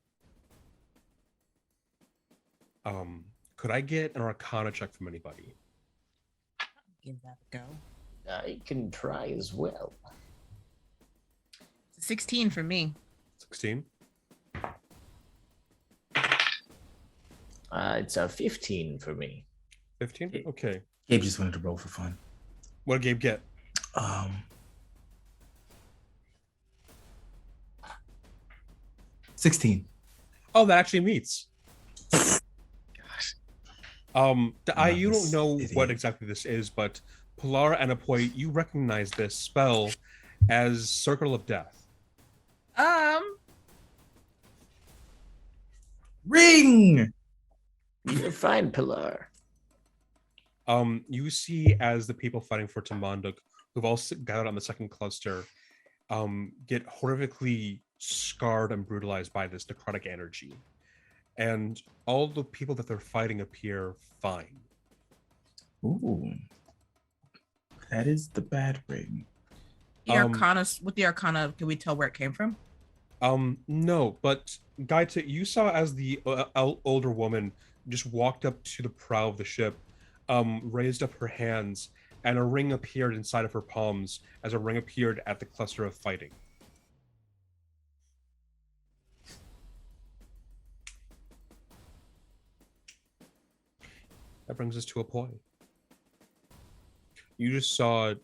Could I get an Arcana check from anybody? Give that a go. I can try as well. It's a 16 for me. 16. It's a 15 for me. 15? Okay. Gabe just wanted to roll for fun. What did Gabe get? 16. Oh, that actually meets. You this don't know idiot. what exactly this is, but Pilar and Apoy, you recognize this spell as Circle of Death. Ring! You're fine, Pilar. You see as the people fighting for Tamanduk, who've all gathered on the second cluster, get horrifically scarred and brutalized by this necrotic energy. And all the people that they're fighting appear fine. Ooh. That is the bad ring. The Arcana, with the Arcana, can we tell where it came from? No, but Gaita, you saw as the older woman just walked up to the prow of the ship, raised up her hands, and a ring appeared inside of her palms as a ring appeared at the cluster of fighting. That brings us to a point. You just saw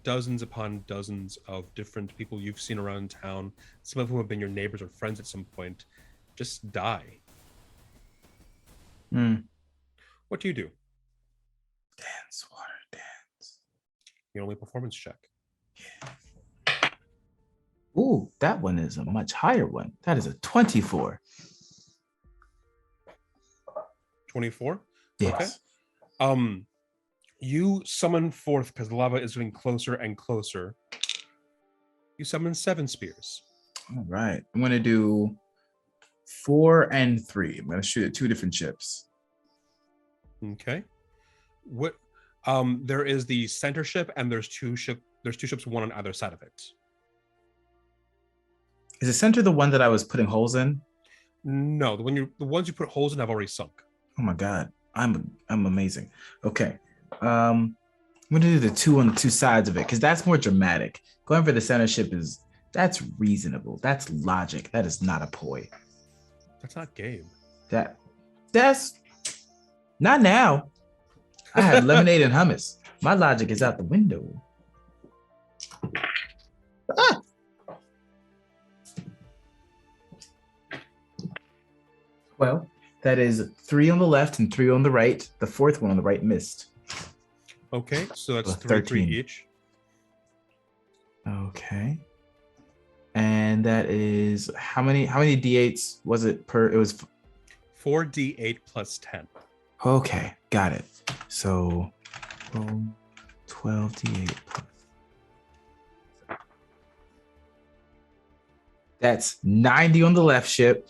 dozens upon dozens of different people you've seen around town, some of whom have been your neighbors or friends at some point, just die. What do you do? Dance, water, dance. You only performance check. Ooh, that one is a much higher one. That is a 24. 24? Yes. Okay. You summon forth, because the lava is getting closer and closer. You summon 7 spears. All right. I'm going to do 4 and 3. I'm going to shoot at 2 different ships. Okay. What? There is the center ship, and there's two ships, one on either side of it. Is the center the one that I was putting holes in? No, the ones you put holes in have already sunk. Oh my God. I'm amazing. Okay. I'm gonna do the 2 on the 2 sides of it because that's more dramatic. Going for the center ship that's reasonable. That's logic. That is not a poi. That's not Gabe. That's not now. I have lemonade and hummus. My logic is out the window. Ah! Well, that is 3 on the left and 3 on the right. The 4th one on the right missed. Okay, so that's 3 13 each. Okay. And that is how many d8s was it per? It was 4d8 plus 10. Okay, got it. So 12 d8 plus. That's 90 on the left ship.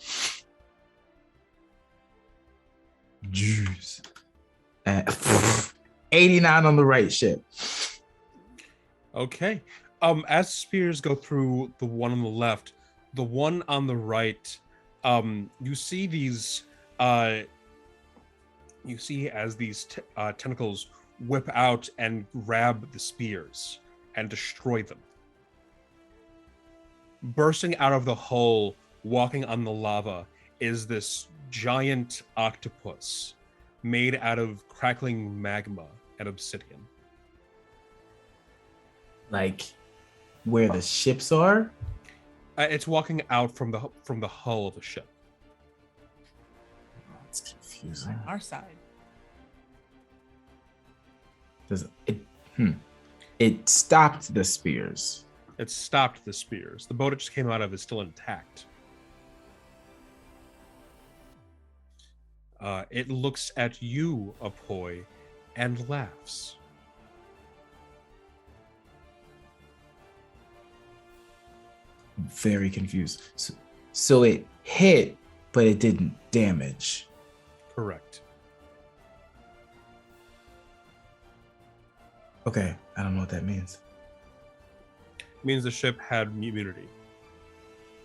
Jeez. And 89 on the right ship. Okay. As spears go through the one on the left, the one on the right, you see these tentacles whip out and grab the spears and destroy them. Bursting out of the hole, walking on the lava, is this giant octopus made out of crackling magma and obsidian. Like where the ships are? It's walking out from the hull of the ship. It's confusing. Our side. It stopped the spears. It stopped the spears. The boat it just came out of is still intact. It looks at you, Apoy, and laughs. I'm very confused. So it hit, but it didn't damage. Correct. Okay, I don't know what that means. It means the ship had immunity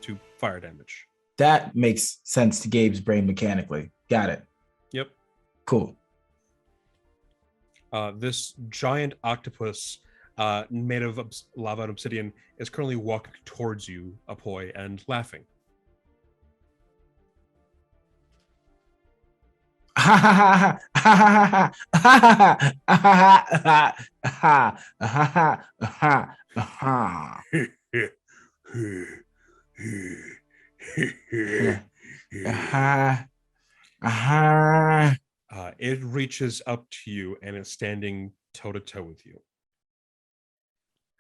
to fire damage. That makes sense to Gabe's brain mechanically. Got it. Yep. Cool. This giant octopus made of lava and obsidian is currently walking towards you, Apoy, and laughing. It reaches up to you and is standing toe-to-toe with you.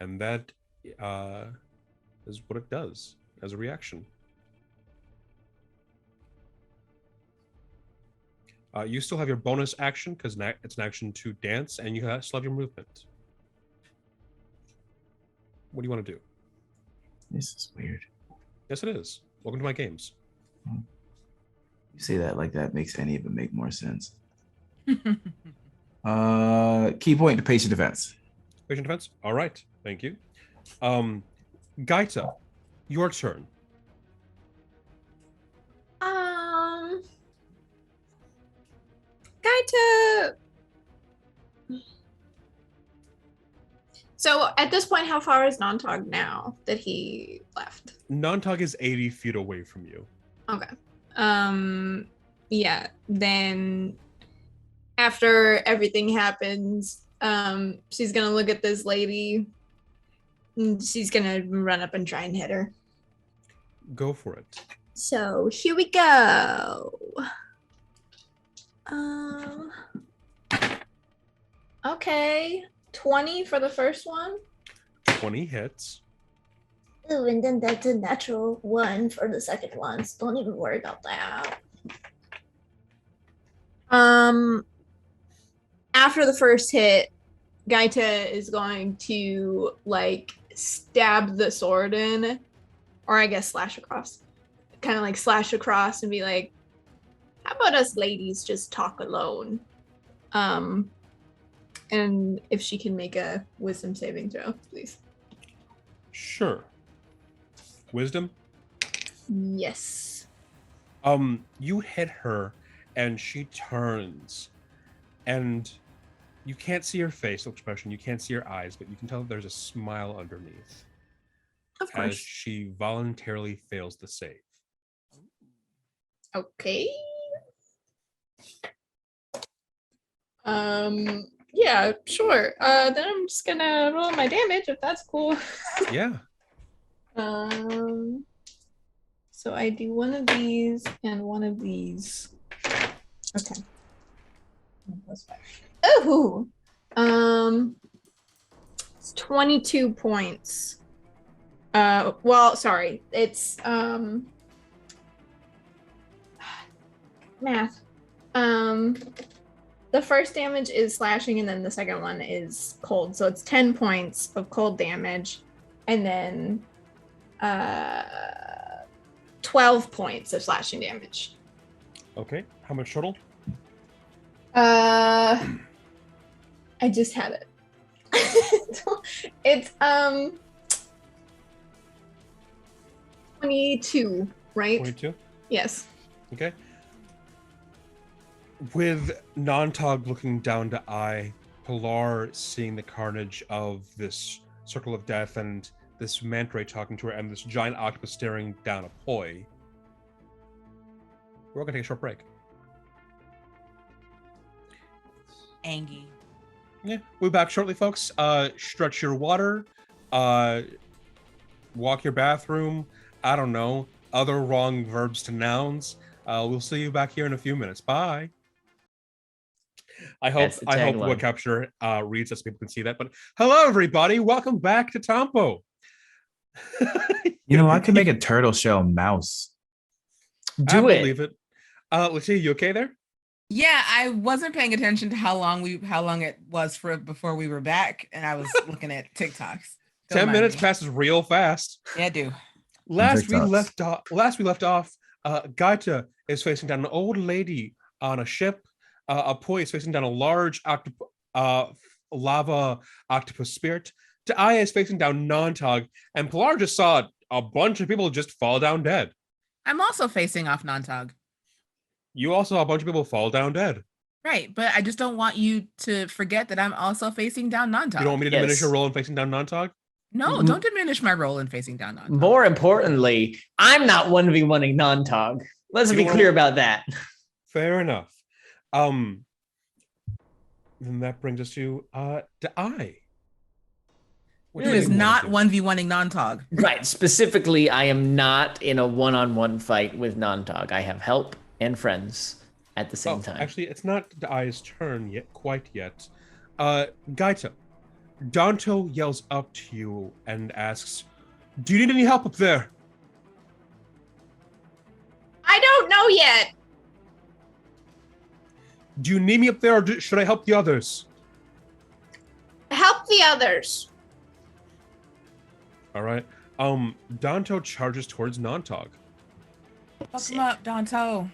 And that is what it does as a reaction. You still have your bonus action because it's an action to dance, and you still have your movement. What do you want to do? This is weird. Yes, it is. Welcome to my games. You say that like that makes any of it make more sense. Key point to patient defense. Patient defense? All right. Thank you. Gaita, your turn. to. So at this point, how far is Nontog now that he left? Nontog is 80 feet away from you. Okay. Yeah. Then after everything happens, she's gonna look at this lady. And she's gonna run up and try and hit her. Go for it. So here we go. Okay. 20 for the first one. 20 hits. Ooh, and then that's a natural 1 for the second one. So don't even worry about that. After the first hit, Gaita is going to like stab the sword in, or I guess slash across. Kind of like slash across and be like, how about us ladies just talk alone? And if she can make a wisdom saving throw, please. Sure. Wisdom? Yes. You hit her and she turns and you can't see her facial expression, you can't see her eyes, but you can tell that there's a smile underneath. Of course. As she voluntarily fails the save. Okay. Yeah, sure. Then I'm just gonna roll my damage if that's cool. Yeah. So I do one of these and one of these. Okay. Oh, it's 22 points. Well, sorry, it's math. The first damage is slashing, and then the second one is cold. So it's 10 points of cold damage, and then 12 points of slashing damage. Okay. How much total? I just had it. It's 22, right? 22? Yes. Okay. With Nontog looking down to Eye, Pilar seeing the carnage of this circle of death and this manta ray talking to her and this giant octopus staring down at Poi, we're gonna take a short break. Angie. Yeah, we'll be back shortly, folks. Stretch your water, walk your bathroom, I don't know, other wrong verbs to nouns. We'll see you back here in a few minutes. Bye. I hope what capture reads so people can see that. But hello, everybody. Welcome back to Tampo. You know, I could make a turtle shell mouse. I believe it. Let's see. You okay there? Yeah, I wasn't paying attention to how long it was for before we were back, and I was looking at TikToks. 10 minutes passes real fast. Yeah, I do. Last we left off, Gaita is facing down an old lady on a ship. Poi is facing down a large lava octopus spirit. Aya is facing down Nontog, and Pilar just saw a bunch of people just fall down dead. I'm also facing off Nontog. You also saw a bunch of people fall down dead. Right, but I just don't want you to forget that I'm also facing down Nontog. You don't want me to diminish your role in facing down Nontog? No, don't diminish my role in facing down Nontog. More importantly, I'm not 1v1ing Nontog. Let's be clear about that. Fair enough. Then that brings us to Eye. It is not 1v1ing Nontog. Right. Specifically, I am not in a one-on-one fight with Nontog. I have help and friends at the same time. Actually, it's not Eye's turn quite yet. Gaita, Danto yells up to you and asks, "Do you need any help up there?" I don't know yet. Do you need me up there, or should I help the others? Help the others. All right. Danto charges towards Nontog. Fuck him up, Danto.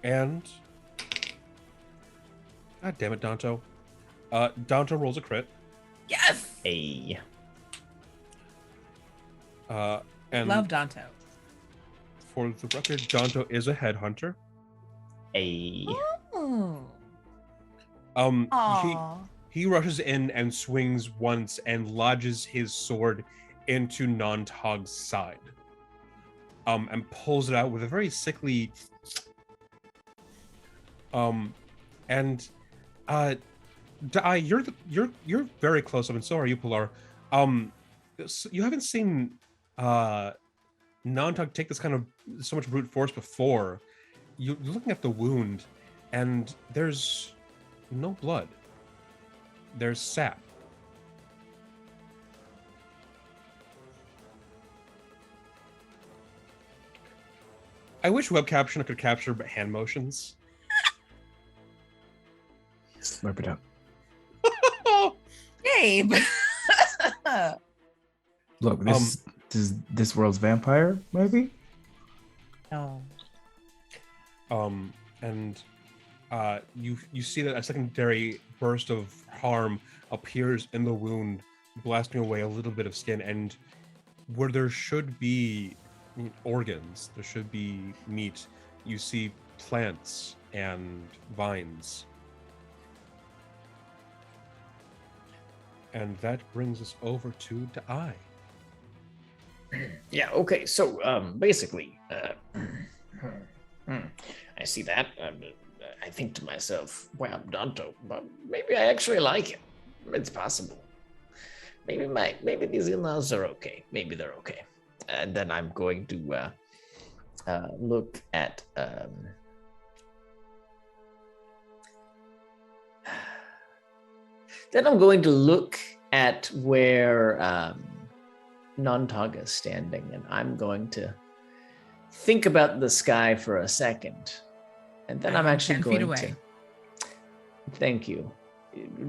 And God damn it, Danto. Danto rolls a crit. Yes. Hey. And love Danto. For the record, Danto is a headhunter. A Oh. He Aw. he rushes in and swings once and lodges his sword into Nontog's side. And pulls it out with a very sickly and Dai, you're very close up, and so are you, Pilar. You haven't seen Nontog take this kind of so much brute force before. You're looking at the wound, and there's no blood. There's sap. I wish web caption could capture hand motions. Slurp it up. Gabe. Look, this world's vampire, maybe? No. And you see that a secondary burst of harm appears in the wound, blasting away a little bit of skin, and where there should be organs, there should be meat, you see plants and vines. And that brings us over to Dai. Yeah, okay. So basically, I see that. I think to myself, wow, Danto, but maybe I actually like him. It's possible. Maybe these in-laws are okay. Maybe they're okay. And then I'm going to look at then I'm going to look at where Nontog is standing, and I'm going to think about the sky for a second. And then I'm actually 10 feet going away. to thank you.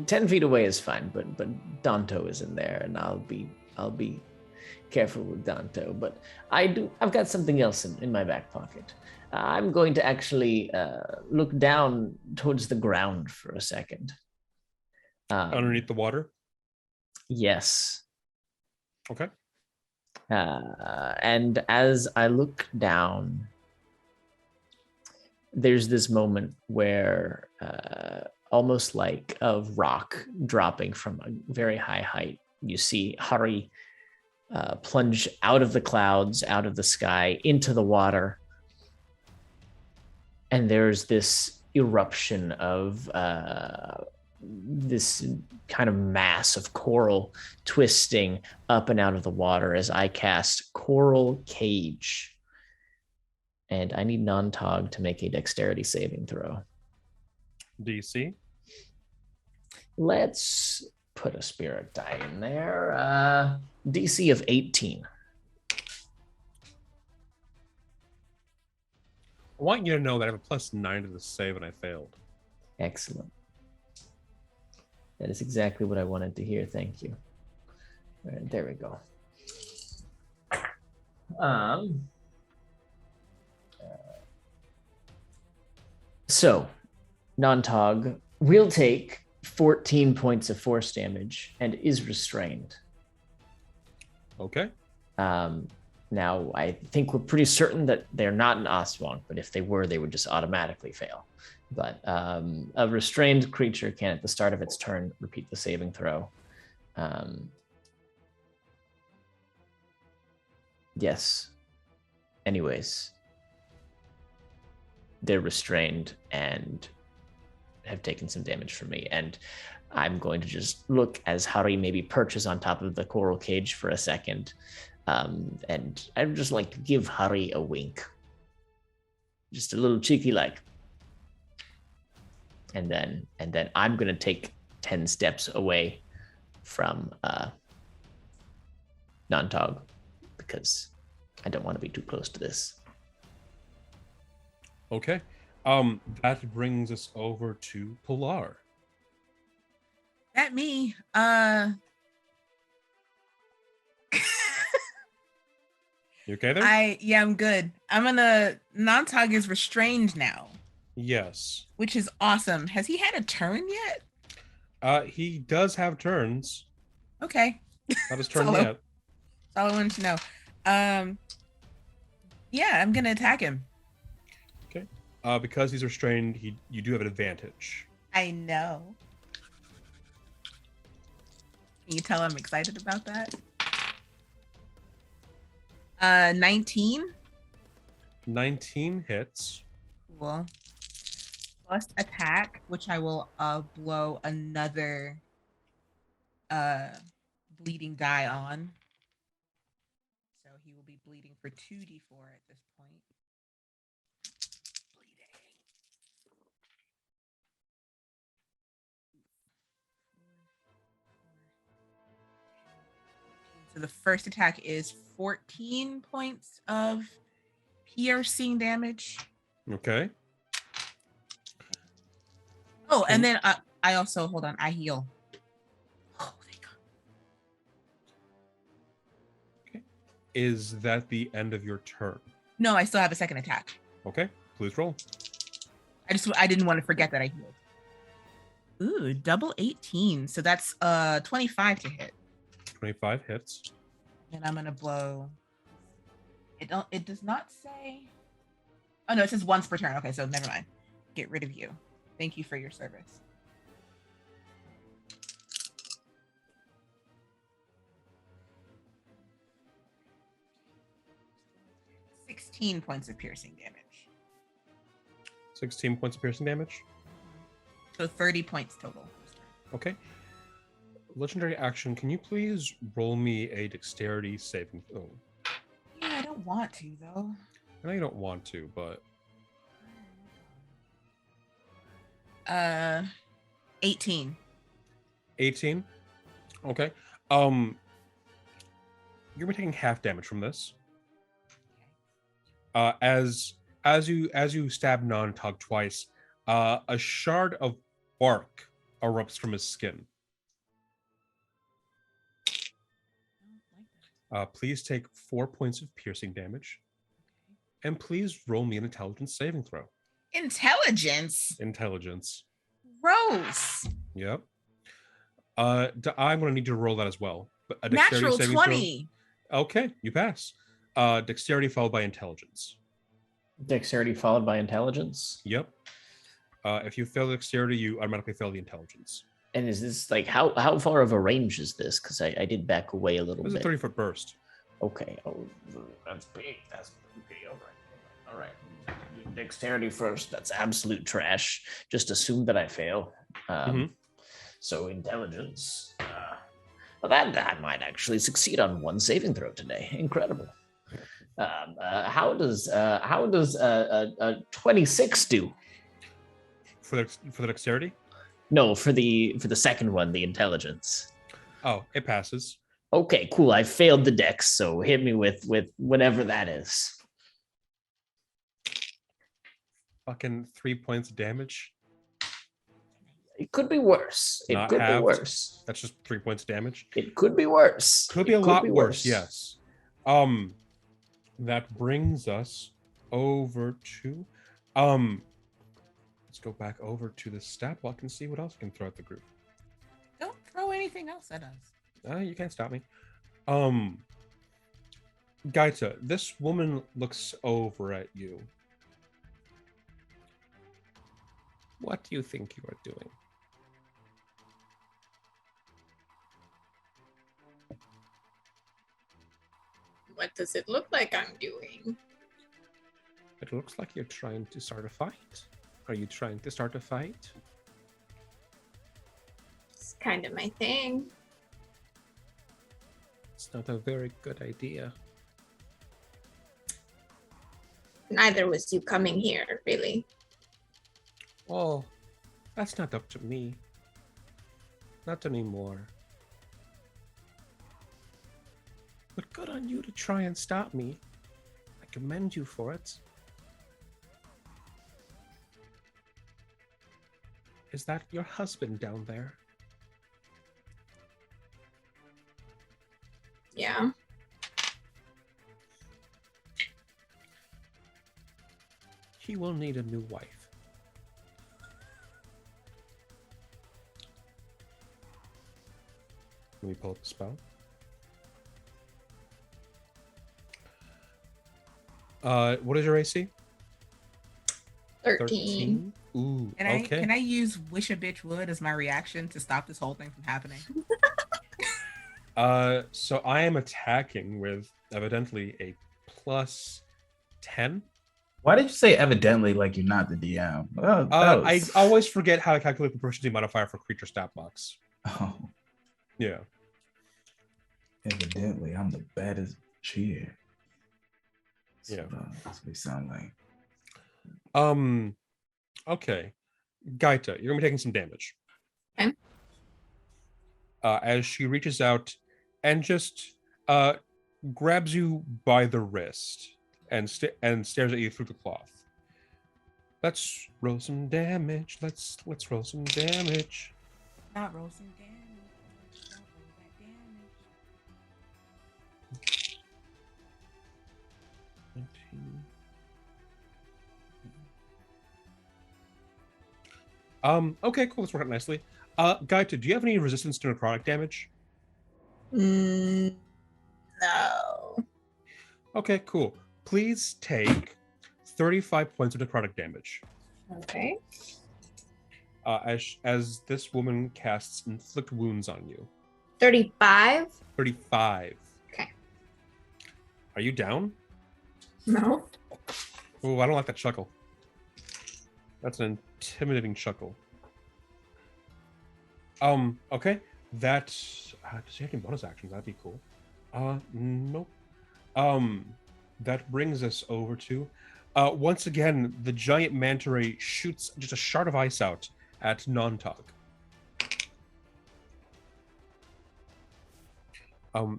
10 feet away is fine, but Danto is in there, and I'll be careful with Danto. But I've got something else in my back pocket. I'm going to actually look down towards the ground for a second. Underneath the water? Yes. Okay. And as I look down, there's this moment where almost like a rock dropping from a very high height, you see Hari plunge out of the clouds, out of the sky, into the water. And there's this eruption of this kind of mass of coral twisting up and out of the water as I cast Coral Cage. And I need Nontog to make a dexterity saving throw. DC? Let's put a spirit die in there. DC of 18. I want you to know that I have a +9 to the save and I failed. Excellent. That is exactly what I wanted to hear. Thank you. All right, there we go. So, Nontog will take 14 points of force damage and is restrained. Okay. Now, I think we're pretty certain that they're not an Aswang, but if they were, they would just automatically fail. But a restrained creature can, at the start of its turn, repeat the saving throw. Yes. Anyways, they're restrained and have taken some damage from me. And I'm going to just look as Hari maybe perches on top of the coral cage for a second. And I'd just like to give Hari a wink. Just a little cheeky like. And then I'm going to take 10 steps away from Nontog because I don't want to be too close to this. Okay. That brings us over to Pilar. That me. You okay there? I'm good. Nontog is restrained now, Yes. which is awesome. Has he had a turn yet? He does have turns. Okay. Not his turn Solo. yet. That's all I wanted to know. Yeah, I'm gonna attack him. Okay. Because he's restrained, you do have an advantage. I know. Can you tell I'm excited about that? 19. 19 hits. Cool. Plus attack, which I will blow another bleeding guy on. So he will be bleeding for 2d4 at this point. Bleeding. So the first attack is 14 points of piercing damage. Okay. Oh, and then I also, hold on, I heal. Oh, thank God. Okay. Is that the end of your turn? No, I still have a second attack. Okay. Please roll. I didn't want to forget that I healed. Ooh, double 18. So that's 25 to hit. 25 hits. And I'm gonna blow. It does not say. Oh no, it says once per turn. Okay, so never mind. Get rid of you. Thank you for your service. (16 points of piercing damage. 16 points of piercing damage. So 30 points total. Okay. Legendary action. Can you please roll me a dexterity saving throw? Yeah, I don't want to though. I know you don't want to, but 18. 18. Okay. You're taking half damage from this. As you stab Non-Tug twice, a shard of bark erupts from his skin. Please take 4 points of piercing damage. And please roll me an intelligence saving throw. Intelligence? Intelligence. Gross. Yep. I'm going to need to roll that as well. But a Natural saving 20. Throw. Okay, you pass. Dexterity followed by intelligence. Dexterity followed by intelligence. Yep. If you fail dexterity, you automatically fail the intelligence. And is this like how far of a range is this? Because I did back away a little This is bit. a 30-foot burst. Okay. Oh, that's big. That's big. All right. Dexterity first. That's absolute trash. Just assume that I fail. So intelligence. Well, that might actually succeed on one saving throw today. Incredible. How does 26 do? For the dexterity? No, for the second one, the intelligence. Oh, it passes. Okay, cool. I failed the dex, so hit me with whatever that is. Fucking 3 points of damage. It could be worse. It Not could halved. be worse. That's just 3 points of damage. It could be worse. Could be a lot worse, yes. That brings us over to let's go back over to the stat block and see what else we can throw at the group. Don't throw anything else at us. You can't stop me. Gaita, this woman looks over at you. What do you think you are doing? What does it look like I'm doing? It looks like you're trying to start a fight. Are you trying to start a fight? It's kind of my thing. It's not a very good idea. Neither was you coming here, really. Oh, that's not up to me. Not anymore. But good on you to try and stop me. I commend you for it. Is that your husband down there? Yeah. He will need a new wife. Let me pull up the spell. What is your AC? 13. Ooh, okay. Can I use wish a bitch would as my reaction to stop this whole thing from happening? So I am attacking with evidently a plus 10. Why did you say evidently like you're not the DM? Well, I always forget how to calculate the proficiency modifier for creature stat box. Oh, Yeah. evidently I'm the baddest cheer. Yeah. That's what it sound like. Okay. Gaita, you're gonna be taking some damage. Okay. As she reaches out and just grabs you by the wrist and stares at you through the cloth. Let's roll some damage. Let's roll some damage. Not roll some damage. Don't roll that damage. 19. Okay, cool. This worked out nicely. Gaita, do you have any resistance to necrotic damage? No. Okay, cool. Please take 35 points of necrotic damage. Okay. As this woman casts inflict wounds on you. 35. 35. Okay. Are you down? No. Oh, I don't like that chuckle. That's an intimidating chuckle. Okay. That does he have any bonus actions? That'd be cool. Nope. That brings us over to once again, the giant manta ray shoots just a shard of ice out at Nontog.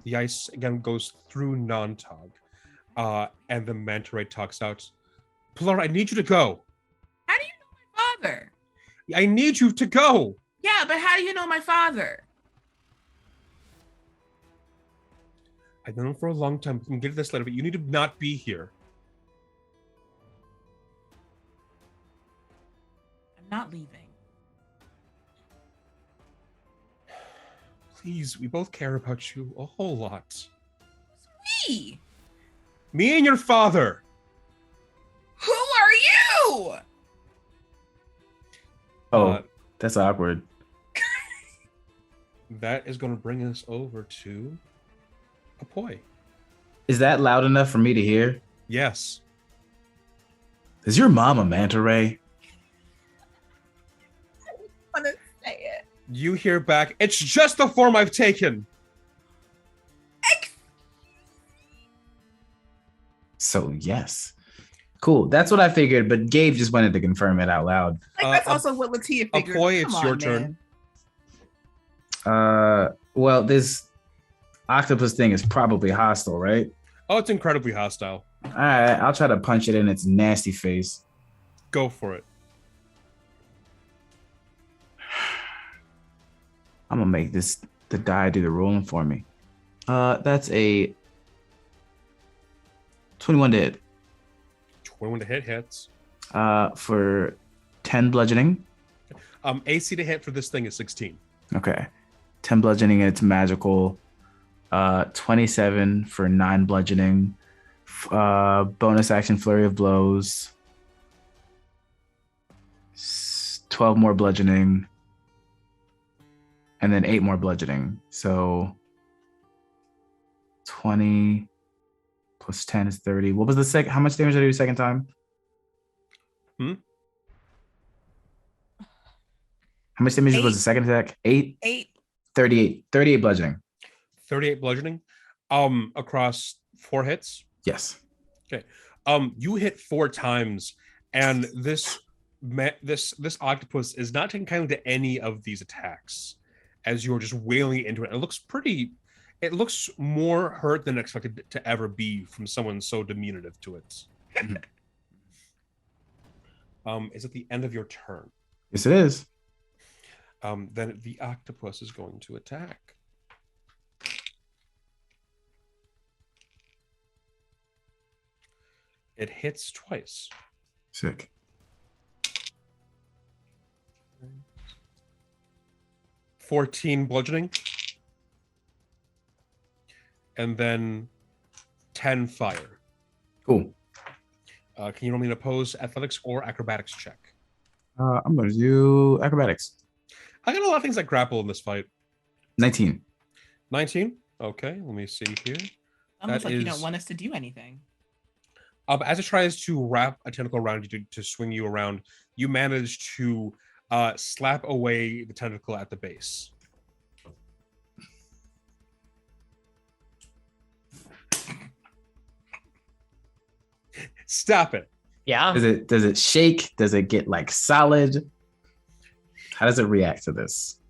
The ice again goes through Nontog, and the manta ray talks out. Pilar, I need you to go. How do you know my father? I need you to go. Yeah, but how do you know my father? I've known him for a long time. We can get to this later, but you need to not be here. I'm not leaving. Please, we both care about you a whole lot. Me? Me and your father. Who are you? Oh, that's awkward. That is going to bring us over to Apoy. Is that loud enough for me to hear? Yes. Is your mom a manta ray? I want to say it. You hear back, it's just the form I've taken. So yes. Cool. That's what I figured, but Gabe just wanted to confirm it out loud. Like that's also what Latia figured. Apoy, Come it's on, your man. turn. Well, this octopus thing is probably hostile, right? Oh, it's incredibly hostile. All right, I'll try to punch it in its nasty face. Go for it. I'm gonna make the die do the rolling for me. That's a 21 to hit. 21 to hit hits. For 10 bludgeoning. AC to hit for this thing is 16. Okay. 10 bludgeoning and it's magical. 27 for 9 bludgeoning. Bonus action flurry of blows. 12 more bludgeoning. And then 8 more bludgeoning. So 20 plus 10 is 30. What was the second? How much damage did I do second time? How much damage was the second attack? 8? 8. 38. 38 bludgeoning. 38 bludgeoning. Across 4 hits. Yes. Okay. You hit 4 times, and this octopus is not taking kindly to any of these attacks as you're just wailing into it. It looks more hurt than expected to ever be from someone so diminutive to it. Is at the end of your turn. Yes, it is. Then the octopus is going to attack. It hits twice. Sick. Okay. 14 bludgeoning. And then 10 fire. Cool. Can you roll me an opposed athletics or acrobatics check? I'm going to do acrobatics. I got a lot of things that grapple in this fight. 19. 19. Okay, let me see here. Almost That like you is- don't want us to do anything. As it tries to wrap a tentacle around you to swing you around, you manage to slap away the tentacle at the base. Stop it. Yeah. Does it shake? Does it get like solid? How does it react to this?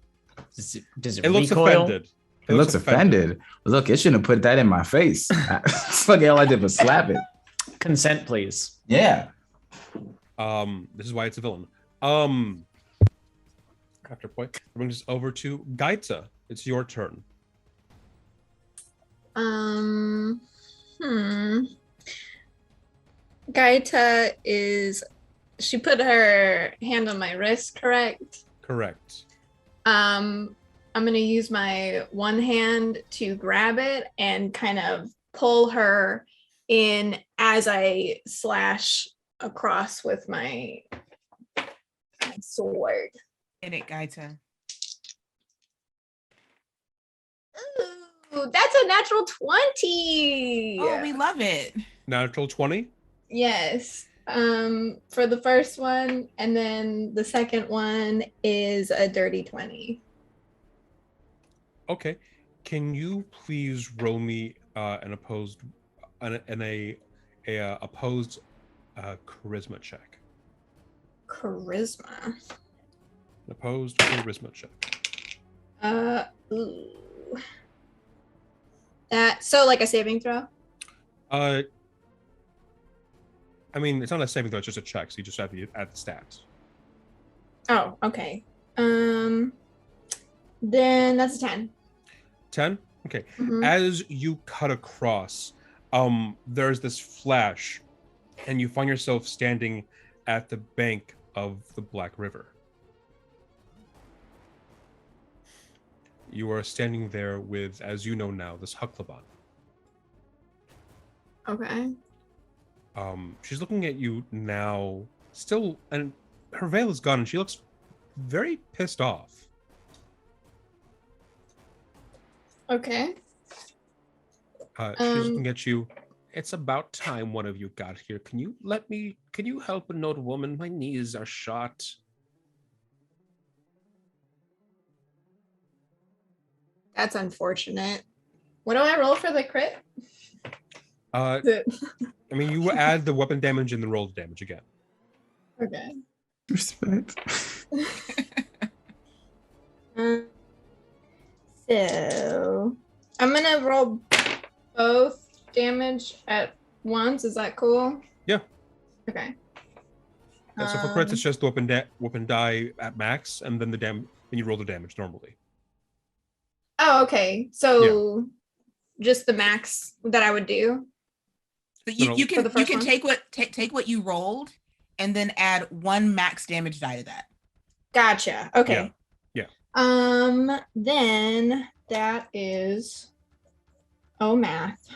Does it It looks recoil? offended. It looks offended. Look, it shouldn't have put that in my face. Fucking all I did was slap it. Consent, please. Yeah. This is why it's a villain. After point, brings us over to Gaita. It's your turn. Gaita she put her hand on my wrist, correct? Correct. I'm gonna use my one hand to grab it and kind of pull her in as I slash across with my sword. Hit it, Gaita. Ooh, that's a natural 20. Oh, we love it. Natural 20. Yes. For the first one, and then the second one is a dirty 20. Okay. Can you please roll me an opposed opposed charisma check? Charisma. An opposed charisma check. Ooh. That so like a saving throw? I mean, it's not a saving throw; it's just a check. So you just have to add the stats. Oh, okay. Then that's a 10. 10. Okay. Mhm. As you cut across, there's this flash, and you find yourself standing at the bank of the Black River. You are standing there with, as you know now, this Hucklaban. Okay. She's looking at you now, still, and her veil is gone, and she looks very pissed off. Okay. She's looking at you. It's about time one of you got here. Can you help an old woman? My knees are shot. That's unfortunate. What do I roll for the crit? I mean, you add the weapon damage and the roll damage again. Okay. Respect. So I'm gonna roll both damage at once. Is that cool? Yeah. Okay. Yeah, so for crits, it's just the weapon die at max, and then and you roll the damage normally. Oh, okay. So just the max that I would do. But you, No, no. you For can the first one? take what you rolled and then add one max damage die to that. Gotcha. Okay. Yeah. Then that is math.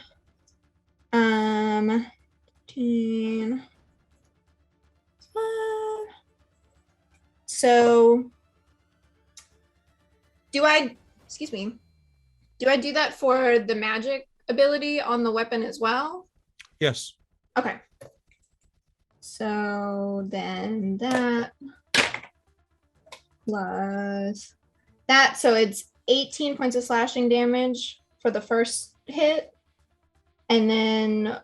10. So do I do that for the magic ability on the weapon as well? Yes. Okay. So then that plus that, so it's 18 points of slashing damage for the first hit, and then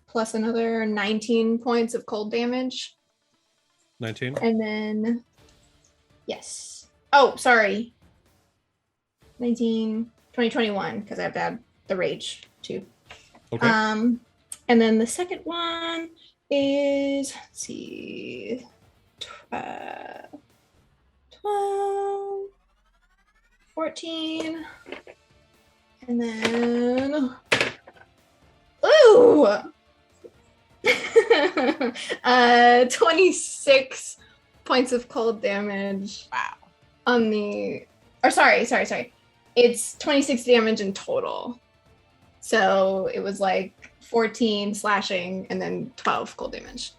plus another 19 points of cold damage. 19. And then yes. Oh, sorry. 19, 20, 21, because I have to add the rage too. Okay. And then the second one is, let's see, 12, 14, and then, ooh, 26 points of cold damage. Wow. Sorry. It's 26 damage in total. So it was like 14 slashing and then 12 cold damage.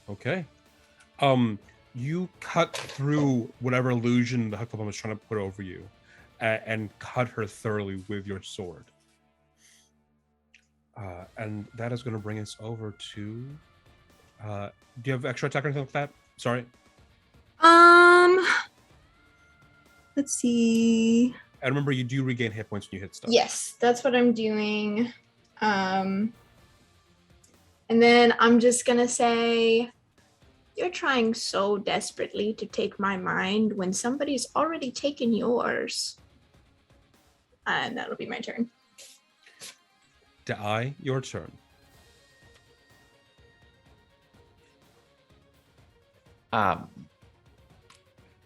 Okay. You cut through whatever illusion the Huckleberry was trying to put over you, and cut her thoroughly with your sword. And that is going to bring us over to. Do you have extra attack or anything like that? Sorry. Let's see. And remember, you do regain hit points when you hit stuff. Yes, that's what I'm doing. And then I'm just gonna say, you're trying so desperately to take my mind when somebody's already taken yours. And that'll be my turn. Dai, your turn.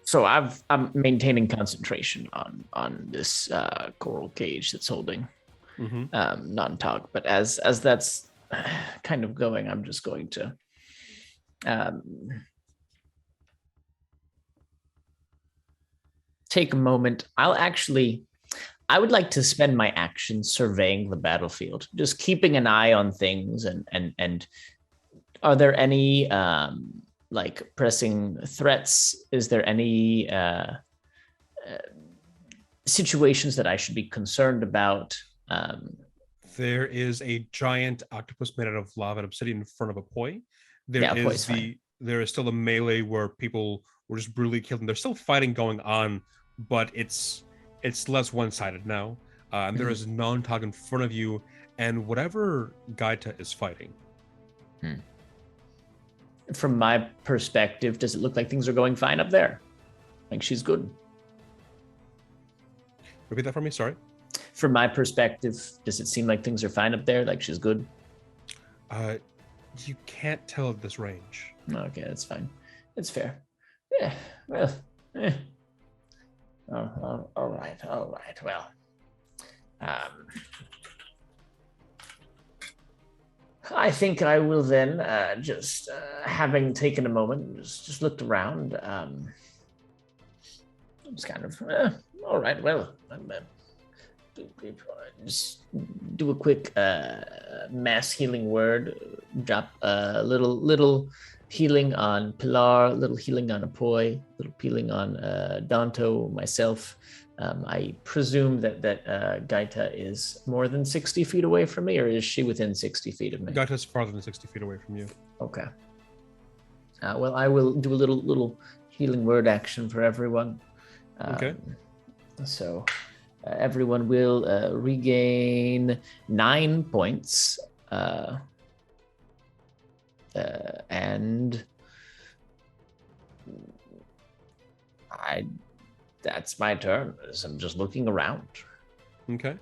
So I'm maintaining concentration on this coral cage that's holding non-tog. But as that's kind of going, I'm just going to take a moment. I would like to spend my action surveying the battlefield, just keeping an eye on things and are there any like pressing threats? Is there any situations that I should be concerned about? There is a giant octopus made out of lava and obsidian in front of Apoy. There is still a melee where people were just brutally killed, and there's still fighting going on, but it's less one-sided now. And there is non-tog in front of you, and whatever Gaita is fighting. From my perspective, does it look like things are going fine up there? Like she's good? Repeat that for me, sorry. From my perspective, does it seem like things are fine up there? Like she's good? You can't tell at this range. Okay, that's fine. It's fair. Yeah, well, all right. Well, I think I will then, just having taken a moment, just looked around. I was kind of, all right, well, just do a quick mass healing word, drop a little healing on Pilar, little healing on Apoy, little healing on Danto, myself. I presume that Gaita is more than 60 feet away from me, or is she within 60 feet of me? Gaita's farther than 60 feet away from you. Okay. Well, I will do a little healing word action for everyone. Okay. So everyone will regain 9 points. And that's my turn. So I'm just looking around. Okay.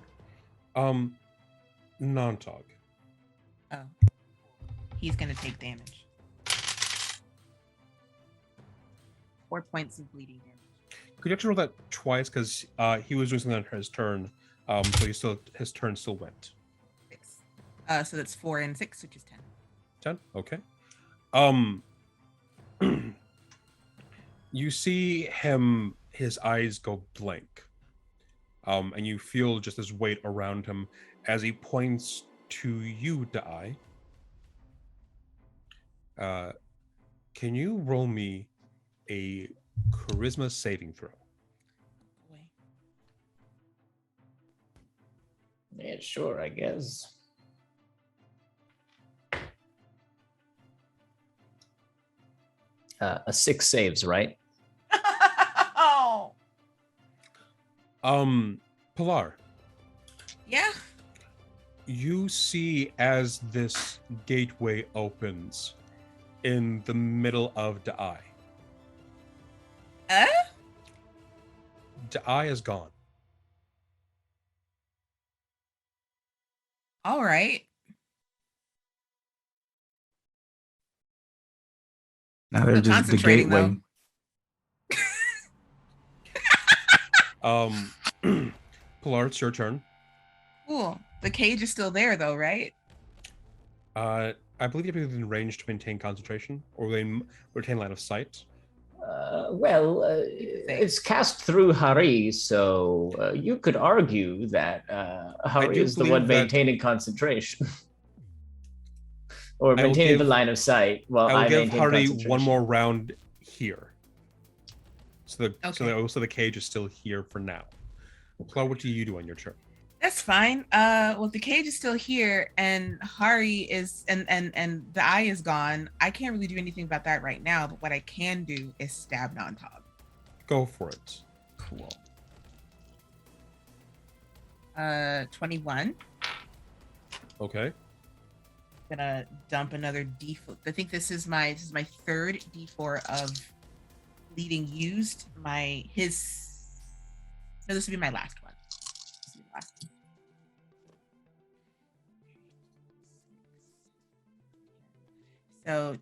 Non-tog. Oh. He's gonna take damage. 4 points of bleeding damage. Could you actually roll that twice? Because he was doing something on his turn. So his turn still went. 6. So that's 4 and 6, which is 10. 10? Okay. You see him, his eyes go blank. And you feel just this weight around him as he points to you, Dai. Can you roll me a charisma saving throw? Boy. Yeah, sure, I guess. A 6 saves, right? Oh. Pilar. Yeah. You see as this gateway opens in the middle of Dai. Dai is gone. All right. Now they're Still just the concentrating, gateway. Pilar, it's your turn. Cool. The cage is still there, though, right? I believe you have to be within range to maintain concentration or retain line of sight. It's cast through Hari, so you could argue that Hari is the one maintaining concentration. Or maintaining the line of sight while I will give maintain Hari concentration. one more round here. So the cage is still here for now. Claude, what do you do on your turn? That's fine. Well, the cage is still here, and Hari is, and the eye is gone. I can't really do anything about that right now. But what I can do is stab non-Tog. Go for it. Cool. 21. Okay. Gonna dump another D4. I think this is my third D4 of bleeding used. This will be my last one. So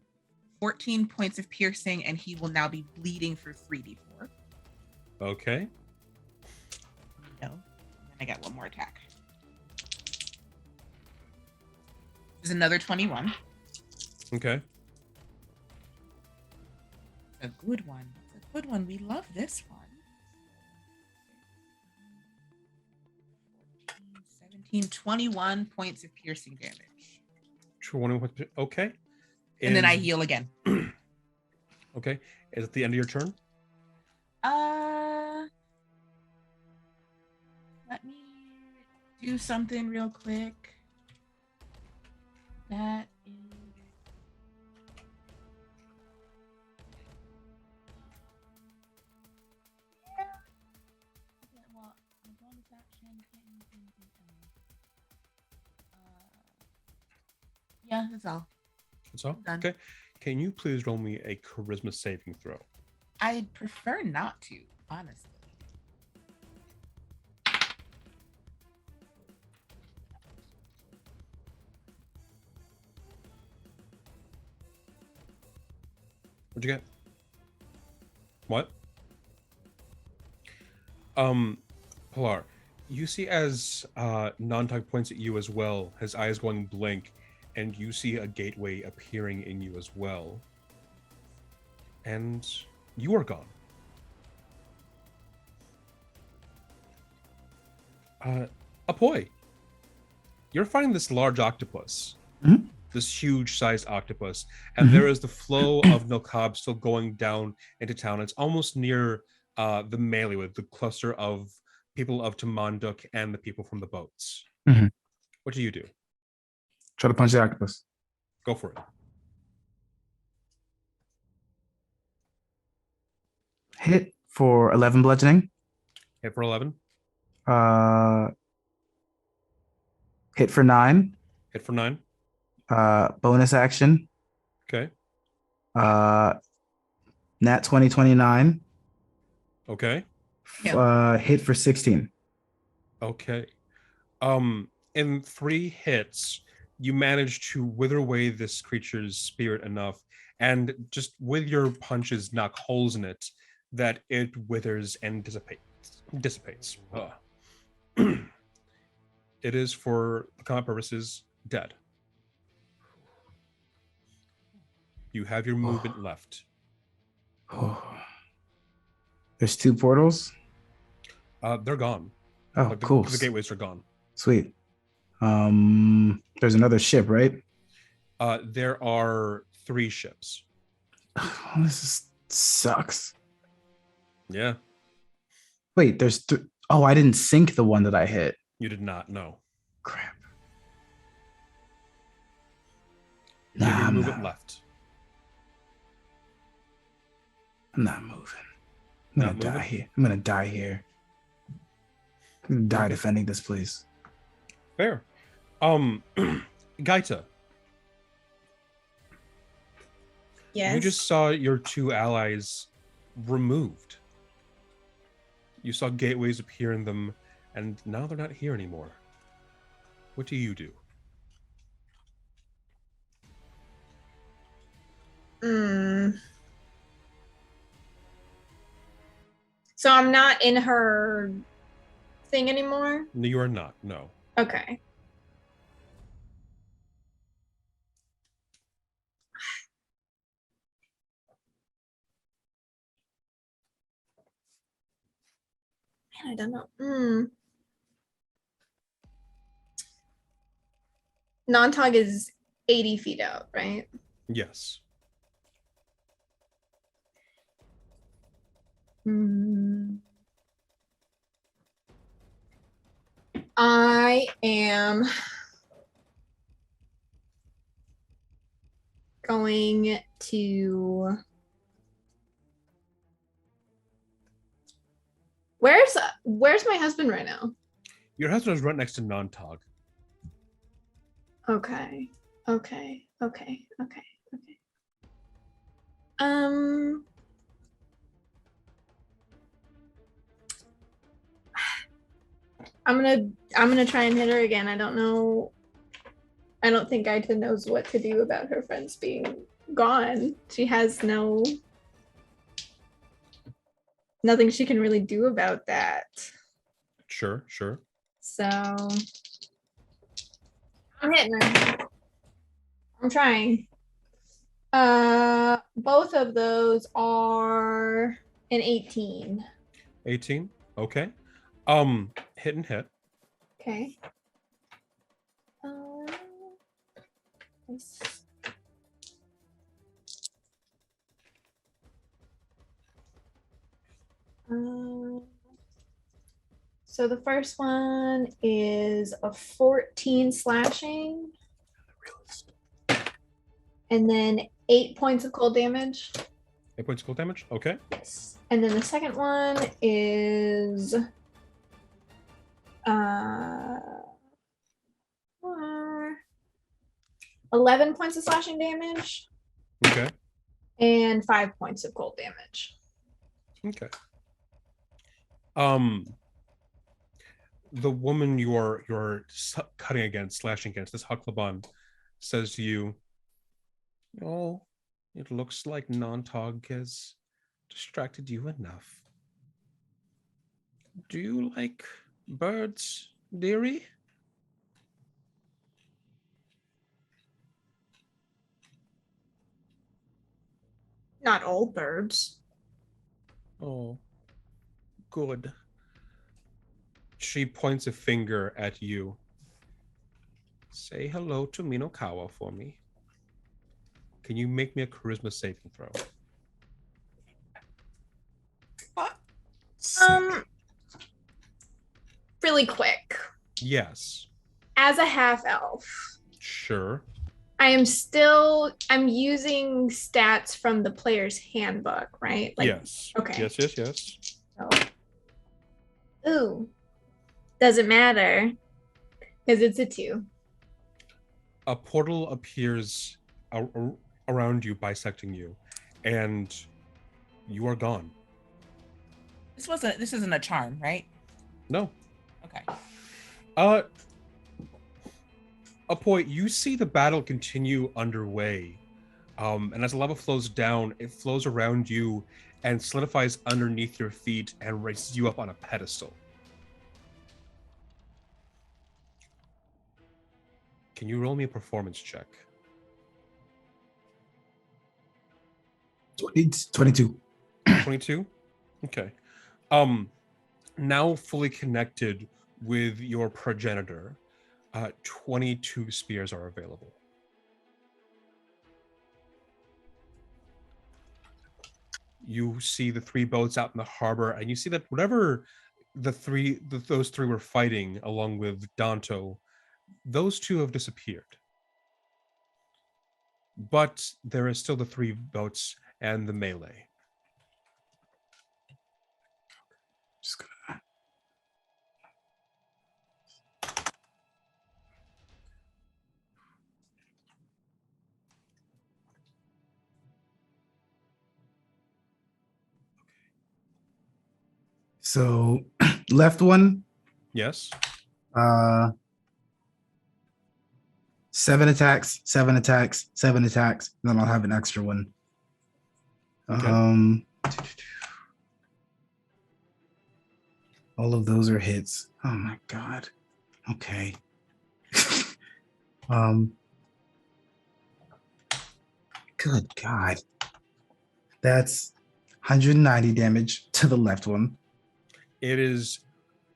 14 points of piercing, and he will now be bleeding for 3d4. Okay. No. And I got one more attack. There's another 21. Okay. A good one. It's a good one. We love this one. 17, 21 points of piercing damage. 21. Okay. And then I heal again. Okay. Is it the end of your turn? Let me do something real quick. That is... Yeah, that's all. That's all? Done. Okay. Can you please roll me a charisma saving throw? I'd prefer not to, honestly. What'd you get? What? Pilar, you see as Non-Tog points at you as well, his eyes going blank, and you see a gateway appearing in you as well. And you are gone. Apoy, you're finding this large octopus. Mm-hmm. This huge-sized octopus, and there is the flow of Nilkab still going down into town. It's almost near the melee with the cluster of people of Tamanduk and the people from the boats. Mm-hmm. What do you do? Try to punch the octopus. Go for it. Hit for 11 bludgeoning. Hit for 11. Hit for 9. Hit for 9. Bonus action. Okay. Nat 2029. Okay. Hit for 16. Okay. In 3 hits, you manage to wither away this creature's spirit enough, and just with your punches knock holes in it, that it withers and dissipates. It is, for combat purposes, dead. You have your movement left. There's 2 portals. They're gone. Oh, cool. The gateways are gone. Sweet. There's another ship, right? There are 3 ships. This sucks. Yeah. Wait, there's oh, I didn't sink the one that I hit. You did not, no. Crap. You have your movement left. I'm not moving. I'm gonna die here. I'm gonna die here. I'm gonna die defending this place. Fair. Gaita. Yes. You just saw your 2 allies removed. You saw gateways appear in them, and now they're not here anymore. What do you do? So I'm not in her thing anymore? No, you are not, no. Okay. I don't know. Nontog is 80 feet out, right? Yes. I am going to. Where's my husband right now? Your husband is right next to Nontog. Okay. I'm gonna try and hit her again. I don't know. I don't think Aita knows what to do about her friends being gone. She has nothing she can really do about that. Sure. So I'm hitting her. I'm trying. Both of those are an 18. 18. Okay. Hit and hit. Okay. So the first one is a 14 slashing. And then 8 points of cold damage. 8 points of cold damage. Okay. Yes. And then the second one is 11 points of slashing damage. Okay. And 5 points of cold damage. Okay. The woman you're cutting against, slashing against, this Hucklabon, says to you, "Oh, it looks like Nontog has distracted you enough. Do you like birds, dearie?" Not all birds. Oh, good. She points a finger at you. Say hello to Minokawa for me. Can you make me a charisma saving throw? Really quick. Yes. As a half elf, Sure. I'm using stats from the player's handbook, right? Yes. Okay. Yes. So, ooh. Doesn't matter. Because it's a 2. A portal appears around you, bisecting you, and you are gone. This isn't a charm, right? No. Okay. Apoy, you see the battle continue underway. And as the lava flows down, it flows around you and solidifies underneath your feet and raises you up on a pedestal. Can you roll me a performance check? 22. 22? Okay. Now fully connected with your progenitor, 22 spears are available. You see the 3 boats out in the harbor, and you see that whatever those three were fighting along with Danto, those 2 have disappeared. But there is still the 3 boats and the melee. Just gonna. So left one, Yes. 7 attacks, 7 attacks, 7 attacks. Then I'll have an extra one. Okay. All of those are hits. Oh my god. Okay. Good god. That's 190 damage to the left one. It is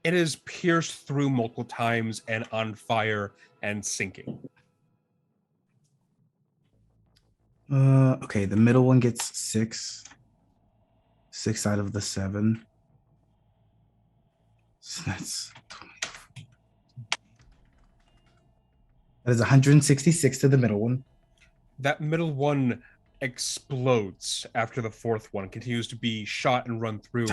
It is pierced through multiple times and on fire and sinking. Okay, the middle one gets 6. 6 out of the 7. So that is 166 to the middle one. That middle one explodes after the fourth one continues to be shot and run through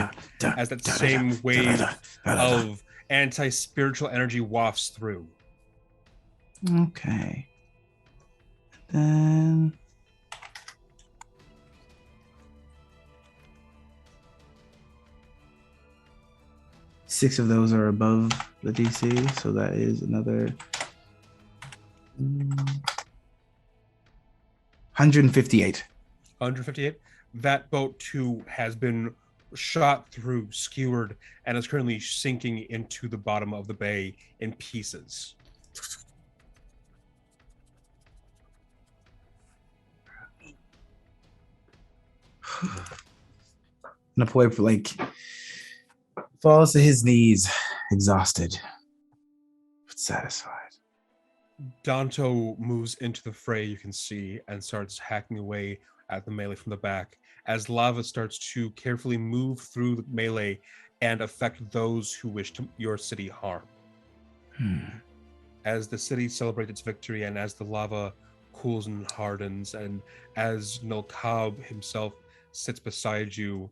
as that same wave of anti-spiritual energy wafts through. Okay. Then six of those are above the DC, so that is another 158. 158. That boat too has been shot through, skewered, and is currently sinking into the bottom of the bay in pieces. Napoy like falls to his knees, exhausted but satisfied. Danto moves into the fray, you can see, and starts hacking away at the melee from the back as lava starts to carefully move through the melee and affect those who wish to your city harm. As the city celebrates its victory and as the lava cools and hardens, and as Nilkab himself sits beside you,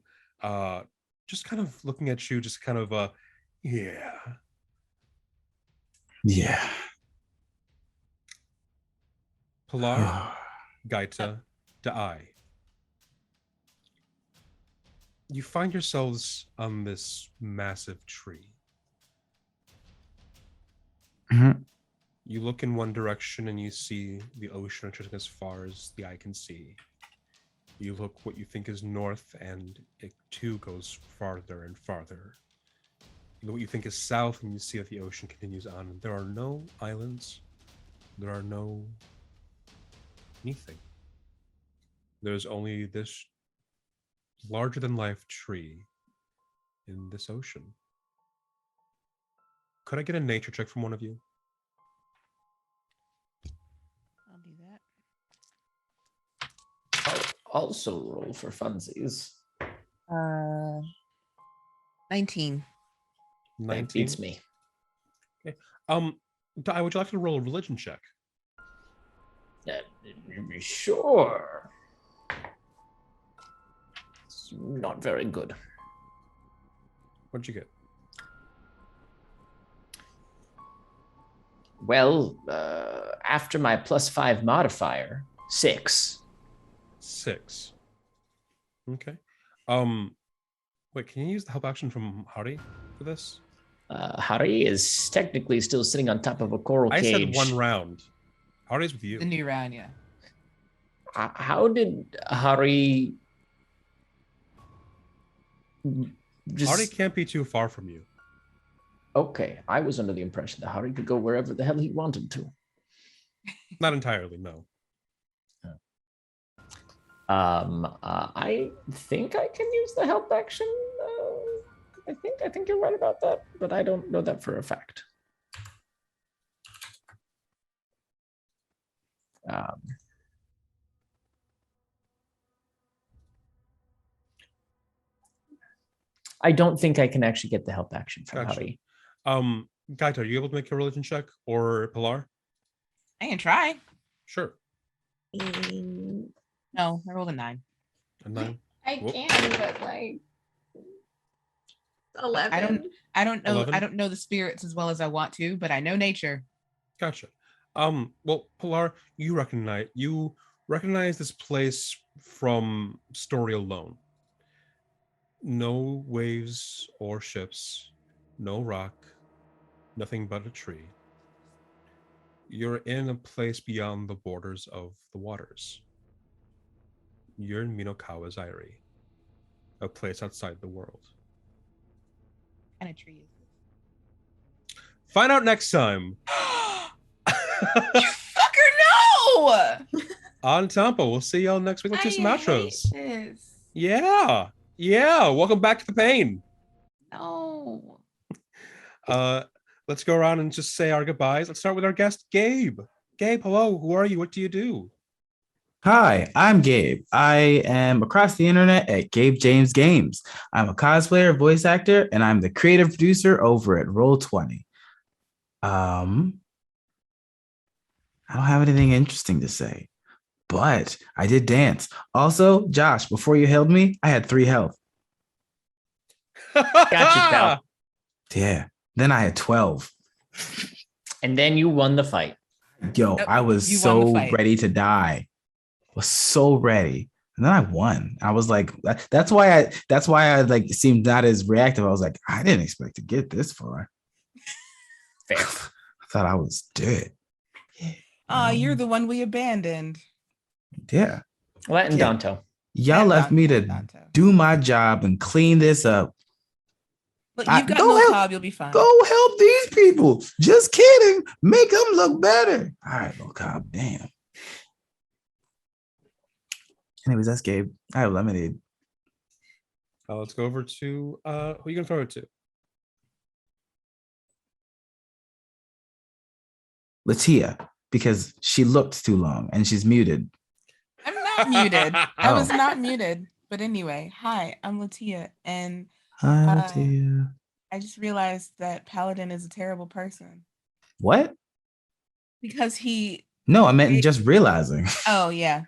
just kind of looking at you, just kind of yeah. Pilar, Gaita, Da'ai. You find yourselves on this massive tree. You look in one direction and you see the ocean stretching as far as the eye can see. You look what you think is north and it too goes farther and farther. You look what you think is south and you see that the ocean continues on. There are no islands. There are no anything. There's only this larger than life tree in this ocean. Could I get a nature check from one of you? I'll do that. I'll also roll for funsies. 19. 19. That beats me. Okay. Di, would you like to roll a religion check? Sure. It's not very good. What'd you get? Well, after my +5 modifier, 6. 6. Okay. Wait, can you use the help action from Hari for this? Hari is technically still sitting on top of a coral I cage. said 1 round. Hari's with you. The new round, yeah. How did Hari just... Hari can't be too far from you. Okay, I was under the impression that Hari could go wherever the hell he wanted to. Not entirely, no. I think I can use the help action. I think you're right about that, but I don't know that for a fact. I don't think I can actually get the help action from Gotcha. Hari. Gaita, are you able to make a religion check? Or Pilar? I can try. Sure. No, I rolled a 9. A 9. I Whoop. can, but like 11. I don't know 11? I don't know the spirits as well as I want to, but I know nature. Gotcha. Well, Pilar, you recognize this place from story alone. No waves or ships, no rock, nothing but a tree. You're in a place beyond the borders of the waters. You're in Minokawa's Eyrie, a place outside the world. What kind of tree is this? Find out next time. You fucker no! On Tampo. We'll see y'all next week. Let's do some outros. Hate this. Yeah. Welcome back to the pain. No. Let's go around and just say our goodbyes. Let's start with our guest, Gabe. Gabe, hello. Who are you? What do you do? Hi, I'm Gabe. I am across the internet at Gabe James Games. I'm a cosplayer, voice actor, and I'm the creative producer over at Roll20. I don't have anything interesting to say, but I did dance. Also, Josh, before you held me, I had 3 health. Got you, pal. Yeah. Then I had 12. And then you won the fight. Yo, Nope, I was you won the so fight. ready to die. Was so ready. And then I won. I was like, that's why I like seemed not as reactive. I was like, I didn't expect to get this far. Fair. I thought I was dead. Oh, you're the one we abandoned. Yeah. What and Yeah. Danto? Y'all And left me to Danto. do my job and clean this up. Look, I- you've got go help- Miltab, you'll be fine. Go help these people. Just kidding. Make them look better. All right, Miltab. Damn. Anyways, that's Gabe. I have lemonade. Let's go over to who are you gonna throw it to? Latia, because she looked too long and she's muted. I'm not muted. I was Oh. not muted. But anyway, hi, I'm Latia, and Hi, Uh, Latia. I just realized that Paladin is a terrible person What? because he. No, I meant just realizing. Oh yeah.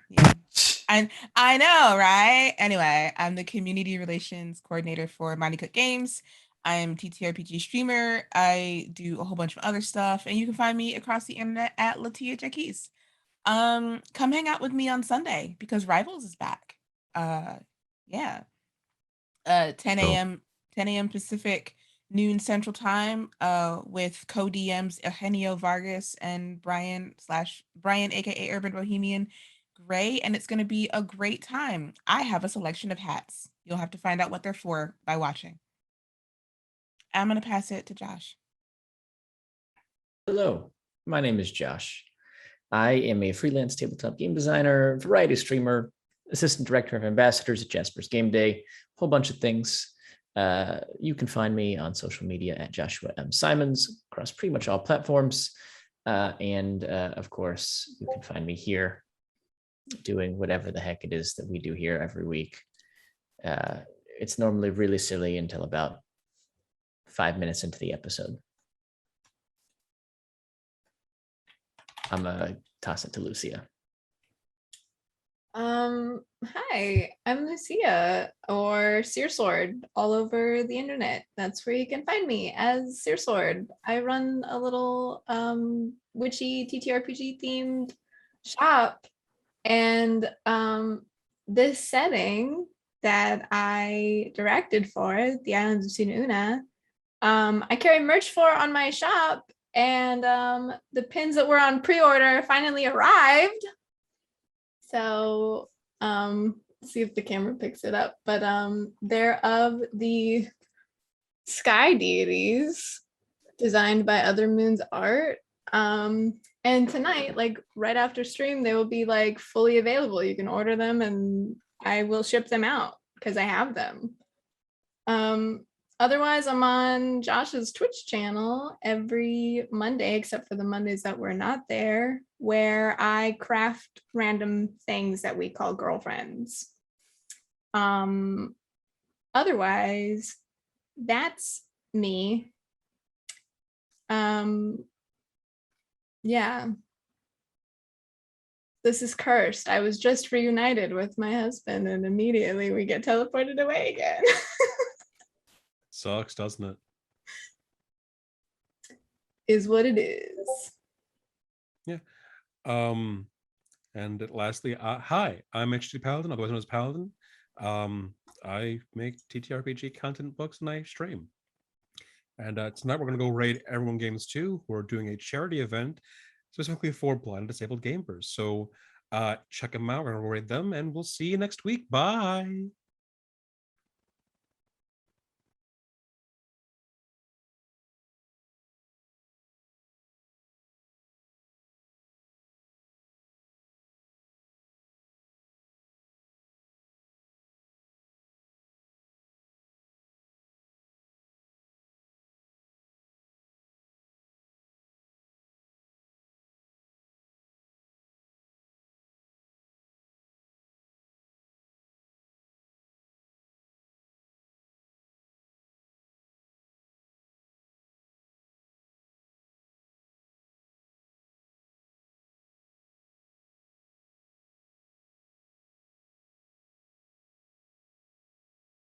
And I know, right? Anyway, I'm the community relations coordinator for Mighty Cook Games. I'm TTRPG streamer. I do a whole bunch of other stuff, and you can find me across the internet at Latia Jackies. Come hang out with me on Sunday because Rivals is back. Yeah. 10 a.m. 10 a.m. Pacific, noon Central Time, with co-DMs Eugenio Vargas and Brian, aka Urban Bohemian Gray, and it's going to be a great time. I have a selection of hats. You'll have to find out what they're for by watching. I'm going to pass it to Josh. Hello, my name is Josh. I am a freelance tabletop game designer, variety streamer, assistant director of ambassadors at Jasper's Game Day, a whole bunch of things. You can find me on social media at Joshua M. Simons across pretty much all platforms. And of course, you can find me here doing whatever the heck it is that we do here every week. It's normally really silly until about 5 minutes into the episode. I'm gonna toss it to Lucia. Hi, I'm Lucia, or Searsword, all over the internet. That's where you can find me as Searsword. I run a little witchy TTRPG themed shop, and this setting that I directed for, the Islands of Suna, I carry merch for on my shop, and the pins that were on pre-order finally arrived. So see if the camera picks it up, but they're of the sky deities designed by Other Moon's art. And tonight, like right after stream, they will be like fully available. You can order them and I will ship them out because I have them. Otherwise, I'm on Josh's Twitch channel every Monday, except for the Mondays that we're not there, where I craft random things that we call girlfriends. Otherwise, that's me. Yeah. This is cursed. I was just reunited with my husband and immediately we get teleported away again. Sucks, doesn't it? Is what it is. Yeah. And lastly, hi, I'm HT Paladin, otherwise known as Paladin. I make TTRPG content books and I stream. And tonight we're going to go raid Everyone Games 2. We're doing a charity event specifically for blind and disabled gamers. So check them out. We're going to raid them and we'll see you next week. Bye.